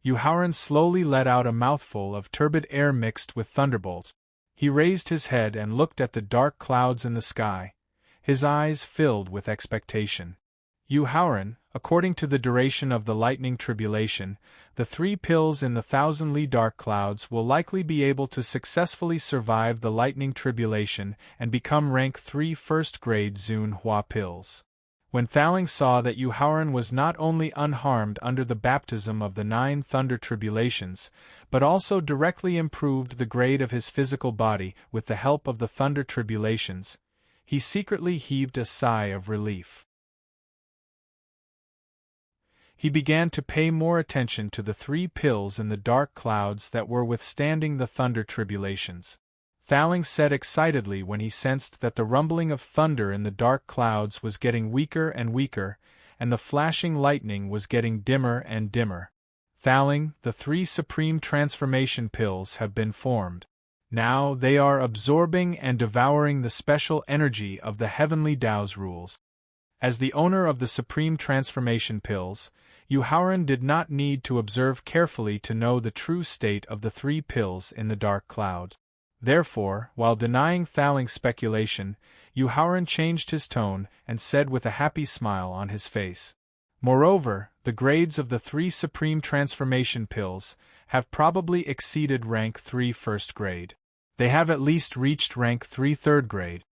Yuhaoran slowly let out a mouthful of turbid air mixed with thunderbolts. He raised his head and looked at the dark clouds in the sky, his eyes filled with expectation. Yuhaoran, according to the duration of the lightning tribulation, the 3 pills in the 1,000 li dark clouds will likely be able to successfully survive the lightning tribulation and become rank 3 first-grade Zun Hua pills. When Thaling saw that Yuhaoran was not only unharmed under the baptism of the 9 thunder tribulations, but also directly improved the grade of his physical body with the help of the thunder tribulations, he secretly heaved a sigh of relief. He began to pay more attention to the 3 pills in the dark clouds that were withstanding the thunder tribulations. Thales said excitedly when he sensed that the rumbling of thunder in the dark clouds was getting weaker and weaker, and the flashing lightning was getting dimmer and dimmer. Thales, the 3 supreme transformation pills have been formed. Now they are absorbing and devouring the special energy of the heavenly Tao's rules. As the owner of the supreme transformation pills, Yuhaoran did not need to observe carefully to know the true state of the 3 pills in the dark clouds. Therefore, while denying Thaling's speculation, Yuhaoran changed his tone and said with a happy smile on his face, "Moreover, the grades of the 3 supreme transformation pills have probably exceeded rank 3 first grade. They have at least reached rank 3 third grade.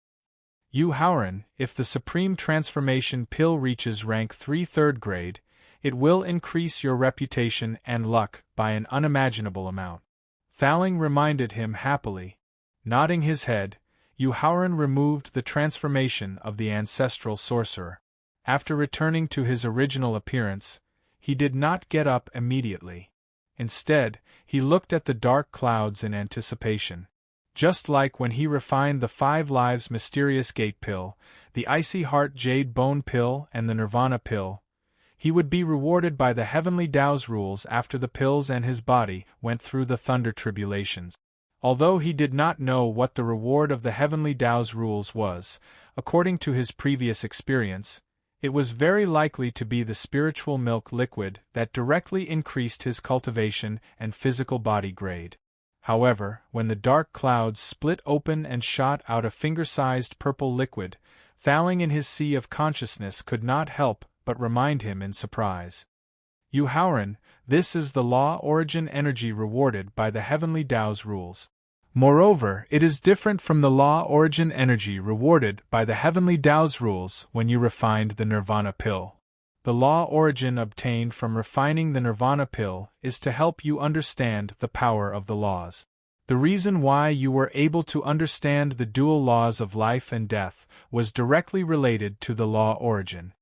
Yuhaoran, if the supreme transformation pill reaches rank 3 third grade, it will increase your reputation and luck by an unimaginable amount." Thaling reminded him happily. Nodding his head, Yuhaoran removed the transformation of the ancestral sorcerer. After returning to his original appearance, he did not get up immediately. Instead, he looked at the dark clouds in anticipation. Just like when he refined the 5 Lives Mysterious Gate Pill, the Icy Heart Jade Bone Pill and the Nirvana Pill, he would be rewarded by the heavenly Tao's rules after the pills and his body went through the thunder tribulations. Although he did not know what the reward of the heavenly Tao's rules was, according to his previous experience, it was very likely to be the spiritual milk liquid that directly increased his cultivation and physical body grade. However, when the dark clouds split open and shot out a finger-sized purple liquid, Thaling in his sea of consciousness could not help but remind him in surprise. Yuhaoran, this is the law origin energy rewarded by the heavenly Tao's rules. Moreover, it is different from the law origin energy rewarded by the heavenly Tao's rules when you refined the Nirvana pill. The law origin obtained from refining the Nirvana pill is to help you understand the power of the laws. The reason why you were able to understand the dual laws of life and death was directly related to the law origin.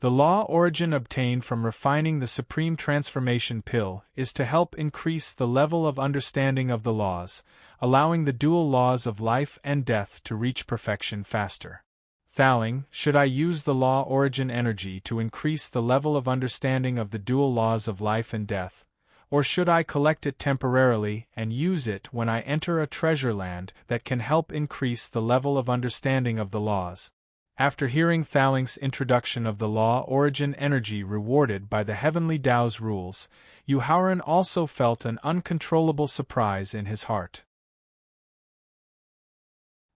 The law origin obtained from refining the Supreme Transformation Pill is to help increase the level of understanding of the laws, allowing the dual laws of life and death to reach perfection faster. Thaling, should I use the law origin energy to increase the level of understanding of the dual laws of life and death, or should I collect it temporarily and use it when I enter a treasure land that can help increase the level of understanding of the laws? After hearing Thaling's introduction of the law origin energy rewarded by the heavenly Tao's rules, Yuhaoran also felt an uncontrollable surprise in his heart.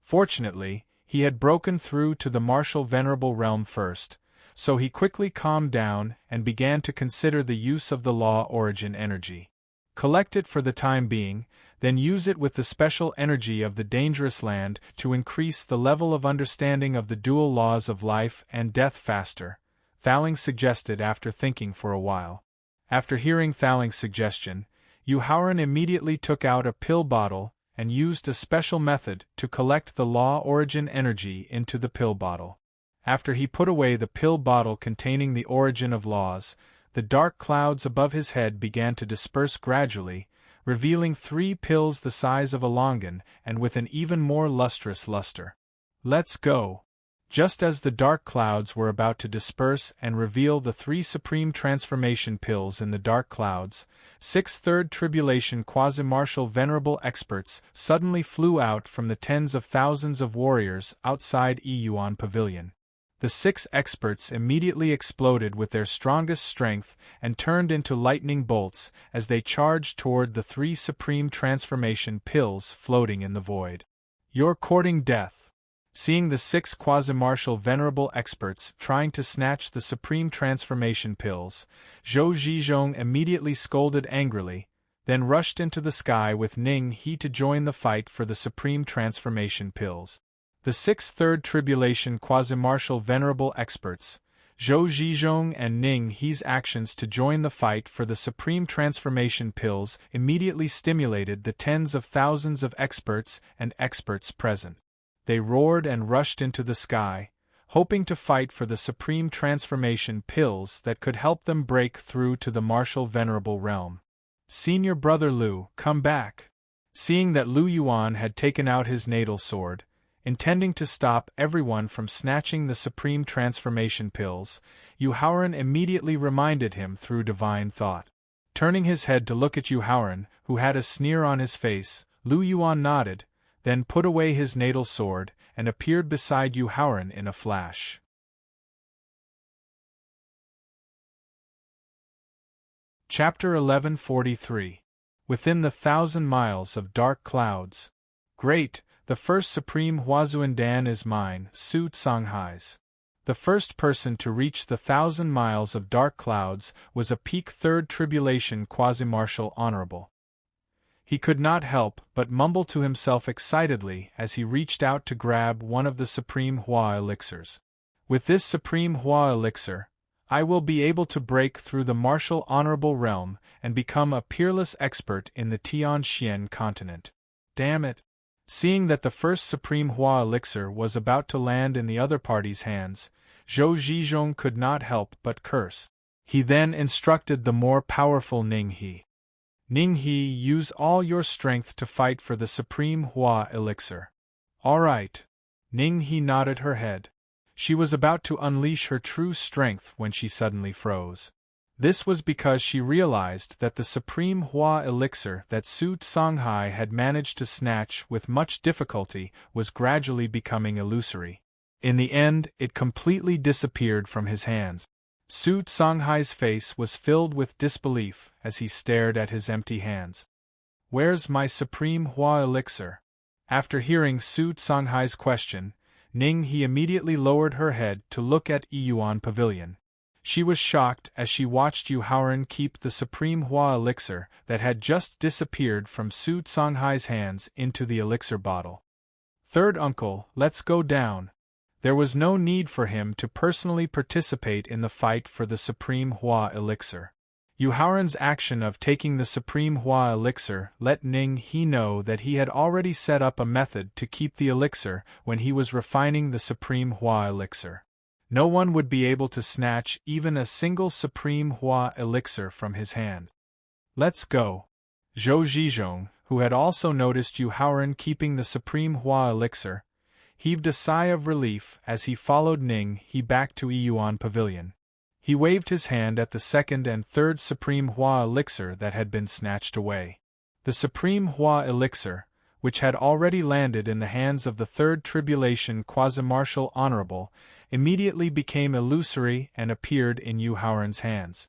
Fortunately, he had broken through to the martial venerable realm first, so he quickly calmed down and began to consider the use of the law origin energy. Collect it for the time being, then use it with the special energy of the dangerous land to increase the level of understanding of the dual laws of life and death faster, Thaling suggested after thinking for a while. After hearing Thaling's suggestion, Yuhaoran immediately took out a pill bottle and used a special method to collect the law origin energy into the pill bottle. After he put away the pill bottle containing the origin of laws, the dark clouds above his head began to disperse gradually, revealing 3 pills the size of a longan and with an even more lustrous luster. Let's go! Just as the dark clouds were about to disperse and reveal the 3 supreme transformation pills in the dark clouds, 6 third tribulation quasi-martial venerable experts suddenly flew out from the tens of thousands of warriors outside Yuan Pavilion. The 6 experts immediately exploded with their strongest strength and turned into lightning bolts as they charged toward the 3 supreme transformation pills floating in the void. You're courting death. Seeing the 6 quasi-martial venerable experts trying to snatch the supreme transformation pills, Zhou Zhizhong immediately scolded angrily, then rushed into the sky with Ning He to join the fight for the supreme transformation pills. The 6 third tribulation quasi-martial venerable experts, Zhou Zhizhong and Ning He's actions to join the fight for the supreme transformation pills immediately stimulated the tens of thousands of experts and experts present. They roared and rushed into the sky, hoping to fight for the supreme transformation pills that could help them break through to the martial venerable realm. Senior brother Lu, come back. Seeing that Lu Yuan had taken out his natal sword, intending to stop everyone from snatching the supreme transformation pills, Yu Haoran immediately reminded him through divine thought. Turning his head to look at Yu Haoran, who had a sneer on his face, Lu Yuan nodded, then put away his natal sword, and appeared beside Yu Haoran in a flash. Chapter 1143. Within the 1,000 miles of dark clouds. Great, the first supreme Huazuandan is mine, Su Songhai's. The first person to reach the 1,000 miles of dark clouds was a peak third tribulation quasi-martial honorable. He could not help but mumble to himself excitedly as he reached out to grab one of the supreme Hua elixirs. With this supreme Hua elixir, I will be able to break through the martial honorable realm and become a peerless expert in the Tianxian continent. Damn it! Seeing that the first supreme Hua elixir was about to land in the other party's hands, Zhou Zhizhong could not help but curse. He then instructed the more powerful Ning He. Ning He, use all your strength to fight for the supreme Hua elixir. All right. Ning He nodded her head. She was about to unleash her true strength when she suddenly froze. This was because she realized that the supreme Hua elixir that Su Songhai had managed to snatch with much difficulty was gradually becoming illusory. In the end, it completely disappeared from his hands. Su Songhai's face was filled with disbelief as he stared at his empty hands. Where's my supreme Hua elixir? After hearing Su Songhai's question, Ning He immediately lowered her head to look at Yiyuan Pavilion. She was shocked as she watched Yu Haoran keep the supreme Hua elixir that had just disappeared from Su Songhai's hands into the elixir bottle. Third uncle, let's go down. There was no need for him to personally participate in the fight for the supreme Hua elixir. Yu Haoran's action of taking the supreme Hua elixir let Ning He know that he had already set up a method to keep the elixir when he was refining the supreme Hua elixir. No one would be able to snatch even a single supreme Hua elixir from his hand. Let's go. Zhou Zhizhong, who had also noticed Yu Haoran keeping the supreme Hua elixir, heaved a sigh of relief as he followed Ning He back to Yiyuan Pavilion. He waved his hand at the second and third supreme Hua elixir that had been snatched away. The supreme Hua elixir, which had already landed in the hands of the third tribulation quasi-martial honorable, immediately became illusory and appeared in Yu Haoran's hands.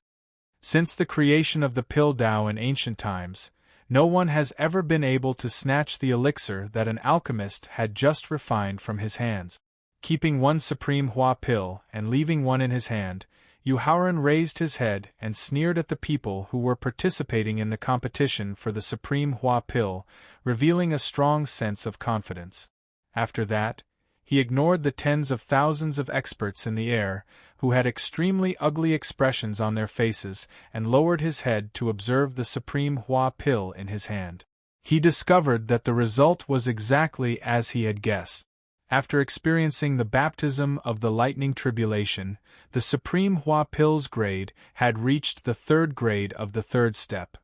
Since the creation of the pill Dao in ancient times, no one has ever been able to snatch the elixir that an alchemist had just refined from his hands. Keeping one supreme Hua pill and leaving one in his hand, Yu Haoran raised his head and sneered at the people who were participating in the competition for the supreme Hua pill, revealing a strong sense of confidence. After that, he ignored the tens of thousands of experts in the air, who had extremely ugly expressions on their faces, and lowered his head to observe the supreme Hua pill in his hand. He discovered that the result was exactly as he had guessed. After experiencing the baptism of the lightning tribulation, the supreme Hua pill's grade had reached the third grade of the third step.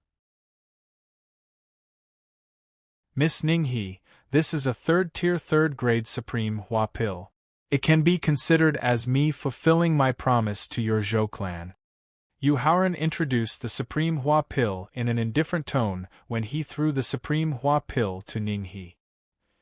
Miss Ning He, this is a third-tier third-grade supreme Hua pill. It can be considered as me fulfilling my promise to your Zhou clan. Yu Haoran introduced the supreme Hua pill in an indifferent tone when he threw the supreme Hua pill to Ning He.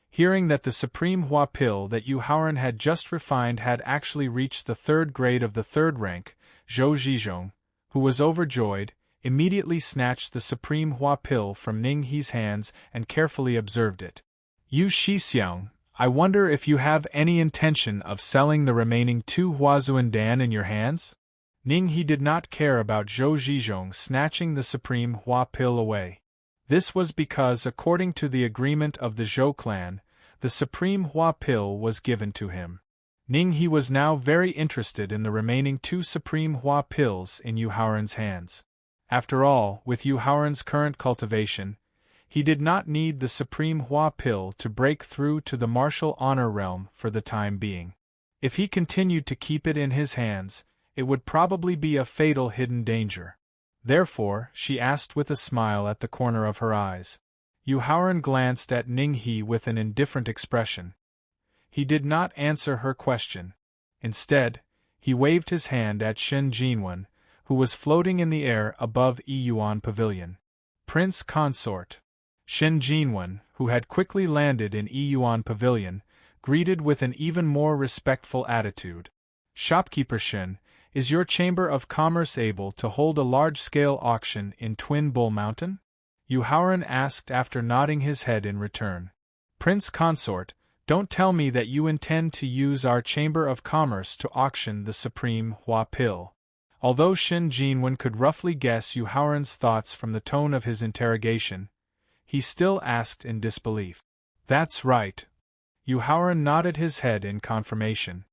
Hearing that the supreme Hua pill that Yu Haoran had just refined had actually reached the third grade of the third rank, Zhou Zhizhong, who was overjoyed, immediately snatched the supreme Hua pill from Ning He's hands and carefully observed it. Yu Shixiang, I wonder if you have any intention of selling the remaining 2 Huazuandan in your hands? Ning He did not care about Zhou Zhizhong snatching the supreme Hua pill away. This was because, according to the agreement of the Zhou clan, the supreme Hua pill was given to him. Ning He was now very interested in the remaining 2 supreme Hua pills in Yu Haoran's hands. After all, with Yu Haoran's current cultivation, he did not need the supreme Hua pill to break through to the martial honor realm for the time being. If he continued to keep it in his hands, it would probably be a fatal hidden danger. Therefore, she asked with a smile at the corner of her eyes. Yu Haoran glanced at Ning He with an indifferent expression. He did not answer her question. Instead, he waved his hand at Shen Jinwen, who was floating in the air above Yuan Pavilion. Prince Consort. Shen Jinwen, who had quickly landed in Yuan Pavilion, greeted with an even more respectful attitude. Shopkeeper Shen, is your Chamber of Commerce able to hold a large-scale auction in Twin Bull Mountain? Yu Haoran asked after nodding his head in return. Prince Consort, don't tell me that you intend to use our Chamber of Commerce to auction the Supreme Hua Pill. Although Shen Jinwen could roughly guess Yu Haoran's thoughts from the tone of his interrogation, he still asked in disbelief. That's right. Yu Haoran nodded his head in confirmation.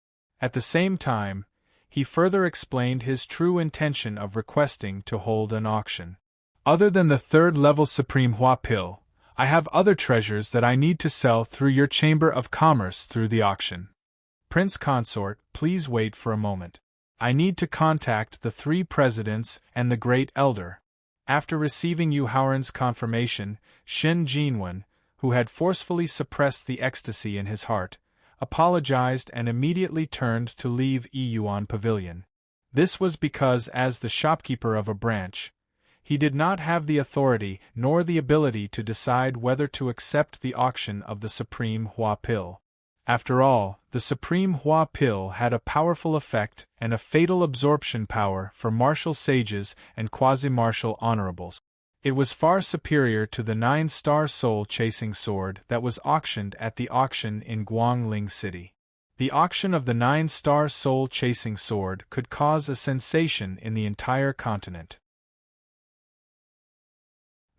At the same time, he further explained his true intention of requesting to hold an auction. Other than the third-level Supreme Hua Pill, I have other treasures that I need to sell through your Chamber of Commerce through the auction. Prince Consort, please wait for a moment. I need to contact the 3 presidents and the Great Elder. After receiving Yu Haoran's confirmation, Shen Jinwen, who had forcefully suppressed the ecstasy in his heart, apologized and immediately turned to leave Yuan Pavilion. This was because, as the shopkeeper of a branch, he did not have the authority nor the ability to decide whether to accept the auction of the Supreme Hua Pill. After all, the Supreme Hua Pill had a powerful effect and a fatal absorption power for martial sages and quasi-martial honorables. It was far superior to the 9-star soul-chasing sword that was auctioned at the auction in Guangling City. The auction of the 9-star soul-chasing sword could cause a sensation in the entire continent.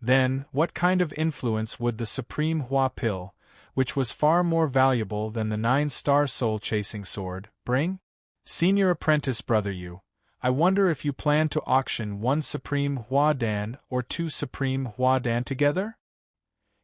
Then, what kind of influence would the Supreme Hua Pill, which was far more valuable than the 9-star soul-chasing sword, bring? Senior Apprentice Brother Yu, I wonder if you plan to auction 1 Supreme Hua Dan or 2 Supreme Hua Dan together?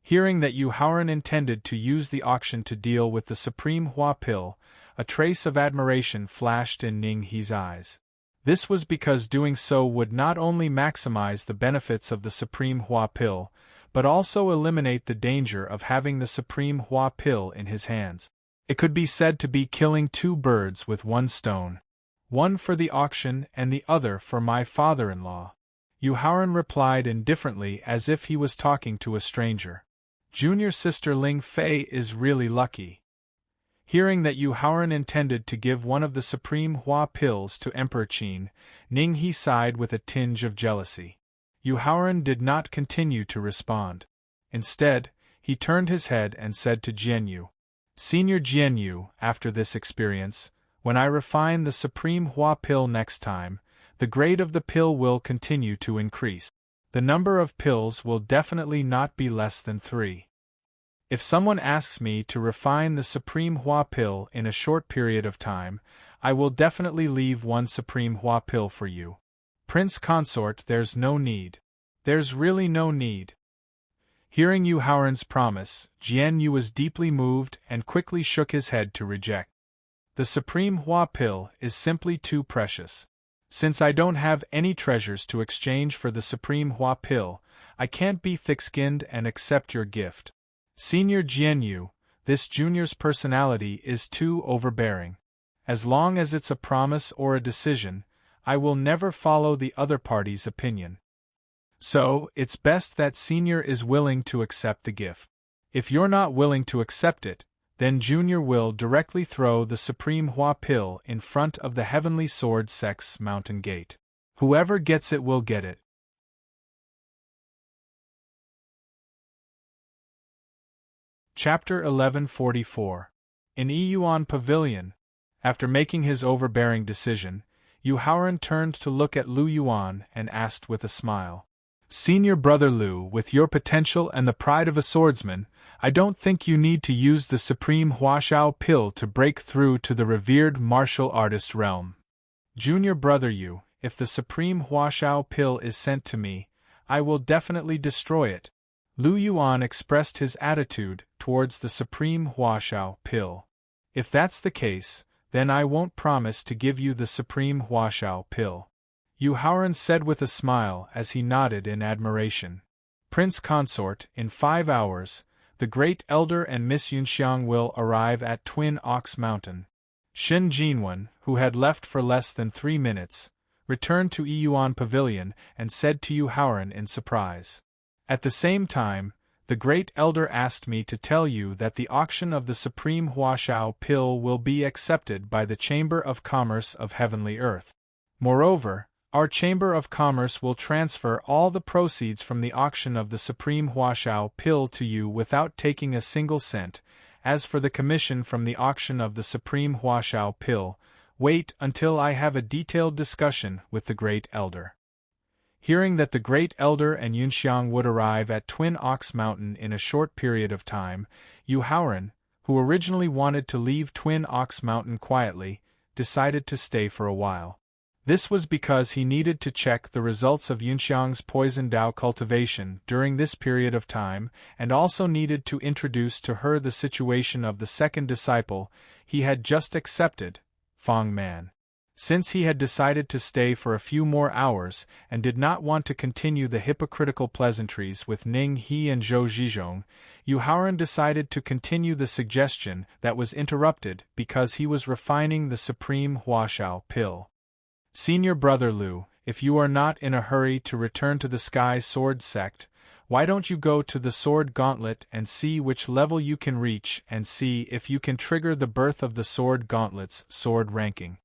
Hearing that Yu Haoran intended to use the auction to deal with the Supreme Hua Pill, a trace of admiration flashed in Ning He's eyes. This was because doing so would not only maximize the benefits of the Supreme Hua Pill, but also eliminate the danger of having the Supreme Hua Pill in his hands. It could be said to be killing 2 birds with 1 stone. One for the auction and the other for my father-in-law. Yu Haoran replied indifferently as if he was talking to a stranger. Junior sister Ling Fei is really lucky. Hearing that Yu Haoran intended to give one of the Supreme Hua Pills to Emperor Qin, Ning He sighed with a tinge of jealousy. Yu Haoran did not continue to respond. Instead, he turned his head and said to Jianyu, Senior Jianyu, after this experience, when I refine the Supreme Hua Pill next time, the grade of the pill will continue to increase. The number of pills will definitely not be less than 3. If someone asks me to refine the Supreme Hua Pill in a short period of time, I will definitely leave 1 Supreme Hua Pill for you. Prince Consort, there's no need. There's really no need. Hearing Yu Haoran's promise, Jianyu was deeply moved and quickly shook his head to reject. The Supreme Hua Pill is simply too precious. Since I don't have any treasures to exchange for the Supreme Hua Pill, I can't be thick-skinned and accept your gift. Senior Jianyu, this junior's personality is too overbearing. As long as it's a promise or a decision, I will never follow the other party's opinion. So, it's best that Senior is willing to accept the gift. If you're not willing to accept it, then Junior will directly throw the Supreme Hua Pill in front of the Heavenly Sword Sect's mountain gate. Whoever gets it will get it. Chapter 1144. In Yuan Pavilion, after making his overbearing decision, Yu Haoran turned to look at Lu Yuan and asked with a smile, Senior Brother Lu, with your potential and the pride of a swordsman, I don't think you need to use the Supreme Huashao Pill to break through to the revered martial artist realm. Junior Brother Yu, if the Supreme Huashao Pill is sent to me, I will definitely destroy it. Lu Yuan expressed his attitude towards the Supreme Huashao Pill. If that's the case, then I won't promise to give you the supreme Huashao pill," Yu Haoran said with a smile as he nodded in admiration. "Prince Consort, in 5 hours, the Great Elder and Miss Yunxiang will arrive at Twin Ox Mountain." Shen Jinwen, who had left for less than 3 minutes, returned to Yiyuan Pavilion and said to Yu Haoran in surprise. "At the same time, the Great Elder asked me to tell you that the auction of the Supreme Huashao pill will be accepted by the Chamber of Commerce of Heavenly Earth. Moreover, our Chamber of Commerce will transfer all the proceeds from the auction of the Supreme Huashao pill to you without taking a single cent. As for the commission from the auction of the Supreme Huashao pill, wait until I have a detailed discussion with the Great Elder." Hearing that the Great Elder and Yunxiang would arrive at Twin Ox Mountain in a short period of time, Yu Haoran, who originally wanted to leave Twin Ox Mountain quietly, decided to stay for a while. This was because he needed to check the results of Yunxiang's poison Dao cultivation during this period of time, and also needed to introduce to her the situation of the second disciple he had just accepted, Fang Man. Since he had decided to stay for a few more hours and did not want to continue the hypocritical pleasantries with Ning He and Zhou Zhizhong, Yu Haoran decided to continue the suggestion that was interrupted because he was refining the Supreme Huashao pill. "Senior Brother Liu, if you are not in a hurry to return to the Sky Sword Sect, why don't you go to the Sword Gauntlet and see which level you can reach and see if you can trigger the birth of the Sword Gauntlet's sword ranking?"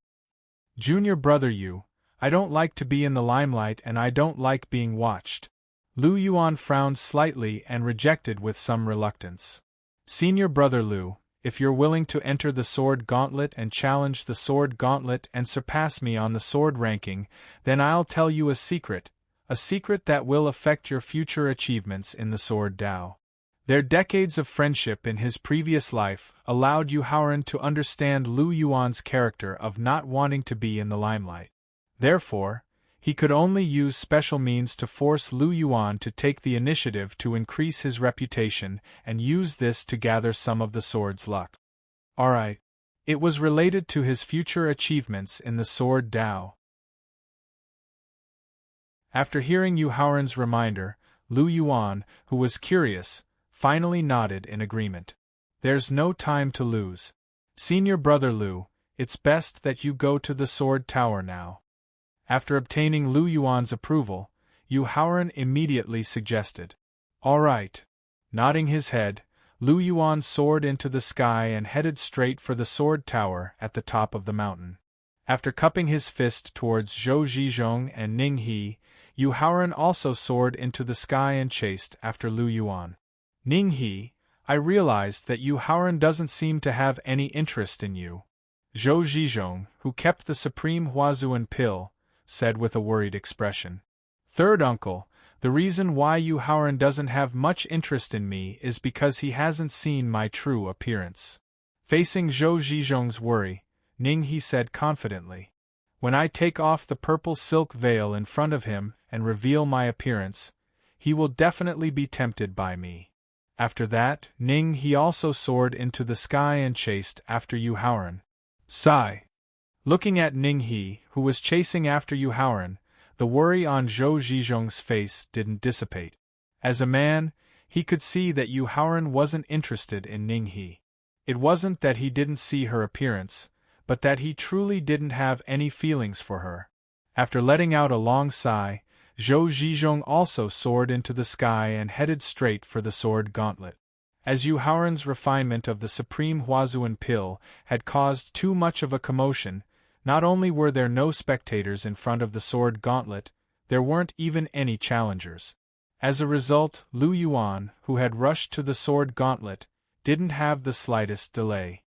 "Junior Brother Yu, I don't like to be in the limelight and I don't like being watched." Lu Yuan frowned slightly and rejected with some reluctance. "Senior Brother Liu, if you're willing to enter the Sword Gauntlet and challenge the Sword Gauntlet and surpass me on the sword ranking, then I'll tell you a secret that will affect your future achievements in the Sword Dao." Their decades of friendship in his previous life allowed Yu Haoran to understand Lu Yuan's character of not wanting to be in the limelight. Therefore, he could only use special means to force Lu Yuan to take the initiative to increase his reputation and use this to gather some of the sword's luck. Alright. It was related to his future achievements in the Sword Dao. After hearing Yu Haoran's reminder, Lu Yuan, who was curious, finally nodded in agreement. "There's no time to lose. Senior Brother Liu, it's best that you go to the Sword Tower now." After obtaining Lu Yuan's approval, Yu Haoran immediately suggested. "All right." Nodding his head, Lu Yuan soared into the sky and headed straight for the Sword Tower at the top of the mountain. After cupping his fist towards Zhou Zhizhong and Ning He, Yu Haoran also soared into the sky and chased after Lu Yuan. "Ning He, I realized that Yu Haoran doesn't seem to have any interest in you," Zhou Zhizhong, who kept the Supreme Huazuan pill, said with a worried expression. "Third uncle, the reason why Yu Haoran doesn't have much interest in me is because he hasn't seen my true appearance." Facing Zhou Zhizhong's worry, Ning He said confidently, "When I take off the purple silk veil in front of him and reveal my appearance, he will definitely be tempted by me." After that, Ning He also soared into the sky and chased after Yu Haoran. Sigh. Looking at Ning He, who was chasing after Yu Haoran, the worry on Zhou Zhizhong's face didn't dissipate. As a man, he could see that Yu Haoran wasn't interested in Ning He. It wasn't that he didn't see her appearance, but that he truly didn't have any feelings for her. After letting out a long sigh, Zhou Zhizhong also soared into the sky and headed straight for the Sword Gauntlet. As Yu Haoran's refinement of the Supreme Huazuan pill had caused too much of a commotion, not only were there no spectators in front of the Sword Gauntlet, there weren't even any challengers. As a result, Lu Yuan, who had rushed to the Sword Gauntlet, didn't have the slightest delay.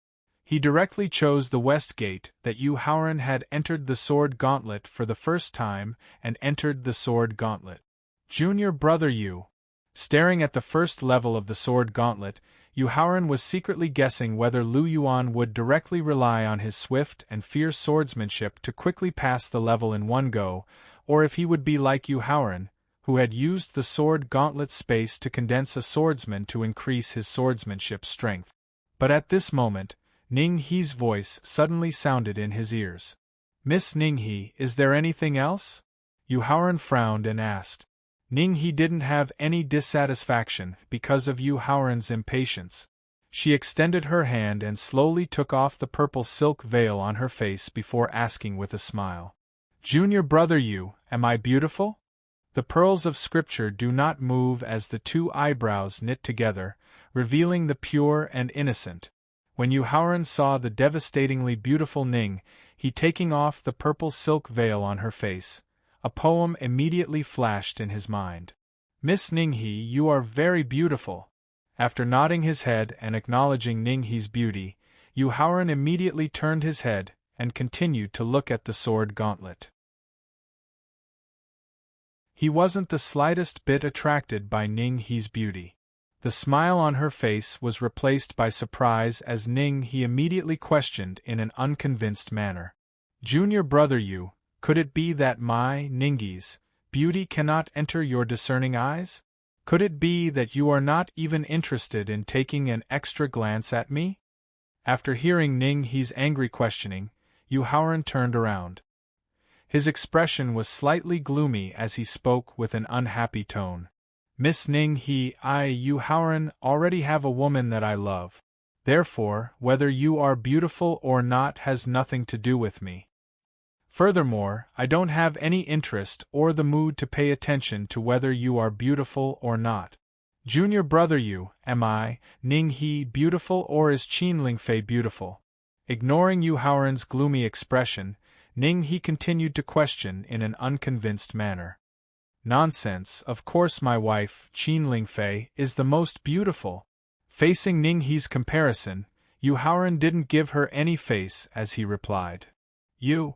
He directly chose the west gate that Yu Haoran had entered the Sword Gauntlet for the first time and entered the Sword Gauntlet. "Junior Brother Yu." Staring at the first level of the Sword Gauntlet, Yu Haoran was secretly guessing whether Lu Yuan would directly rely on his swift and fierce swordsmanship to quickly pass the level in one go, or if he would be like Yu Haoran, who had used the Sword Gauntlet space to condense a swordsman to increase his swordsmanship strength. But at this moment, Ning He's voice suddenly sounded in his ears. Miss Ning He, is there anything else? Yu Haoran frowned and asked. Ning He didn't have any dissatisfaction because of Yu Haoran's impatience. She extended her hand and slowly took off the purple silk veil on her face before asking with a smile. Junior brother Yu, am I beautiful? The pearls of scripture do not move as the two eyebrows knit together, revealing the pure and innocent. When Yu Haoran saw the devastatingly beautiful Ning He taking off the purple silk veil on her face, a poem immediately flashed in his mind. Miss Ning He, you are very beautiful. After nodding his head and acknowledging Ning He's beauty, Yu Haoran immediately turned his head and continued to look at the sword gauntlet. He wasn't the slightest bit attracted by Ning He's beauty. The smile on her face was replaced by surprise as Ning He immediately questioned in an unconvinced manner. Junior brother Yu, could it be that my, Ningyi's, beauty cannot enter your discerning eyes? Could it be that you are not even interested in taking an extra glance at me? After hearing Ning He's angry questioning, Yu Haoran turned around. His expression was slightly gloomy as he spoke with an unhappy tone. Miss Ning He, I, Yu Haoran, already have a woman that I love. Therefore, whether you are beautiful or not has nothing to do with me. Furthermore, I don't have any interest or the mood to pay attention to whether you are beautiful or not. Junior brother Yu, am I, Ning He, beautiful or is Qin Lingfei beautiful? Ignoring Yu Haoran's gloomy expression, Ning He continued to question in an unconvinced manner. Nonsense, of course my wife, Qin Lingfei, is the most beautiful. Facing Ning He's comparison, Yu Haoran didn't give her any face as he replied. Yu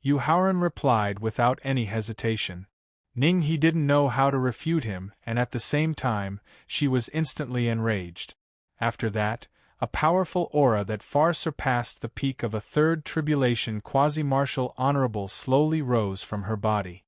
Haoran replied without any hesitation. Ning He didn't know how to refute him, and at the same time, she was instantly enraged. After that, a powerful aura that far surpassed the peak of a third tribulation quasi-martial honorable slowly rose from her body.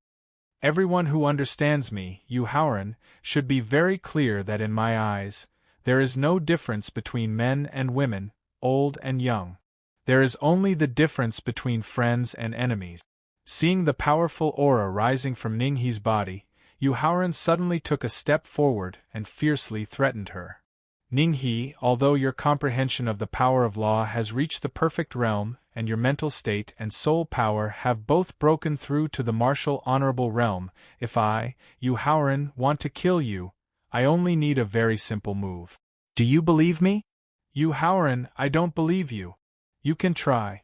Everyone who understands me, Yu Haoran, should be very clear that in my eyes, there is no difference between men and women, old and young. There is only the difference between friends and enemies. Seeing the powerful aura rising from Ning He's body, Yu Haoran suddenly took a step forward and fiercely threatened her. Ning He, although your comprehension of the power of law has reached the perfect realm, and your mental state and soul power have both broken through to the martial honorable realm, if I, Yu Haoran, want to kill you, I only need a very simple move. Do you believe me? Yu Haoran, I don't believe you. You can try.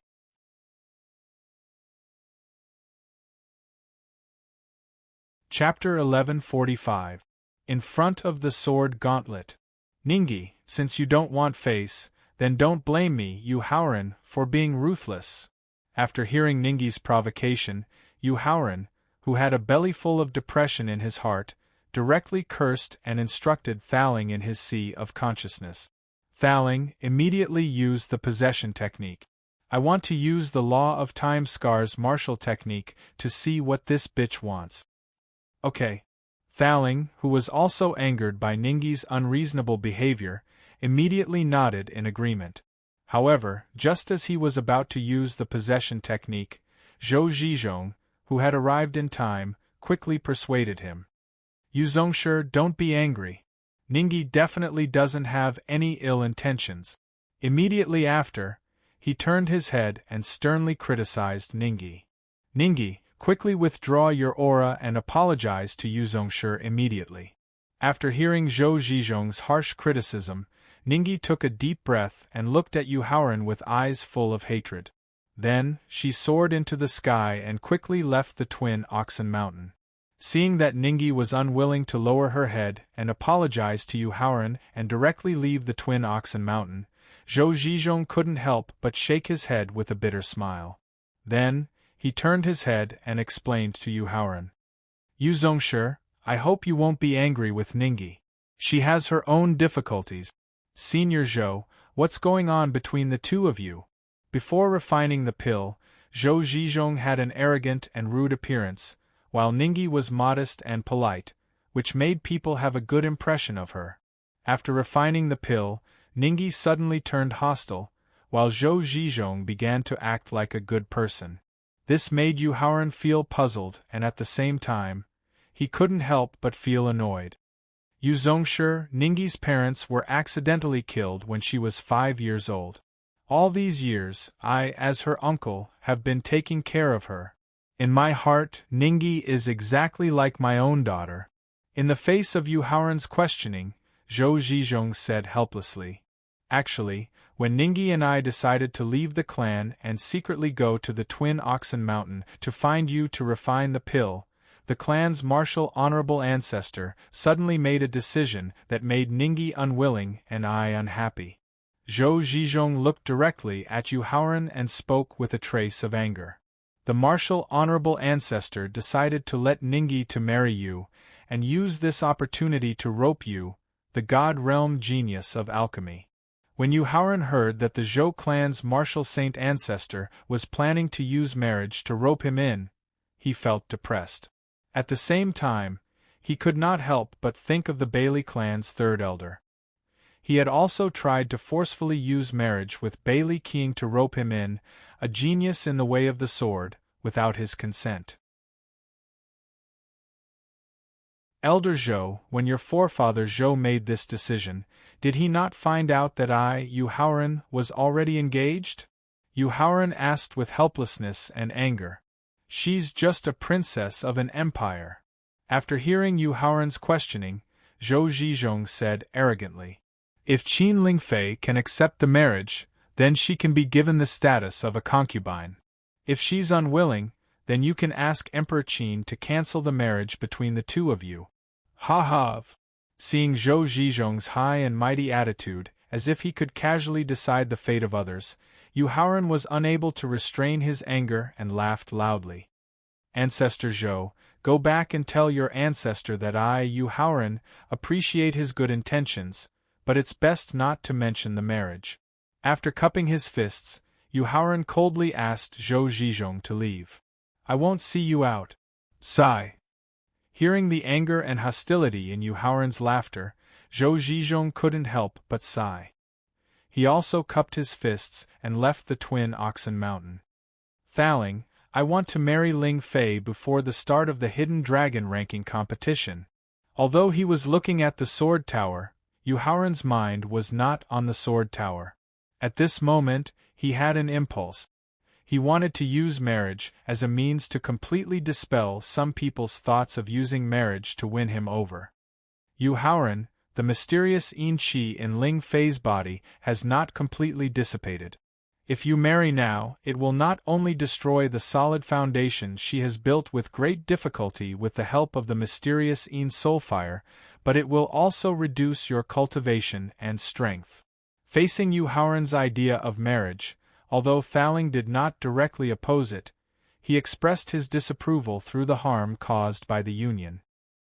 Chapter 1145. In front of the sword gauntlet. Ningyi, since you don't want face, then don't blame me, Yu Haoran, for being ruthless. After hearing Ningyi's provocation, Yu Haoran, who had a belly full of depression in his heart, directly cursed and instructed Thaling in his sea of consciousness. Thaling immediately used the possession technique. I want to use the law of time scars martial technique to see what this bitch wants. Okay. Thaling, who was also angered by Ningyi's unreasonable behavior, immediately nodded in agreement. However, just as he was about to use the possession technique, Zhou Zhizhong, who had arrived in time, quickly persuaded him. Yu Zongshi, don't be angry. Ningyi definitely doesn't have any ill intentions. Immediately after, he turned his head and sternly criticized Ningyi. Ningyi, quickly withdraw your aura and apologize to Yu Zongshi immediately. After hearing Zhou Zhizhong's harsh criticism, Ningyi took a deep breath and looked at Yu Haoran with eyes full of hatred. Then, she soared into the sky and quickly left the twin Oxen Mountain. Seeing that Ningyi was unwilling to lower her head and apologize to Yu Haoran and directly leave the twin Oxen Mountain, Zhou Zhizhong couldn't help but shake his head with a bitter smile. Then, he turned his head and explained to Yu Haoran. Yu Zongshi, I hope you won't be angry with Ningyi. She has her own difficulties. Senior Zhou, what's going on between the two of you? Before refining the pill, Zhou Zhizhong had an arrogant and rude appearance, while Ningyi was modest and polite, which made people have a good impression of her. After refining the pill, Ningyi suddenly turned hostile, while Zhou Zhizhong began to act like a good person. This made Yu Haoran feel puzzled, and at the same time, he couldn't help but feel annoyed. Yu Zongshi, Ningyi's parents, were accidentally killed when she was 5 years old. All these years, I, as her uncle, have been taking care of her. In my heart, Ningyi is exactly like my own daughter. In the face of Yu Haoran's questioning, Zhou Zhizhong said helplessly, "Actually, when Ningyi and I decided to leave the clan and secretly go to the Twin Oxen Mountain to find you to refine the pill, the clan's martial honorable ancestor suddenly made a decision that made Ningyi unwilling and I unhappy." Zhou Zhizhong looked directly at Yu Haoran and spoke with a trace of anger. "The martial honorable ancestor decided to let Ningyi to marry you, and use this opportunity to rope you, the God Realm genius of alchemy." When Yu Haoran heard that the Zhou clan's martial saint ancestor was planning to use marriage to rope him in, he felt depressed. At the same time, he could not help but think of the Bailey clan's third elder. He had also tried to forcefully use marriage with Bailey King to rope him in, a genius in the way of the sword, without his consent. Elder Zhou, when your forefather Zhou made this decision, did he not find out that I, Yu Haoran, was already engaged? Yu Haoran asked with helplessness and anger. She's just a princess of an empire. After hearing Yu Haoran's questioning, Zhou Zhizhong said arrogantly, "If Qin Lingfei can accept the marriage, then she can be given the status of a concubine. If she's unwilling, then you can ask Emperor Qin to cancel the marriage between the two of you." Ha ha! Seeing Zhou Zhizhong's high and mighty attitude, as if he could casually decide the fate of others, Yu Haoran was unable to restrain his anger and laughed loudly. "Ancestor Zhou, go back and tell your ancestor that I, Yu Haoran, appreciate his good intentions, but it's best not to mention the marriage." After cupping his fists, Yu Haoran coldly asked Zhou Zhizhong to leave. "I won't see you out." Sigh. Hearing the anger and hostility in Yu Haoran's laughter, Zhou Zhizhong couldn't help but sigh. He also cupped his fists and left the Twin Oxen Mountain. "Thaling, I want to marry Ling Fei before the start of the Hidden Dragon ranking competition." Although he was looking at the Sword Tower, Yu Haoran's mind was not on the Sword Tower. At this moment, he had an impulse. He wanted to use marriage as a means to completely dispel some people's thoughts of using marriage to win him over. Yu Haoran, the mysterious yin qi in Ling Fei's body has not completely dissipated. If you marry now, it will not only destroy the solid foundation she has built with great difficulty with the help of the mysterious yin soulfire, but it will also reduce your cultivation and strength. Facing Yu Haoran's idea of marriage, although Thaling did not directly oppose it, he expressed his disapproval through the harm caused by the union.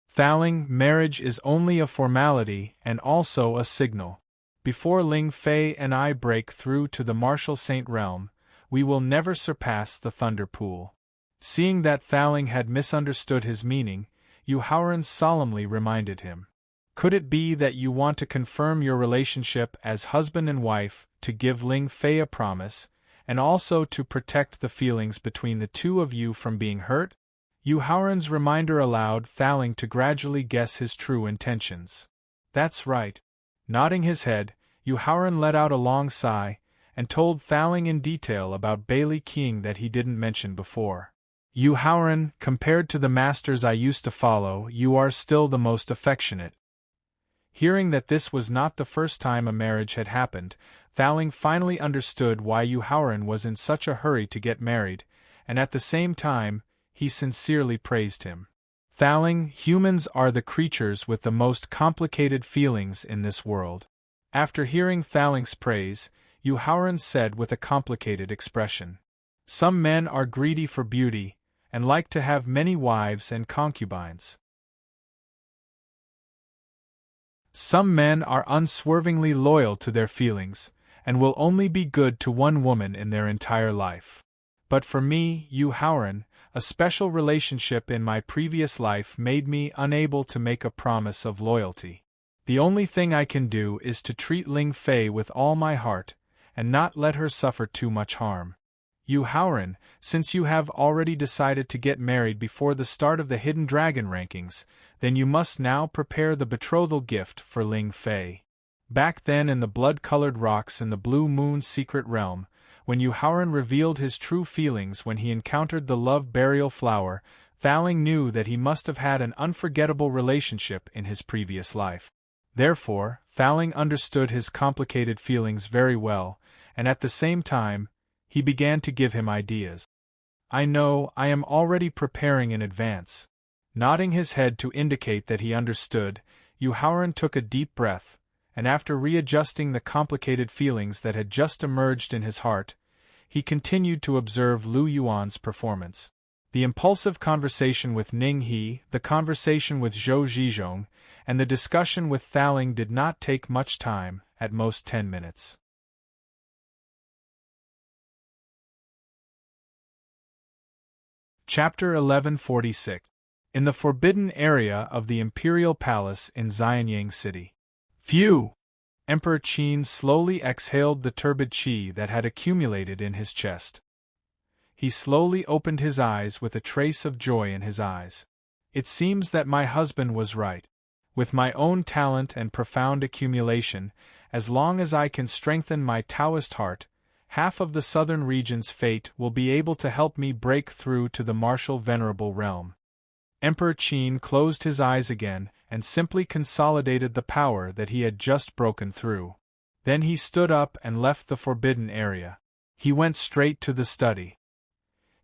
"Thaling, marriage is only a formality and also a signal. Before Ling Fei and I break through to the martial saint realm, we will never surpass the Thunder Pool." Seeing that Thaling had misunderstood his meaning, Yu Haoran solemnly reminded him. "Could it be that you want to confirm your relationship as husband and wife, to give Ling Fei a promise, and also to protect the feelings between the two of you from being hurt?" Yu Haoran's reminder allowed Thaling to gradually guess his true intentions. "That's right." Nodding his head, Yu Haoran let out a long sigh, and told Thaling in detail about Bailey King that he didn't mention before. "Yu Haoran, compared to the masters I used to follow, you are still the most affectionate." Hearing that this was not the first time a marriage had happened, Thaling finally understood why Yu Haoran was in such a hurry to get married, and at the same time, he sincerely praised him. "Thaling, humans are the creatures with the most complicated feelings in this world." After hearing Thaling's praise, Yu Haoran said with a complicated expression, "Some men are greedy for beauty, and like to have many wives and concubines. Some men are unswervingly loyal to their feelings, and will only be good to one woman in their entire life. But for me, Yu Haoran, a special relationship in my previous life made me unable to make a promise of loyalty. The only thing I can do is to treat Ling Fei with all my heart, and not let her suffer too much harm. Yu Haoran, since you have already decided to get married before the start of the Hidden Dragon rankings, then you must now prepare the betrothal gift for Ling Fei. Back then in the blood-colored rocks in the Blue Moon's secret realm, when Yu Haoran revealed his true feelings when he encountered the love burial flower, Thaling knew that he must have had an unforgettable relationship in his previous life. Therefore, Thaling understood his complicated feelings very well, and at the same time, he began to give him ideas. I know, I am already preparing in advance. Nodding his head to indicate that he understood, Yu Haoran took a deep breath, and after readjusting the complicated feelings that had just emerged in his heart, he continued to observe Lu Yuan's performance. The impulsive conversation with Ning He, the conversation with Zhou Zhizhong, and the discussion with Thaling did not take much time, at most 10 minutes. Chapter 1146. In the forbidden area of the Imperial Palace in Xianyang City. Phew! Emperor Qin slowly exhaled the turbid qi that had accumulated in his chest. He slowly opened his eyes with a trace of joy in his eyes. It seems that my husband was right. With my own talent and profound accumulation, as long as I can strengthen my Taoist heart, half of the southern region's fate will be able to help me break through to the martial venerable realm. Emperor Qin closed his eyes again and simply consolidated the power that he had just broken through. Then he stood up and left the forbidden area. He went straight to the study.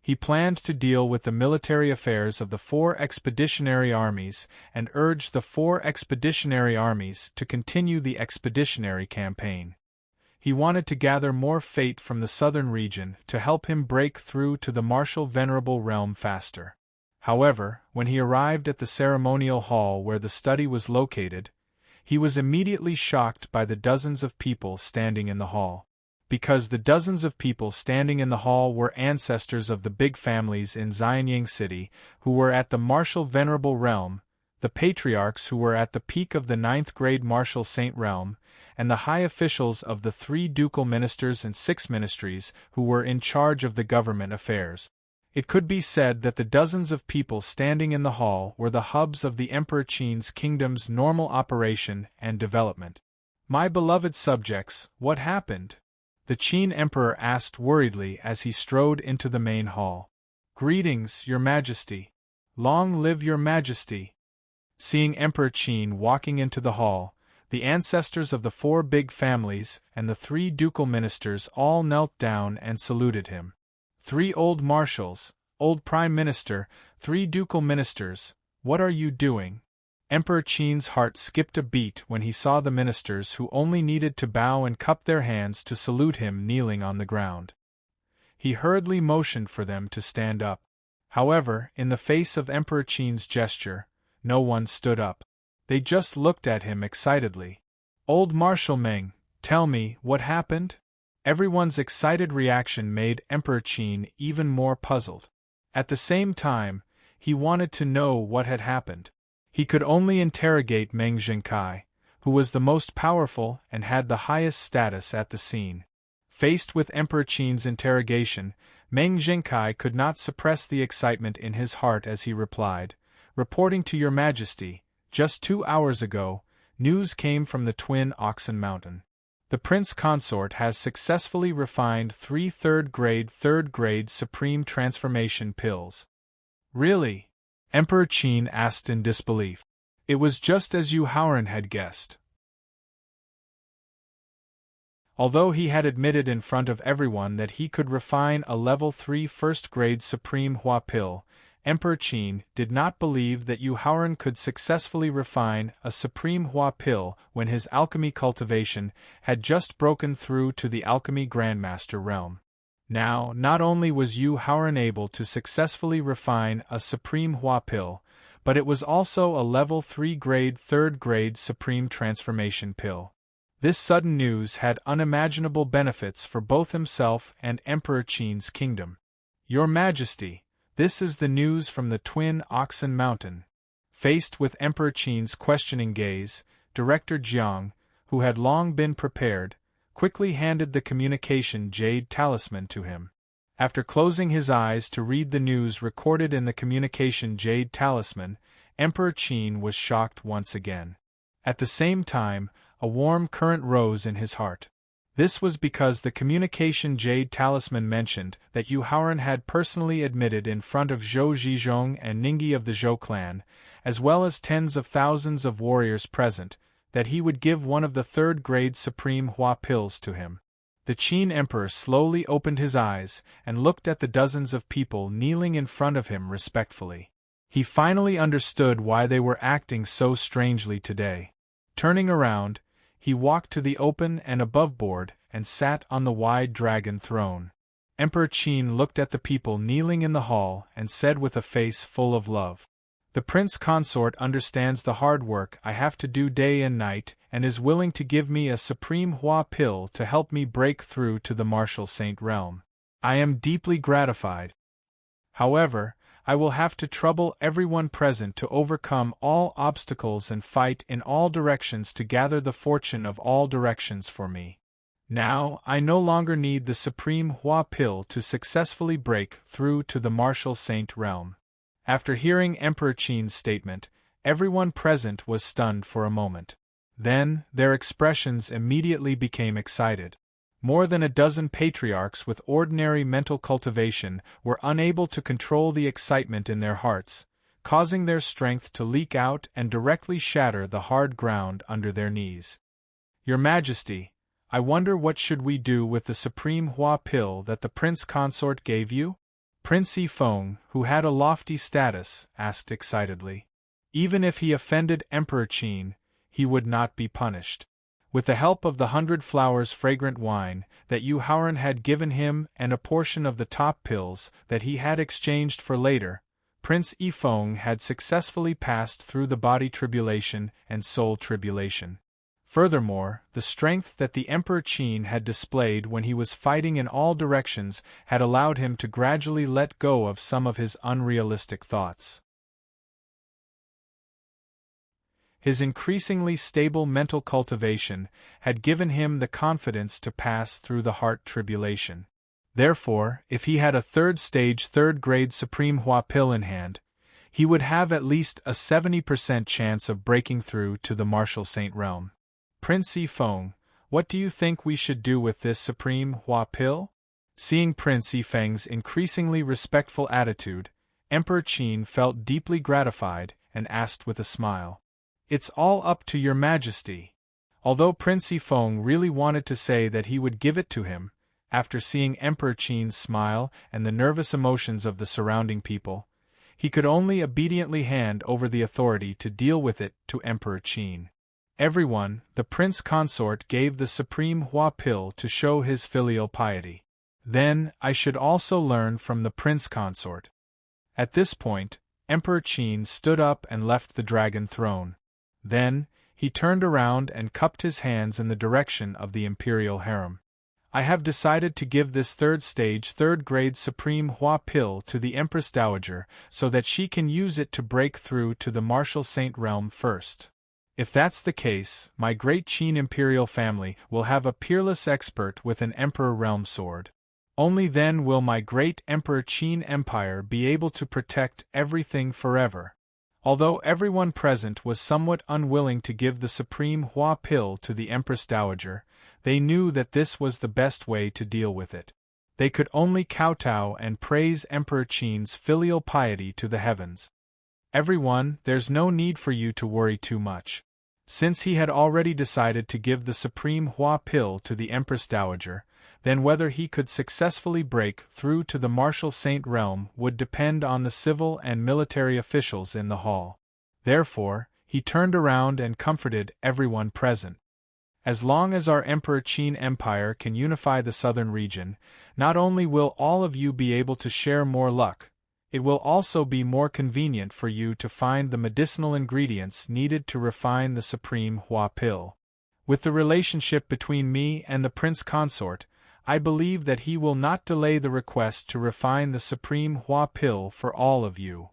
He planned to deal with the military affairs of the 4 expeditionary armies and urged the 4 expeditionary armies to continue the expeditionary campaign. He wanted to gather more fate from the southern region to help him break through to the martial venerable realm faster. However, when he arrived at the ceremonial hall where the study was located, he was immediately shocked by the dozens of people standing in the hall. Because the dozens of people standing in the hall were ancestors of the big families in Xianyang City who were at the martial venerable realm, the patriarchs who were at the peak of the 9th grade martial saint realm, and the high officials of the 3 ducal ministers and 6 ministries who were in charge of the government affairs. It could be said that the dozens of people standing in the hall were the hubs of the Emperor Qin's kingdom's normal operation and development. My beloved subjects, what happened? The Qin Emperor asked worriedly as he strode into the main hall. Greetings, Your Majesty. Long live Your Majesty. Seeing Emperor Qin walking into the hall, the ancestors of the 4 big families and the 3 ducal ministers all knelt down and saluted him. 3 old marshals, old prime minister, 3 ducal ministers, what are you doing? Emperor Qin's heart skipped a beat when he saw the ministers who only needed to bow and cup their hands to salute him kneeling on the ground. He hurriedly motioned for them to stand up. However, in the face of Emperor Qin's gesture, no one stood up. They just looked at him excitedly. Old Marshal Meng, tell me, what happened? Everyone's excited reaction made Emperor Qin even more puzzled. At the same time, he wanted to know what had happened. He could only interrogate Meng Zhenkai, who was the most powerful and had the highest status at the scene. Faced with Emperor Qin's interrogation, Meng Zhenkai could not suppress the excitement in his heart as he replied, "Reporting to Your Majesty, just 2 hours ago, news came from the Twin Oxen Mountain. The Prince Consort has successfully refined 3 third-grade Supreme Transformation pills." Really? Emperor Qin asked in disbelief. It was just as Yu Haoran had guessed. Although he had admitted in front of everyone that he could refine a level 3 first-grade Supreme Hua pill, Emperor Qin did not believe that Yu Haoran could successfully refine a Supreme Hua pill when his alchemy cultivation had just broken through to the Alchemy Grandmaster realm. Now, not only was Yu Haoran able to successfully refine a Supreme Hua pill, but it was also a level 3 third-grade Supreme Transformation pill. This sudden news had unimaginable benefits for both himself and Emperor Qin's kingdom. Your Majesty, this is the news from the Twin Oxen Mountain. Faced with Emperor Qin's questioning gaze, Director Jiang, who had long been prepared, quickly handed the communication jade talisman to him. After closing his eyes to read the news recorded in the communication jade talisman, Emperor Qin was shocked once again. At the same time, a warm current rose in his heart. This was because the communication jade talisman mentioned that Yu Haoran had personally admitted in front of Zhou Zhizhong and Ningyi of the Zhou clan, as well as tens of thousands of warriors present, that he would give one of the third-grade supreme Hua pills to him. The Qin emperor slowly opened his eyes and looked at the dozens of people kneeling in front of him respectfully. He finally understood why they were acting so strangely today. Turning around, he walked to the open and above board and sat on the wide dragon throne. Emperor Qin looked at the people kneeling in the hall and said with a face full of love, "The prince consort understands the hard work I have to do day and night and is willing to give me a supreme Hua pill to help me break through to the martial saint realm. I am deeply gratified. However, I will have to trouble everyone present to overcome all obstacles and fight in all directions to gather the fortune of all directions for me. Now, I no longer need the supreme Hua pill to successfully break through to the martial saint realm." After hearing Emperor Qin's statement, everyone present was stunned for a moment. Then, their expressions immediately became excited. More than a dozen patriarchs with ordinary mental cultivation were unable to control the excitement in their hearts, causing their strength to leak out and directly shatter the hard ground under their knees. "Your Majesty, I wonder what should we do with the supreme Hua pill that the prince consort gave you?" Prince Yifeng, who had a lofty status, asked excitedly. Even if he offended Emperor Qin, he would not be punished. With the help of the 100 flowers fragrant wine that Yu Haoran had given him and a portion of the top pills that he had exchanged for later, Prince Yifeng had successfully passed through the body tribulation and soul tribulation. Furthermore, the strength that the Emperor Qin had displayed when he was fighting in all directions had allowed him to gradually let go of some of his unrealistic thoughts. His increasingly stable mental cultivation had given him the confidence to pass through the heart tribulation. Therefore, if he had a third-stage third-grade supreme Hua pill in hand, he would have at least a 70% chance of breaking through to the martial saint realm. "Prince Yifeng, what do you think we should do with this supreme Hua pill?" Seeing Prince Yifeng's increasingly respectful attitude, Emperor Qin felt deeply gratified and asked with a smile, "It's all up to your Majesty." Although Prince Yifeng really wanted to say that he would give it to him, after seeing Emperor Qin's smile and the nervous emotions of the surrounding people, he could only obediently hand over the authority to deal with it to Emperor Qin. Everyone, the prince consort gave the supreme Hua pill to show his filial piety. Then, I should also learn from the prince consort. At this point, Emperor Qin stood up and left the dragon throne. Then, he turned around and cupped his hands in the direction of the imperial harem. "I have decided to give this third-stage third-grade supreme Hua pill to the Empress Dowager so that she can use it to break through to the martial saint realm first. If that's the case, my great Qin imperial family will have a peerless expert with an emperor realm sword. Only then will my great Emperor Qin Empire be able to protect everything forever." Although everyone present was somewhat unwilling to give the supreme Hua pill to the Empress Dowager, they knew that this was the best way to deal with it. They could only kowtow and praise Emperor Qin's filial piety to the heavens. "Everyone, there's no need for you to worry too much." Since he had already decided to give the supreme Hua pill to the Empress Dowager, then whether he could successfully break through to the martial saint realm would depend on the civil and military officials in the hall. Therefore, he turned around and comforted everyone present. "As long as our Emperor Qin Empire can unify the southern region, not only will all of you be able to share more luck, it will also be more convenient for you to find the medicinal ingredients needed to refine the supreme Hua pill. With the relationship between me and the prince consort, I believe that he will not delay the request to refine the supreme Hua pill for all of you."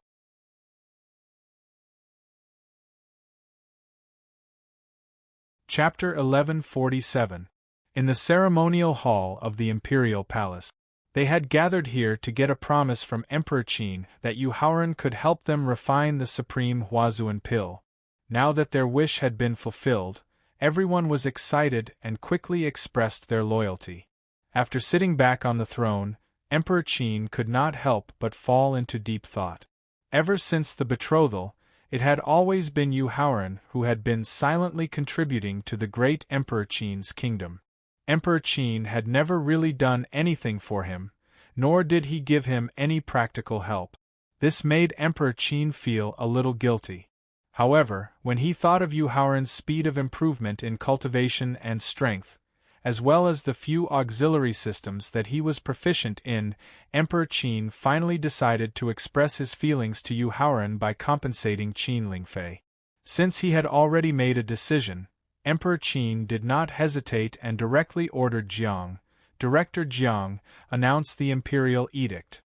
Chapter 1147. In the ceremonial hall of the imperial palace. They had gathered here to get a promise from Emperor Qin that Yu Haoran could help them refine the supreme Huazuan pill. Now that their wish had been fulfilled, everyone was excited and quickly expressed their loyalty. After sitting back on the throne, Emperor Qin could not help but fall into deep thought. Ever since the betrothal, it had always been Yu Haoran who had been silently contributing to the great Emperor Qin's kingdom. Emperor Qin had never really done anything for him, nor did he give him any practical help. This made Emperor Qin feel a little guilty. However, when he thought of Yu Haoran's speed of improvement in cultivation and strength, as well as the few auxiliary systems that he was proficient in, Emperor Qin finally decided to express his feelings to Yu Haoran by compensating Qin Lingfei. Since he had already made a decision, Emperor Qin did not hesitate and directly ordered Jiang, Director Jiang, announce the imperial edict.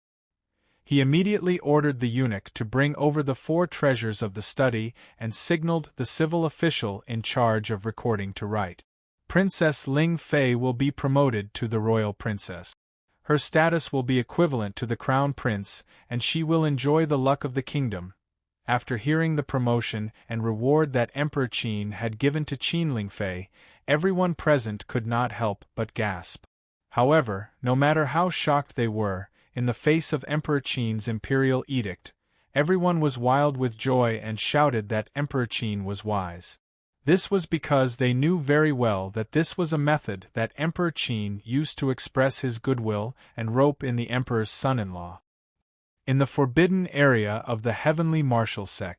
He immediately ordered the eunuch to bring over the 4 treasures of the study and signaled the civil official in charge of recording to write. Princess Ling Fei will be promoted to the royal princess. Her status will be equivalent to the crown prince, and she will enjoy the luck of the kingdom. After hearing the promotion and reward that Emperor Qin had given to Qin Lingfei, everyone present could not help but gasp. However, no matter how shocked they were, in the face of Emperor Qin's imperial edict, everyone was wild with joy and shouted that Emperor Qin was wise. This was because they knew very well that this was a method that Emperor Qin used to express his goodwill and rope in the emperor's son-in-law. In the forbidden area of the Heavenly Martial Sect.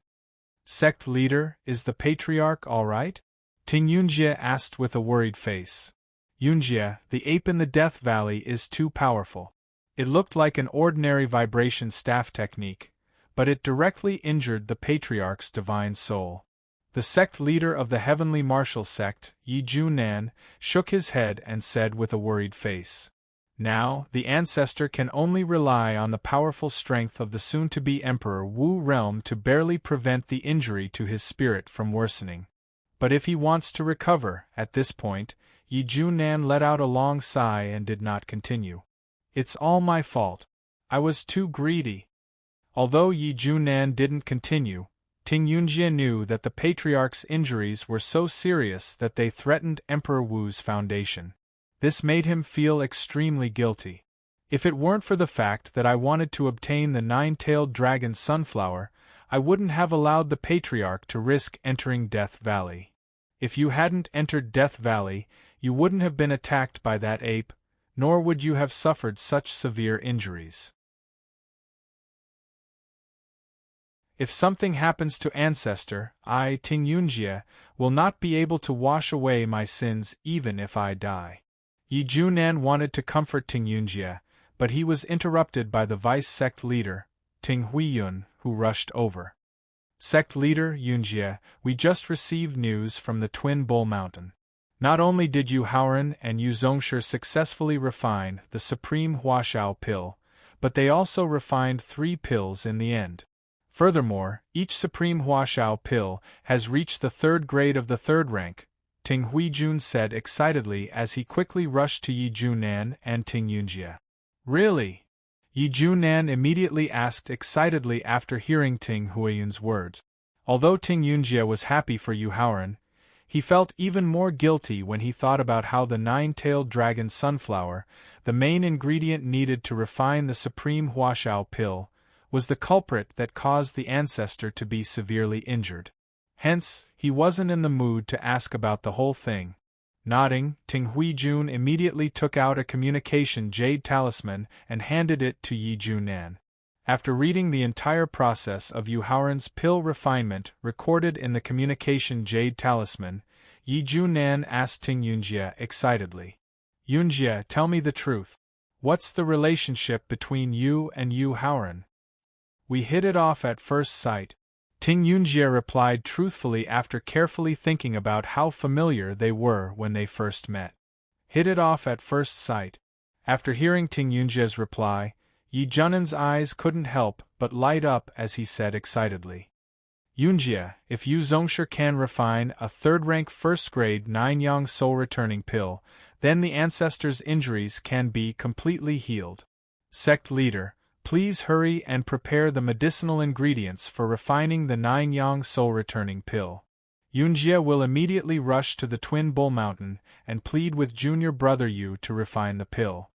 Sect leader, is the Patriarch all right? Ting Yunjie asked with a worried face. Yunjie, the ape in the Death Valley is too powerful. It looked like an ordinary vibration staff technique, but it directly injured the Patriarch's divine soul. The sect leader of the Heavenly Martial Sect, Yi Junan, shook his head and said with a worried face. Now, the ancestor can only rely on the powerful strength of the soon-to-be Emperor Wu realm to barely prevent the injury to his spirit from worsening. But if he wants to recover, at this point, Yi Junan let out a long sigh and did not continue. It's all my fault. I was too greedy. Although Yi Junan didn't continue, Ting Yunjie knew that the Patriarch's injuries were so serious that they threatened Emperor Wu's foundation. This made him feel extremely guilty. If it weren't for the fact that I wanted to obtain the 9-tailed dragon sunflower, I wouldn't have allowed the Patriarch to risk entering Death Valley. If you hadn't entered Death Valley, you wouldn't have been attacked by that ape, nor would you have suffered such severe injuries. If something happens to Ancestor, I, Ting Yunjie, will not be able to wash away my sins even if I die. Yi Junan wanted to comfort Ting Yunjie, but he was interrupted by the vice-sect leader, Ting Huiyun, who rushed over. Sect leader, Yunjie, we just received news from the Twin Bull Mountain. Not only did Yu Haoran and Yu Zongshi successfully refine the Supreme Huashao pill, but they also refined 3 pills in the end. Furthermore, each Supreme Huashao pill has reached the 3rd grade of the 3rd rank, Ting Huijun said excitedly as he quickly rushed to Yi Junan and Ting Yunjie. Really? Yi Junan immediately asked excitedly after hearing Ting Huiyun's words. Although Ting Yunjie was happy for Yu Haoran, he felt even more guilty when he thought about how the 9-tailed dragon sunflower, the main ingredient needed to refine the Supreme Huashao pill, was the culprit that caused the ancestor to be severely injured. Hence, he wasn't in the mood to ask about the whole thing. Nodding, Ting Huijun immediately took out a communication jade talisman and handed it to Yi Junan. After reading the entire process of Yu Haoran's pill refinement recorded in the communication jade talisman, Yi Junan asked Ting Yunjie excitedly. Yunjie, tell me the truth. What's the relationship between you and Yu Haoran? We hit it off at first sight. Ting Yunjie replied truthfully after carefully thinking about how familiar they were when they first met. Hit it off at first sight. After hearing Ting Yunjie's reply, Yi Junan's eyes couldn't help but light up as he said excitedly. Yunjie, if Yu Zongshi can refine a third-rank first-grade 9-yang soul-returning pill, then the ancestors' injuries can be completely healed. Sect leader, please hurry and prepare the medicinal ingredients for refining the 9-yang soul-returning pill. Yunjie will immediately rush to the Twin Bull Mountain and plead with junior brother Yu to refine the pill.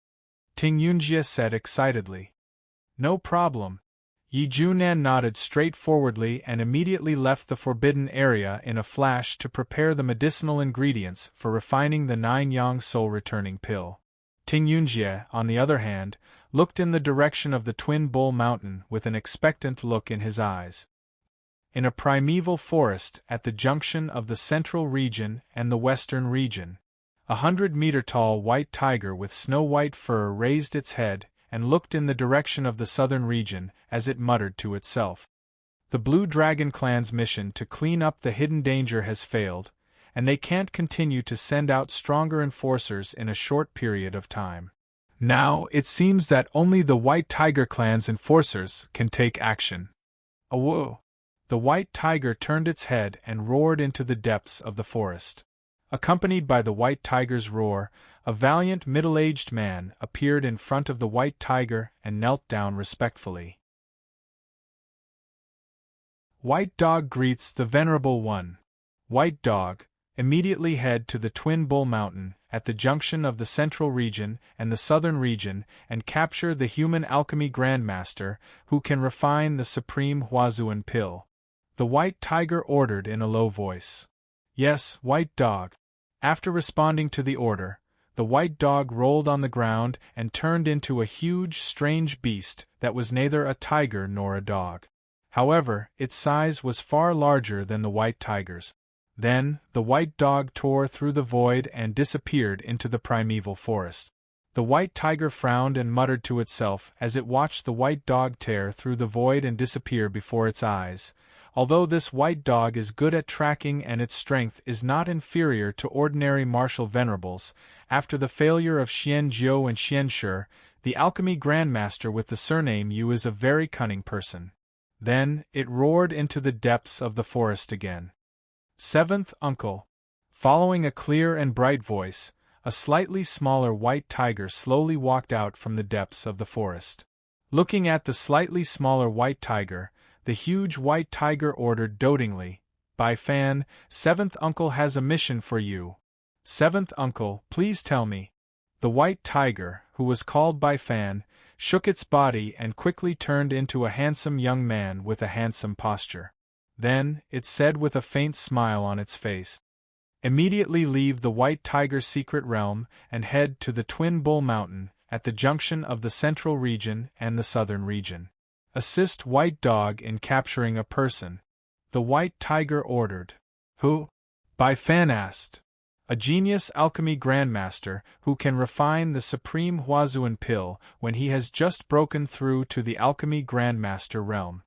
Ting Yunjie said excitedly. No problem. Yi Junan nodded straightforwardly and immediately left the forbidden area in a flash to prepare the medicinal ingredients for refining the 9-yang soul-returning pill. Ting Yunjie, on the other hand, looked in the direction of the Twin Bull Mountain with an expectant look in his eyes. In a primeval forest at the junction of the central region and the western region, 100-meter-tall white tiger with snow-white fur raised its head and looked in the direction of the southern region as it muttered to itself. The Blue Dragon clan's mission to clean up the hidden danger has failed, and they can't continue to send out stronger enforcers in a short period of time. Now, it seems that only the White Tiger clan's enforcers can take action. Awoo! The white tiger turned its head and roared into the depths of the forest. Accompanied by the white tiger's roar, a valiant middle-aged man appeared in front of the white tiger and knelt down respectfully. White Dog greets the Venerable One. White Dog, immediately head to the Twin Bull Mountain at the junction of the central region and the southern region and capture the human alchemy grandmaster who can refine the supreme Huazuan pill. The white tiger ordered in a low voice. Yes, White Dog. After responding to the order, the white dog rolled on the ground and turned into a huge, strange beast that was neither a tiger nor a dog. However, its size was far larger than the white tiger's. Then, the white dog tore through the void and disappeared into the primeval forest. The white tiger frowned and muttered to itself as it watched the white dog tear through the void and disappear before its eyes. Although this white dog is good at tracking and its strength is not inferior to ordinary martial venerables, after the failure of Xian Jiu and Xian Shi, the alchemy grandmaster with the surname Yu is a very cunning person. Then, it roared into the depths of the forest again. Seventh Uncle. Following a clear and bright voice, a slightly smaller white tiger slowly walked out from the depths of the forest. Looking at the slightly smaller white tiger, the huge white tiger ordered dotingly, Bai Fan, Seventh Uncle has a mission for you. Seventh Uncle, please tell me. The white tiger, who was called Bai Fan, shook its body and quickly turned into a handsome young man with a handsome posture. Then, it said with a faint smile on its face, immediately leave the White Tiger's secret realm and head to the Twin Bull Mountain at the junction of the central region and the southern region. Assist White Dog in capturing a person. The White Tiger ordered. Who? Bai Fan asked. A genius alchemy grandmaster who can refine the supreme Huazuan pill when he has just broken through to the alchemy grandmaster realm.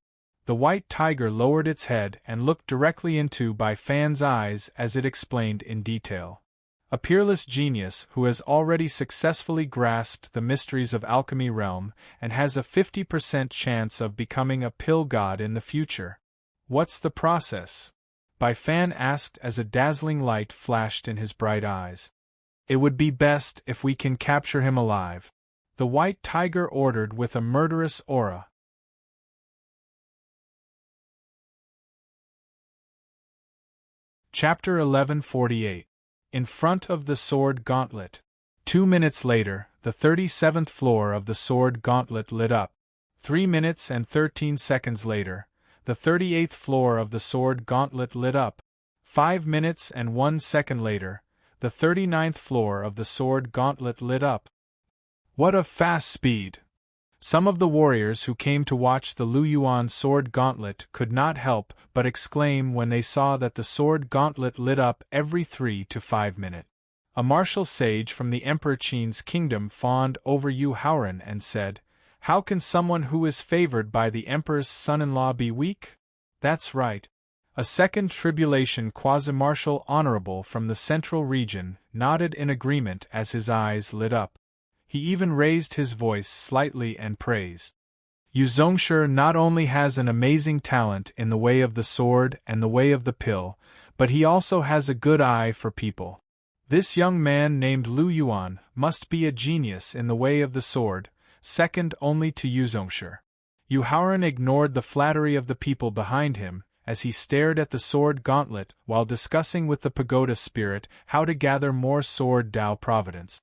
The white tiger lowered its head and looked directly into Bai Fan's eyes as it explained in detail. A peerless genius who has already successfully grasped the mysteries of alchemy realm and has a 50% chance of becoming a pill god in the future. What's the process? Bai Fan asked as a dazzling light flashed in his bright eyes. It would be best if we can capture him alive. The white tiger ordered with a murderous aura. Chapter 1148. In front of the Sword Gauntlet. 2 minutes later, the 37th floor of the Sword Gauntlet lit up. 3 minutes and 13 seconds later, the 38th floor of the Sword Gauntlet lit up. 5 minutes and 1 second later, the 39th floor of the Sword Gauntlet lit up. What a fast speed! Some of the warriors who came to watch the Lu Yuan Sword Gauntlet could not help but exclaim when they saw that the Sword Gauntlet lit up every 3 to 5 minutes. A martial sage from the Emperor Qin's kingdom fawned over Yu Haoran and said, "How can someone who is favored by the Emperor's son-in-law be weak?" That's right. A second tribulation quasi-martial honorable from the central region nodded in agreement as his eyes lit up. He even raised his voice slightly and praised. Yu Zongshi not only has an amazing talent in the way of the sword and the way of the pill, but he also has a good eye for people. This young man named Lu Yuan must be a genius in the way of the sword, second only to Yu Zongshi. Yu Haoran ignored the flattery of the people behind him, as he stared at the sword gauntlet while discussing with the pagoda spirit how to gather more sword Tao providence.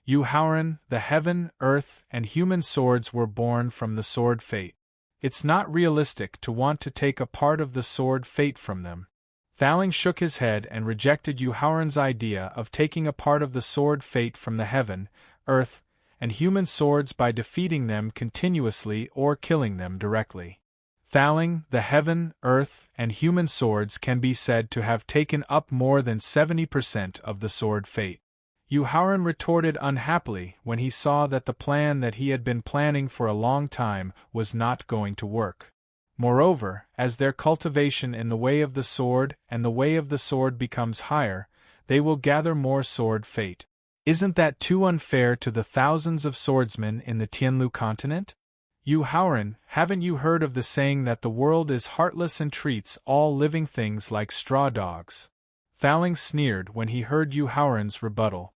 Yu Haoran, the heaven, earth, and human swords were born from the sword fate. It's not realistic to want to take a part of the sword fate from them. Thaling shook his head and rejected Yu Haoran's idea of taking a part of the sword fate from the heaven, earth, and human swords by defeating them continuously or killing them directly. Thaling, the heaven, earth, and human swords can be said to have taken up more than 70% of the sword fate. Yu Haoran retorted unhappily when he saw that the plan that he had been planning for a long time was not going to work. Moreover, as their cultivation in the way of the sword and the way of the sword becomes higher, they will gather more sword fate. Isn't that too unfair to the thousands of swordsmen in the Tianlu continent? Yu Haoran, haven't you heard of the saying that the world is heartless and treats all living things like straw dogs? Thaling sneered when he heard Yu Haoran's rebuttal.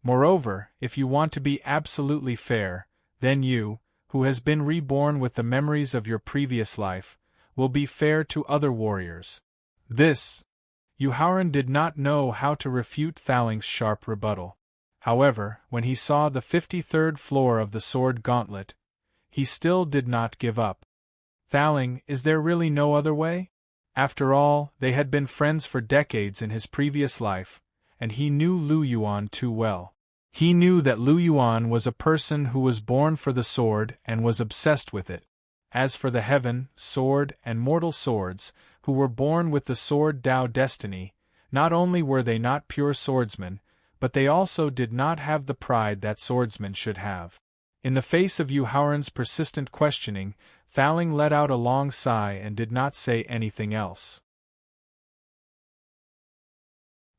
Moreover, if you want to be absolutely fair, then you, who has been reborn with the memories of your previous life, will be fair to other warriors. This. Yu Haoran did not know how to refute Thaling's sharp rebuttal. However, when he saw the 53rd floor of the sword gauntlet, he still did not give up. Thaling, is there really no other way? After all, they had been friends for decades in his previous life, and he knew Lu Yuan too well. He knew that Lu Yuan was a person who was born for the sword and was obsessed with it. As for the heaven, sword, and mortal swords, who were born with the sword Tao destiny, not only were they not pure swordsmen, but they also did not have the pride that swordsmen should have. In the face of Yu Haoran's persistent questioning, Thaling let out a long sigh and did not say anything else.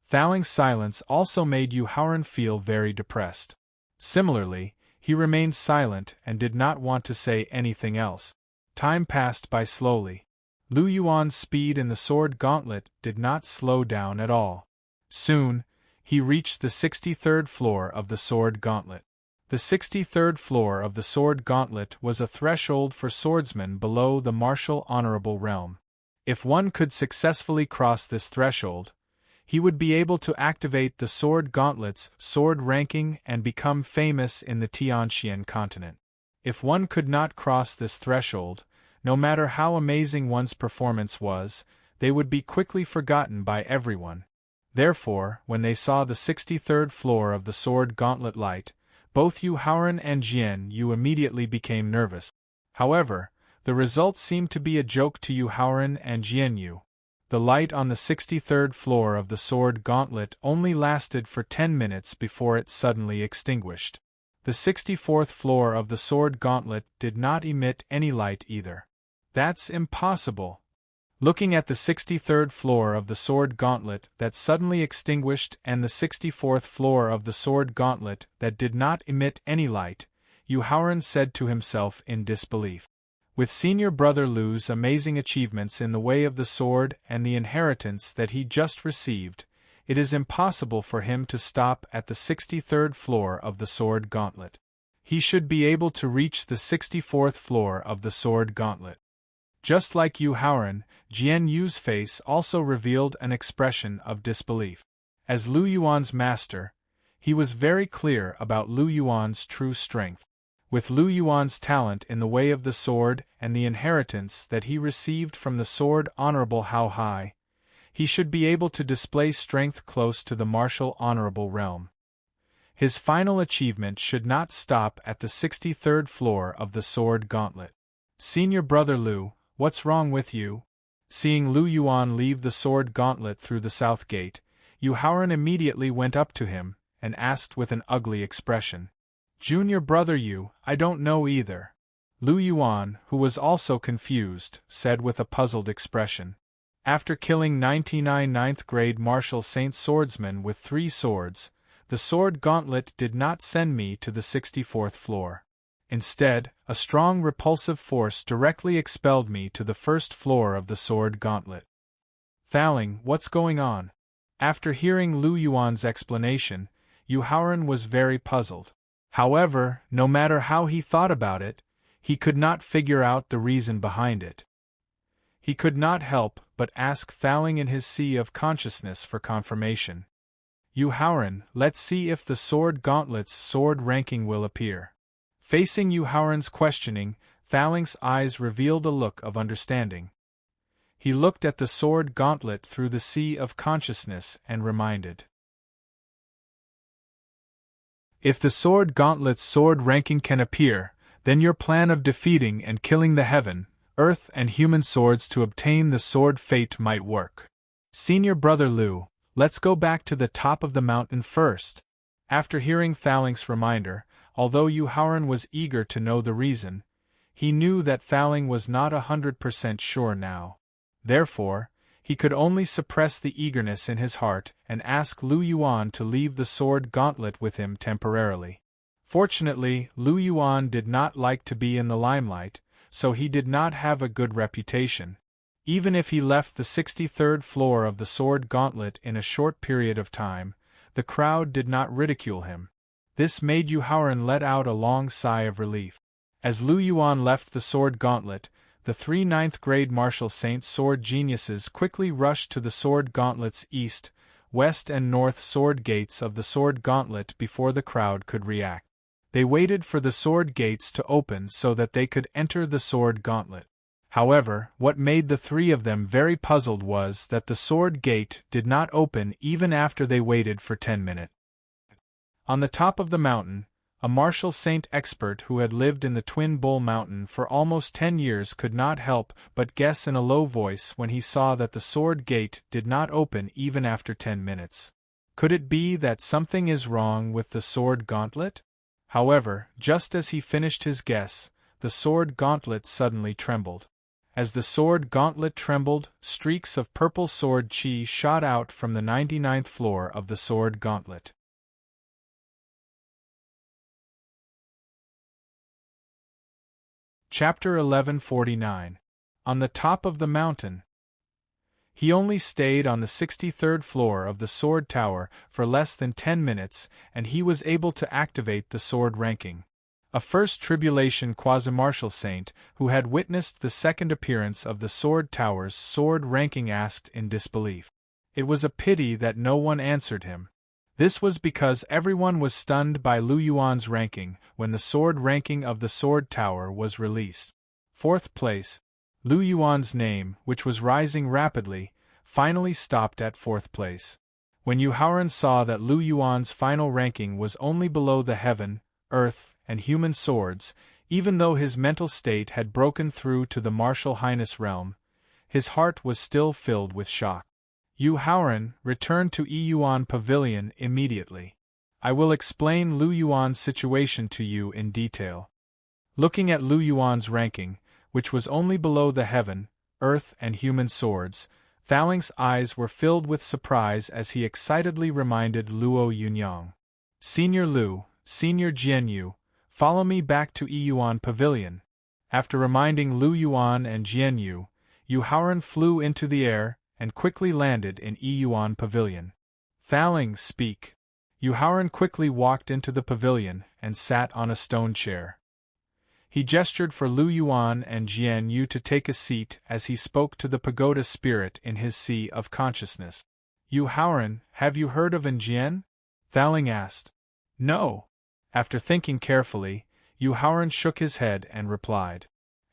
Thaling's silence also made Yu Haoran feel very depressed. Similarly, he remained silent and did not want to say anything else. Time passed by slowly. Lu Yuan's speed in the sword gauntlet did not slow down at all. Soon, he reached the 63rd floor of the sword gauntlet. The 63rd floor of the sword gauntlet was a threshold for swordsmen below the martial honorable realm. If one could successfully cross this threshold, he would be able to activate the sword gauntlet's sword ranking and become famous in the Tianxian continent. If one could not cross this threshold, no matter how amazing one's performance was, they would be quickly forgotten by everyone. Therefore, when they saw the 63rd floor of the sword gauntlet light, both Yu Haoran and Jian Yu immediately became nervous. However, the result seemed to be a joke to Yu Haoran and Jian Yu. The light on the 63rd floor of the sword gauntlet only lasted for 10 minutes before it suddenly extinguished. The 64th floor of the sword gauntlet did not emit any light either. That's impossible. Looking at the 63rd floor of the sword gauntlet that suddenly extinguished and the 64th floor of the sword gauntlet that did not emit any light, Yu Haoran said to himself in disbelief. With senior brother Lu's amazing achievements in the way of the sword and the inheritance that he just received, it is impossible for him to stop at the 63rd floor of the sword gauntlet. He should be able to reach the 64th floor of the sword gauntlet. Just like Yu Haoran, Jian Yu's face also revealed an expression of disbelief. As Lu Yuan's master, he was very clear about Lu Yuan's true strength. With Lu Yuan's talent in the way of the sword and the inheritance that he received from the sword honorable Hao Hai, he should be able to display strength close to the martial honorable realm. His final achievement should not stop at the 63rd floor of the sword gauntlet. Senior brother Lu, what's wrong with you? Seeing Lu Yuan leave the sword gauntlet through the south gate, Yu Haoran immediately went up to him and asked with an ugly expression. Junior brother Yu, I don't know either. Lu Yuan, who was also confused, said with a puzzled expression. After killing 99 ninth-grade martial saint swordsmen with 3 swords, the sword gauntlet did not send me to the 64th floor. Instead, a strong repulsive force directly expelled me to the first floor of the sword gauntlet. Thaling, what's going on? After hearing Lu Yuan's explanation, Yu Haoran was very puzzled. However, no matter how he thought about it, he could not figure out the reason behind it. He could not help but ask Thaling in his sea of consciousness for confirmation. Yu Haoran, let's see if the sword gauntlet's sword ranking will appear. Facing Yu Haoran's questioning, Thaling's eyes revealed a look of understanding. He looked at the sword gauntlet through the sea of consciousness and reminded. If the sword gauntlet's sword ranking can appear, then your plan of defeating and killing the heaven, earth and human swords to obtain the sword fate might work. Senior Brother Lu, let's go back to the top of the mountain first. After hearing Thaling's reminder, although Yu Haoran was eager to know the reason, he knew that Thaling was not 100% sure now. Therefore, he could only suppress the eagerness in his heart and ask Lu Yuan to leave the sword gauntlet with him temporarily. Fortunately, Lu Yuan did not like to be in the limelight, so he did not have a good reputation. Even if he left the 63rd floor of the sword gauntlet in a short period of time, the crowd did not ridicule him. This made Yu Haoran let out a long sigh of relief. As Lu Yuan left the sword gauntlet, the 3 9th-grade martial saint sword geniuses quickly rushed to the sword gauntlet's east, west and north sword gates of the sword gauntlet before the crowd could react. They waited for the sword gates to open so that they could enter the sword gauntlet. However, what made the three of them very puzzled was that the sword gate did not open even after they waited for 10 minutes. On the top of the mountain, a martial saint expert who had lived in the Twin Bull Mountain for almost 10 years could not help but guess in a low voice when he saw that the sword gate did not open even after 10 minutes. Could it be that something is wrong with the sword gauntlet? However, just as he finished his guess, the sword gauntlet suddenly trembled. As the sword gauntlet trembled, streaks of purple sword chi shot out from the 99th floor of the sword gauntlet. Chapter 1149. On the top of the mountain. He only stayed on the 63rd floor of the sword tower for less than 10 minutes, and he was able to activate the sword ranking. A first tribulation quasi-martial saint, who had witnessed the second appearance of the sword tower's sword ranking, asked in disbelief. It was a pity that no one answered him. This was because everyone was stunned by Lu Yuan's ranking when the sword ranking of the sword tower was released. 4th place. Lu Yuan's name, which was rising rapidly, finally stopped at 4th place. When Yu Haoran saw that Lu Yuan's final ranking was only below the heaven, earth, and human swords, even though his mental state had broken through to the martial highness realm, his heart was still filled with shock. Yu Haoran, returned to Yuan Pavilion immediately. I will explain Lu Yuan's situation to you in detail. Looking at Lu Yuan's ranking, which was only below the heaven, earth and human swords, Thaling's eyes were filled with surprise as he excitedly reminded Luo Yunyang. Senior Lu, Senior Jianyu, follow me back to Yuan Pavilion. After reminding Lu Yuan and Jianyu, Yu Haoran flew into the air and quickly landed in Yuan Pavilion. Thaling, speak. Yu Haoran quickly walked into the pavilion and sat on a stone chair. He gestured for Lu Yuan and Jian Yu to take a seat as he spoke to the pagoda spirit in his sea of consciousness. Yu Haoran, have you heard of Jian? Thaling asked. No. After thinking carefully, Yu Haoran shook his head and replied.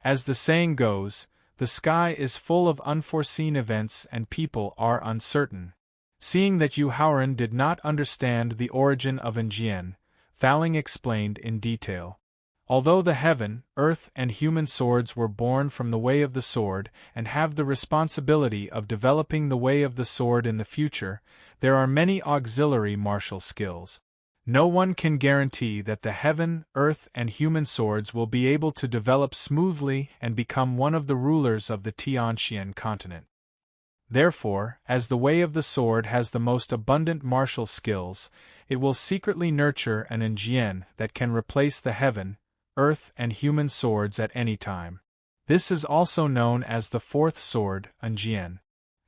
As the saying goes, the sky is full of unforeseen events and people are uncertain. Seeing that Yu Haoran did not understand the origin of Jian, Thaling explained in detail. Although the heaven, earth and human swords were born from the way of the sword and have the responsibility of developing the way of the sword in the future, there are many auxiliary martial skills. No one can guarantee that the heaven, earth and human swords will be able to develop smoothly and become one of the rulers of the Tianxian continent. Therefore, as the way of the sword has the most abundant martial skills, it will secretly nurture an Jian that can replace the heaven, earth and human swords at any time. This is also known as the fourth sword, unveil.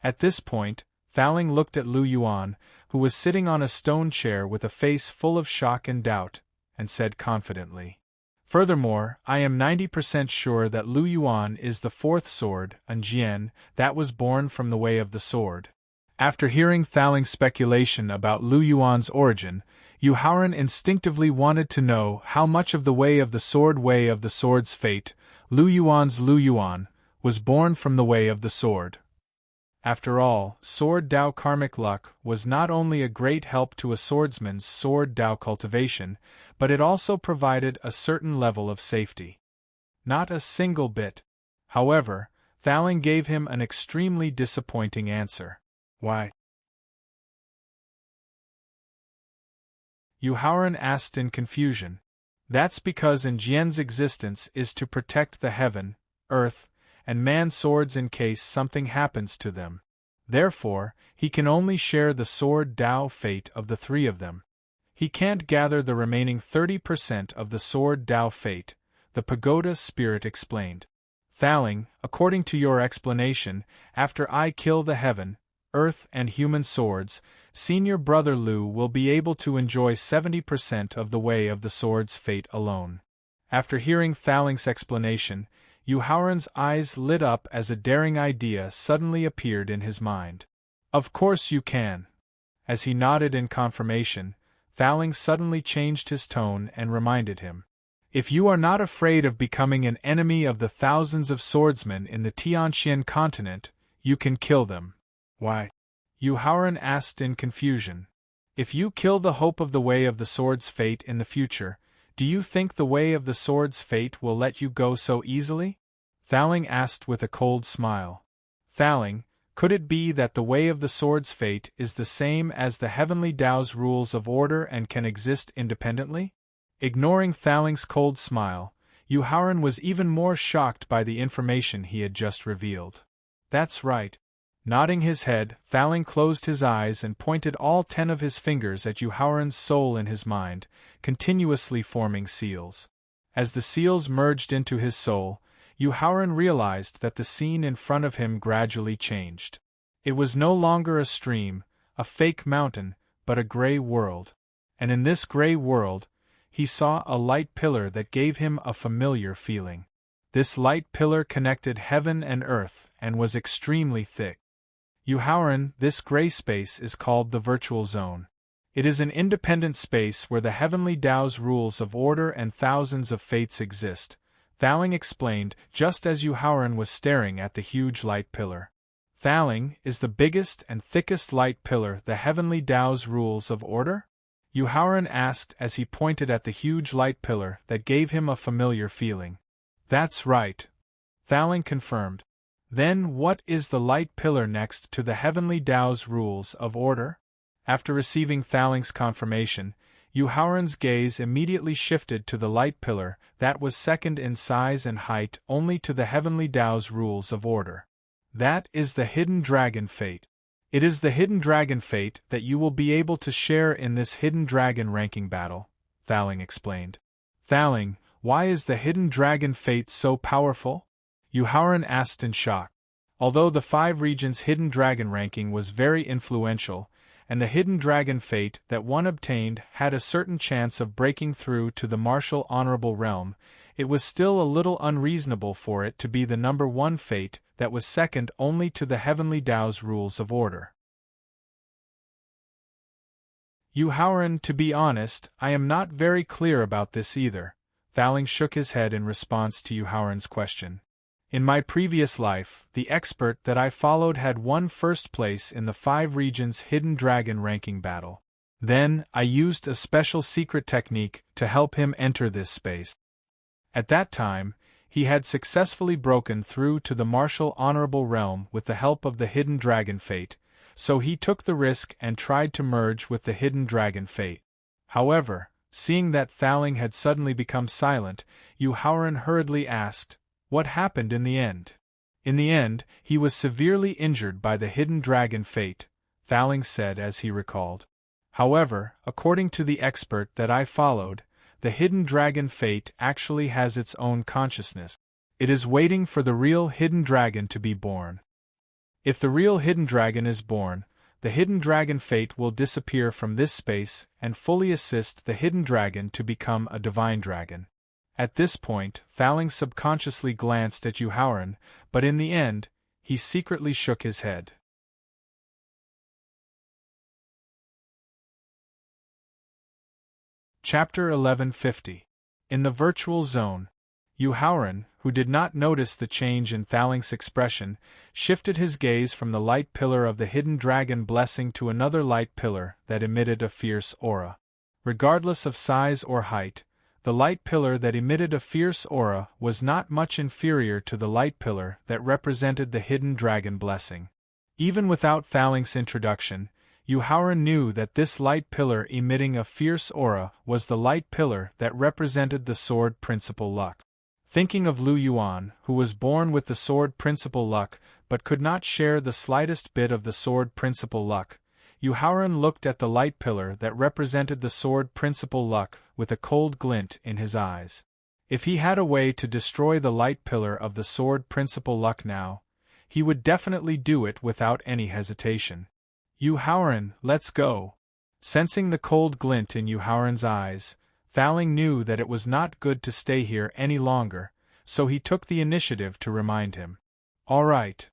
At this point, Thowling looked at Lu Yuan, who was sitting on a stone chair with a face full of shock and doubt, and said confidently, "Furthermore, I am 90% sure that Lu Yuan is the fourth sword, unveil, that was born from the way of the sword." After hearing Thowling's speculation about Lu Yuan's origin, Yu Haoran instinctively wanted to know how much of the way of the sword's fate, Lu Yuan's Lu Yuan, was born from the way of the sword. After all, sword Dao karmic luck was not only a great help to a swordsman's sword Dao cultivation, but it also provided a certain level of safety. Not a single bit. However, Thowling gave him an extremely disappointing answer. Why? Yu Haoran asked in confusion. That's because Jian's existence is to protect the heaven, earth, and man swords in case something happens to them. Therefore, he can only share the sword Dao fate of the three of them. He can't gather the remaining 30% of the sword Dao fate, the pagoda spirit explained. Thowling, according to your explanation, after I kill the heaven, earth and human swords, senior brother Lu will be able to enjoy 70% of the way of the sword's fate alone. After hearing Thowling's explanation, Yu Haoran's eyes lit up as a daring idea suddenly appeared in his mind. Of course you can. As he nodded in confirmation, Thowling suddenly changed his tone and reminded him. If you are not afraid of becoming an enemy of the thousands of swordsmen in the Tianxian continent, you can kill them. Why? Yu Haoran asked in confusion. If you kill the hope of the way of the sword's fate in the future, do you think the way of the sword's fate will let you go so easily? Thowling asked with a cold smile. Thowling, could it be that the way of the sword's fate is the same as the heavenly Tao's rules of order and can exist independently? Ignoring Thowling's cold smile, Yu Haoran was even more shocked by the information he had just revealed. That's right. Nodding his head, Thowling closed his eyes and pointed all 10 of his fingers at Yu Haoran's soul in his mind, continuously forming seals. As the seals merged into his soul, Yu Haoran realized that the scene in front of him gradually changed. It was no longer a stream, a fake mountain, but a gray world. And in this gray world, he saw a light pillar that gave him a familiar feeling. This light pillar connected heaven and earth and was extremely thick. Yu Haoran, this gray space is called the virtual zone. It is an independent space where the heavenly Tao's rules of order and thousands of fates exist, Thowling explained, just as Yu Haoran was staring at the huge light pillar. Thowling, is the biggest and thickest light pillar the heavenly Tao's rules of order? Yu Haoran asked as he pointed at the huge light pillar that gave him a familiar feeling. That's right. Thowling confirmed. Then what is the light pillar next to the heavenly Tao's rules of order? After receiving Thowling's confirmation, Yu Haoran's gaze immediately shifted to the light pillar that was second in size and height only to the heavenly Tao's rules of order. That is the hidden dragon fate. It is the hidden dragon fate that you will be able to share in this hidden dragon ranking battle, Thowling explained. Thowling, why is the hidden dragon fate so powerful? Yu Haoran asked in shock. Although the 5 regions' hidden dragon ranking was very influential, and the hidden dragon fate that one obtained had a certain chance of breaking through to the martial honorable realm, it was still a little unreasonable for it to be the number 1 fate that was second only to the heavenly Tao's rules of order. Yu Haoran, to be honest, I am not very clear about this either. Thowling shook his head in response to Yu Haoran's question. In my previous life, the expert that I followed had won first place in the 5 regions hidden dragon ranking battle. Then, I used a special secret technique to help him enter this space. At that time, he had successfully broken through to the martial honorable realm with the help of the hidden dragon fate, so he took the risk and tried to merge with the hidden dragon fate. However, seeing that Thowling had suddenly become silent, Yu Haoran hurriedly asked, what happened in the end? In the end, he was severely injured by the hidden dragon fate, Thowling said as he recalled. However, according to the expert that I followed, the hidden dragon fate actually has its own consciousness. It is waiting for the real hidden dragon to be born. If the real hidden dragon is born, the hidden dragon fate will disappear from this space and fully assist the hidden dragon to become a divine dragon. At this point, Thaling subconsciously glanced at Yuhauran, but in the end, he secretly shook his head. Chapter 1150. In the virtual zone, Yuhauran, who did not notice the change in Thaling's expression, shifted his gaze from the light pillar of the hidden dragon blessing to another light pillar that emitted a fierce aura. Regardless of size or height, the light pillar that emitted a fierce aura was not much inferior to the light pillar that represented the hidden dragon blessing. Even without Thaling's introduction, Yuhauran knew that this light pillar emitting a fierce aura was the light pillar that represented the sword principle luck. Thinking of Lu Yuan, who was born with the sword principle luck but could not share the slightest bit of the sword principle luck, Yuhauran looked at the light pillar that represented the sword principle luck with a cold glint in his eyes. If he had a way to destroy the light pillar of the sword principle luck now, he would definitely do it without any hesitation. Yuhauran, let's go. Sensing the cold glint in Yuhauran's eyes, Thaling knew that it was not good to stay here any longer, so he took the initiative to remind him. All right.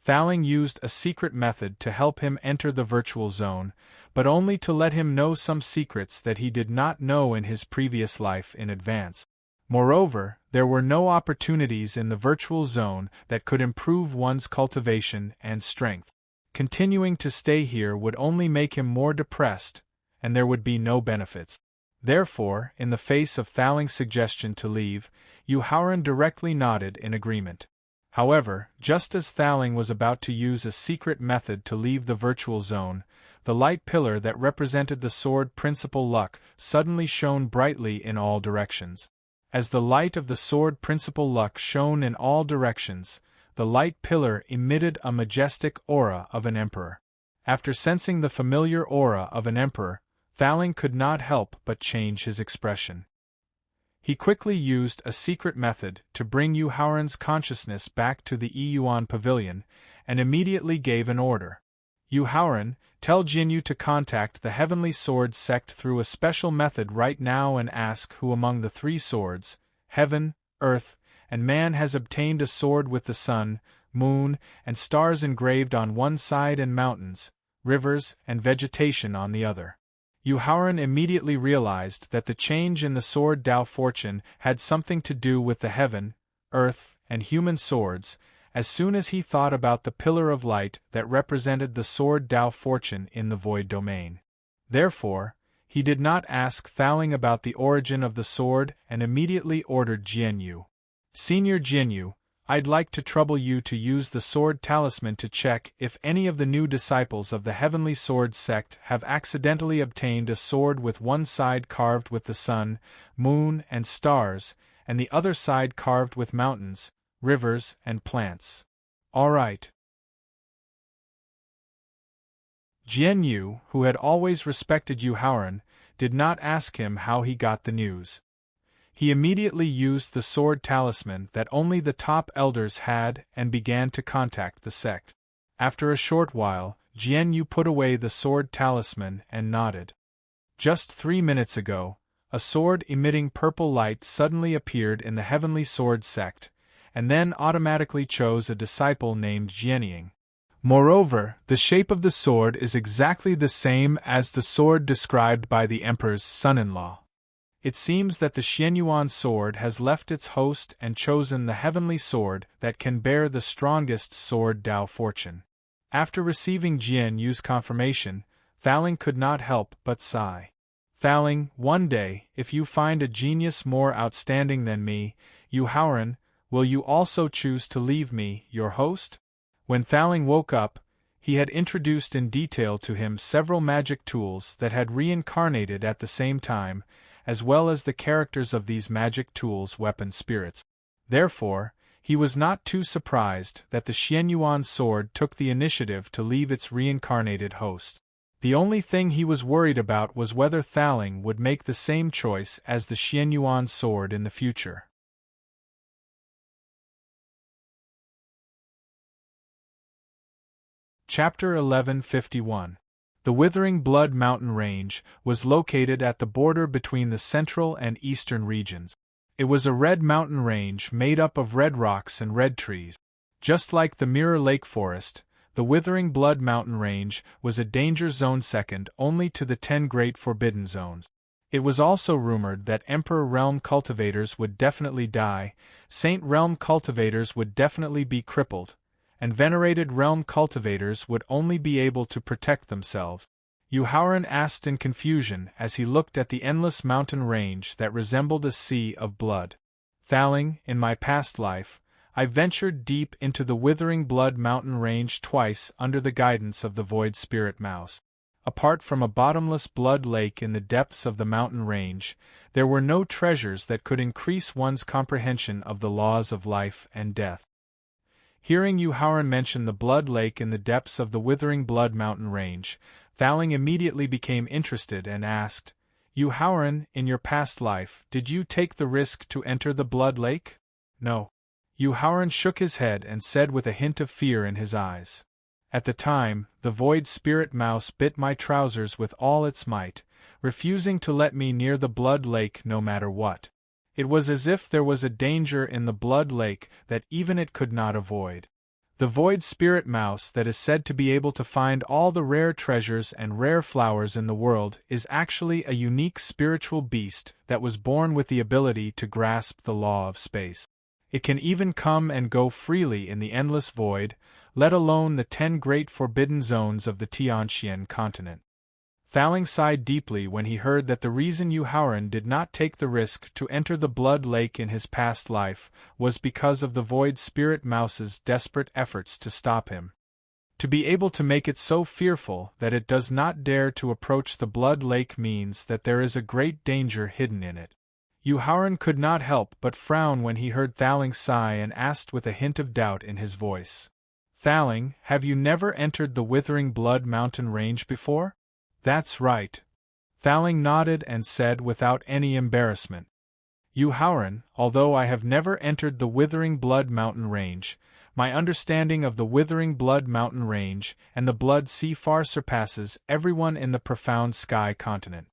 Thaling used a secret method to help him enter the virtual zone, but only to let him know some secrets that he did not know in his previous life in advance. Moreover, there were no opportunities in the virtual zone that could improve one's cultivation and strength. Continuing to stay here would only make him more depressed, and there would be no benefits. Therefore, in the face of Thaling's suggestion to leave, Yuhauran directly nodded in agreement. However, just as Thaling was about to use a secret method to leave the virtual zone, the light pillar that represented the sword principle luck suddenly shone brightly in all directions. As the light of the sword principle luck shone in all directions, the light pillar emitted a majestic aura of an emperor. After sensing the familiar aura of an emperor, Thaling could not help but change his expression. He quickly used a secret method to bring Yuhauran's consciousness back to the Yuan pavilion, and immediately gave an order. Yuhauran, tell Jinyu to contact the Heavenly Sword sect through a special method right now and ask who among the three swords, heaven, earth, and man has obtained a sword with the sun, moon, and stars engraved on one side and mountains, rivers, and vegetation on the other. Yuhauran immediately realized that the change in the sword Dao fortune had something to do with the heaven, earth, and human swords, as soon as he thought about the pillar of light that represented the sword Dao fortune in the void domain. Therefore, he did not ask Thaling about the origin of the sword and immediately ordered Jianyu. Senior Jianyu, I'd like to trouble you to use the sword talisman to check if any of the new disciples of the Heavenly Sword sect have accidentally obtained a sword with one side carved with the sun, moon, and stars, and the other side carved with mountains, rivers, and plants. All right. Jianyu, who had always respected Yuhauran, did not ask him how he got the news. He immediately used the sword talisman that only the top elders had and began to contact the sect. After a short while, Jianyu put away the sword talisman and nodded. Just 3 minutes ago, a sword emitting purple light suddenly appeared in the Heavenly Sword sect, and then automatically chose a disciple named Jianying. Moreover, the shape of the sword is exactly the same as the sword described by the Emperor's son-in-law. It seems that the Xianyuan sword has left its host and chosen the heavenly sword that can bear the strongest sword Dao fortune. After receiving Jianyu's confirmation, Thaling could not help but sigh. Thaling, one day, if you find a genius more outstanding than me, Yuhauran, will you also choose to leave me, your host? When Thaling woke up, he had introduced in detail to him several magic tools that had reincarnated at the same time, as well as the characters of these magic tools' weapon spirits. Therefore, he was not too surprised that the Xianyuan sword took the initiative to leave its reincarnated host. The only thing he was worried about was whether Thaling would make the same choice as the Xianyuan sword in the future. Chapter 1151. The Withering Blood mountain range was located at the border between the central and eastern regions. It was a red mountain range made up of red rocks and red trees. Just like the Mirror Lake Forest, the Withering Blood mountain range was a danger zone second only to the 10 Great Forbidden Zones. It was also rumored that Emperor Realm cultivators would definitely die, Saint Realm cultivators would definitely be crippled, and venerated realm cultivators would only be able to protect themselves. Yuhauran asked in confusion as he looked at the endless mountain range that resembled a sea of blood. Thaling, in my past life, I ventured deep into the Withering Blood mountain range twice under the guidance of the Void Spirit Mouse. Apart from a bottomless blood lake in the depths of the mountain range, there were no treasures that could increase one's comprehension of the laws of life and death. Hearing Yuhauran mention the blood lake in the depths of the Withering Blood mountain range, Thaling immediately became interested and asked, "Yuhauran, in your past life, did you take the risk to enter the blood lake?" "No." Yuhauran shook his head and said with a hint of fear in his eyes. "At the time, the Void Spirit Mouse bit my trousers with all its might, refusing to let me near the blood lake no matter what. It was as if there was a danger in the blood lake that even it could not avoid. The Void Spirit Mouse that is said to be able to find all the rare treasures and rare flowers in the world is actually a unique spiritual beast that was born with the ability to grasp the law of space. It can even come and go freely in the endless void, let alone the 10 Great Forbidden Zones of the Tianxian continent." Thaling sighed deeply when he heard that the reason Yuhauran did not take the risk to enter the blood lake in his past life was because of the Void Spirit Mouse's desperate efforts to stop him. To be able to make it so fearful that it does not dare to approach the blood lake means that there is a great danger hidden in it. Yuhauran could not help but frown when he heard Thaling sigh and asked with a hint of doubt in his voice, "Thaling, have you never entered the Withering Blood mountain range before?" "That's right." Thaling nodded and said without any embarrassment. "Yuhauran, although I have never entered the Withering Blood mountain range, my understanding of the Withering Blood mountain range and the Blood Sea far surpasses everyone in the Profound Sky continent.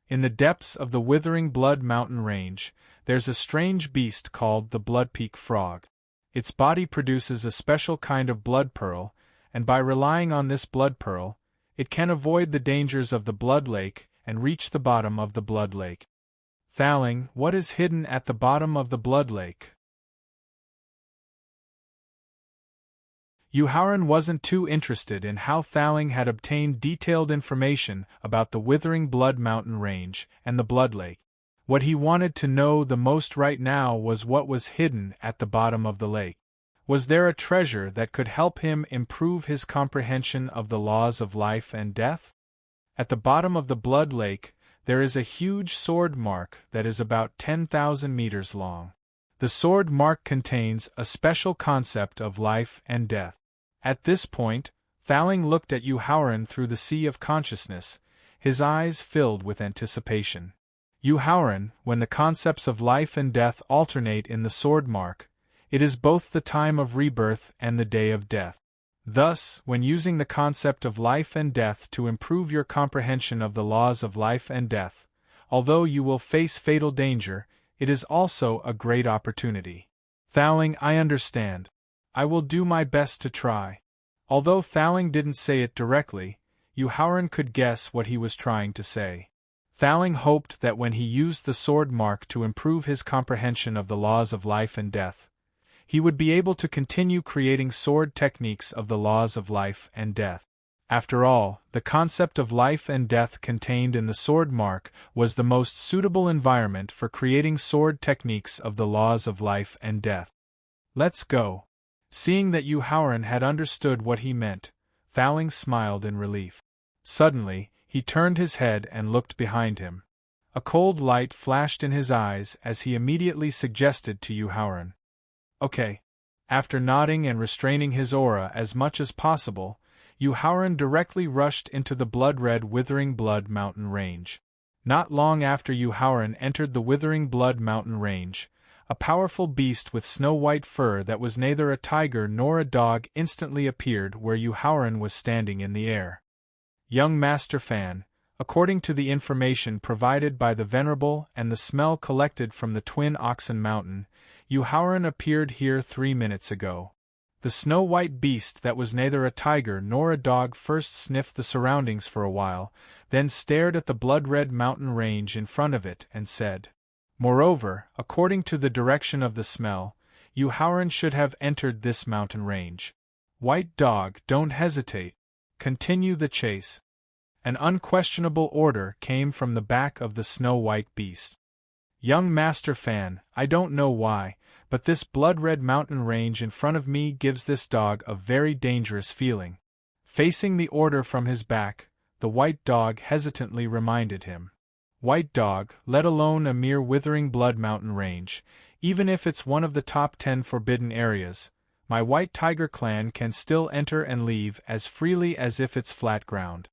In the depths of the Withering Blood mountain range, there's a strange beast called the Bloodpeak frog. Its body produces a special kind of blood pearl, and by relying on this blood pearl, it can avoid the dangers of the blood lake and reach the bottom of the blood lake." "Thaling, what is hidden at the bottom of the blood lake?" Yuhauran wasn't too interested in how Thaling had obtained detailed information about the Withering Blood mountain range and the blood lake. What he wanted to know the most right now was what was hidden at the bottom of the lake. Was there a treasure that could help him improve his comprehension of the laws of life and death? At the bottom of the blood lake, there is a huge sword mark that is about 10,000 meters long. The sword mark contains a special concept of life and death. At this point, Thaling looked at Yuhauran through the sea of consciousness, his eyes filled with anticipation. "Yuhauran, when the concepts of life and death alternate in the sword mark, it is both the time of rebirth and the day of death. Thus, when using the concept of life and death to improve your comprehension of the laws of life and death, although you will face fatal danger, it is also a great opportunity." "Thaling, I understand. I will do my best to try." Although Thaling didn't say it directly, Yuhauran could guess what he was trying to say. Thaling hoped that when he used the sword mark to improve his comprehension of the laws of life and death, he would be able to continue creating sword techniques of the laws of life and death. After all, the concept of life and death contained in the sword mark was the most suitable environment for creating sword techniques of the laws of life and death. "Let's go." Seeing that Yuhauran had understood what he meant, Thaling smiled in relief. Suddenly, he turned his head and looked behind him. A cold light flashed in his eyes as he immediately suggested to Yuhauran, "Okay." After nodding and restraining his aura as much as possible, Yuhauran directly rushed into the blood-red Withering Blood Mountain Range. Not long after Yuhauran entered the Withering Blood Mountain Range, a powerful beast with snow-white fur that was neither a tiger nor a dog instantly appeared where Yuhauran was standing in the air. Young Master Fan, according to the information provided by the Venerable and the smell collected from the Twin Oxen Mountain, Yuhauran appeared here 3 minutes ago. The snow-white beast that was neither a tiger nor a dog first sniffed the surroundings for a while, then stared at the blood-red mountain range in front of it and said, "Moreover, according to the direction of the smell, Yuhauran should have entered this mountain range. White dog, don't hesitate. Continue the chase." An unquestionable order came from the back of the snow-white beast. "Young Master Fan, I don't know why, but this blood-red mountain range in front of me gives this dog a very dangerous feeling." Facing the order from his back, the white dog hesitantly reminded him. "White dog, let alone a mere Withering Blood Mountain Range, even if it's one of the top 10 forbidden areas, my White Tiger clan can still enter and leave as freely as if it's flat ground."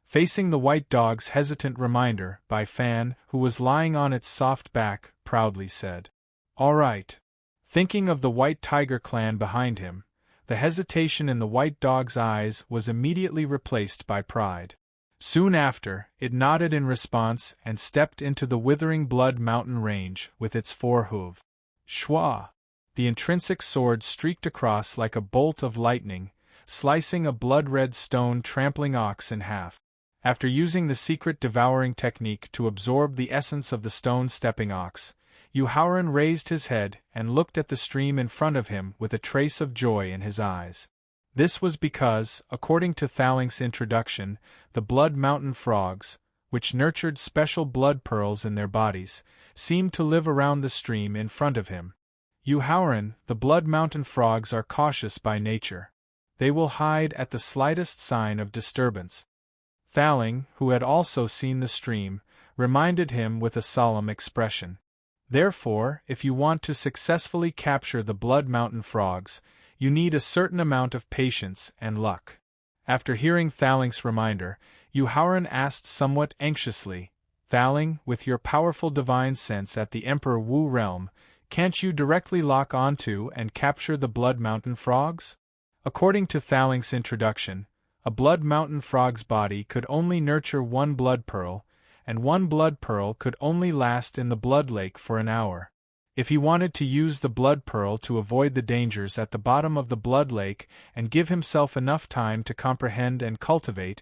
Facing the white dog's hesitant reminder, Fan, who was lying on its soft back, proudly said, "All right." Thinking of the White Tiger clan behind him, the hesitation in the white dog's eyes was immediately replaced by pride. Soon after, it nodded in response and stepped into the Withering Blood Mountain Range with its 4 hooves. Shwa! The intrinsic sword streaked across like a bolt of lightning, slicing a blood-red stone trampling ox in half. After using the secret devouring technique to absorb the essence of the stone-stepping ox, Yuhauran raised his head and looked at the stream in front of him with a trace of joy in his eyes. This was because, according to Thalink's introduction, the Blood Mountain frogs, which nurtured special blood pearls in their bodies, seemed to live around the stream in front of him. Yuhauran, the Blood Mountain frogs are cautious by nature. They will hide at the slightest sign of disturbance. Thaling, who had also seen the stream, reminded him with a solemn expression. Therefore, if you want to successfully capture the Blood Mountain frogs, you need a certain amount of patience and luck. After hearing Thaling's reminder, Yuhauran asked somewhat anxiously, "Thaling, with your powerful divine sense at the Emperor Wu realm, can't you directly lock onto and capture the Blood Mountain frogs?" According to Thaling's introduction, a Blood Mountain frog's body could only nurture 1 blood pearl, and 1 blood pearl could only last in the blood lake for an hour. If he wanted to use the blood pearl to avoid the dangers at the bottom of the blood lake and give himself enough time to comprehend and cultivate,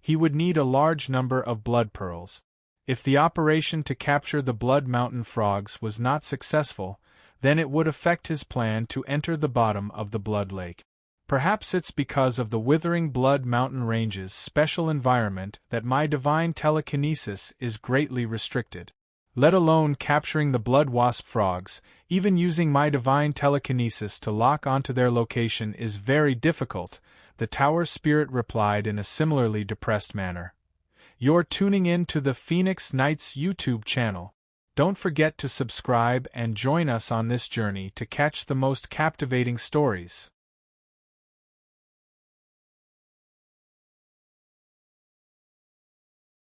he would need a large number of blood pearls. If the operation to capture the Blood Mountain frogs was not successful, then it would affect his plan to enter the bottom of the blood lake. Perhaps it's because of the Withering Blood Mountain Range's special environment that my divine telekinesis is greatly restricted. Let alone capturing the blood wasp frogs, even using my divine telekinesis to lock onto their location is very difficult, the tower spirit replied in a similarly depressed manner. You're tuning in to the Phoenix Knights YouTube channel. Don't forget to subscribe and join us on this journey to catch the most captivating stories.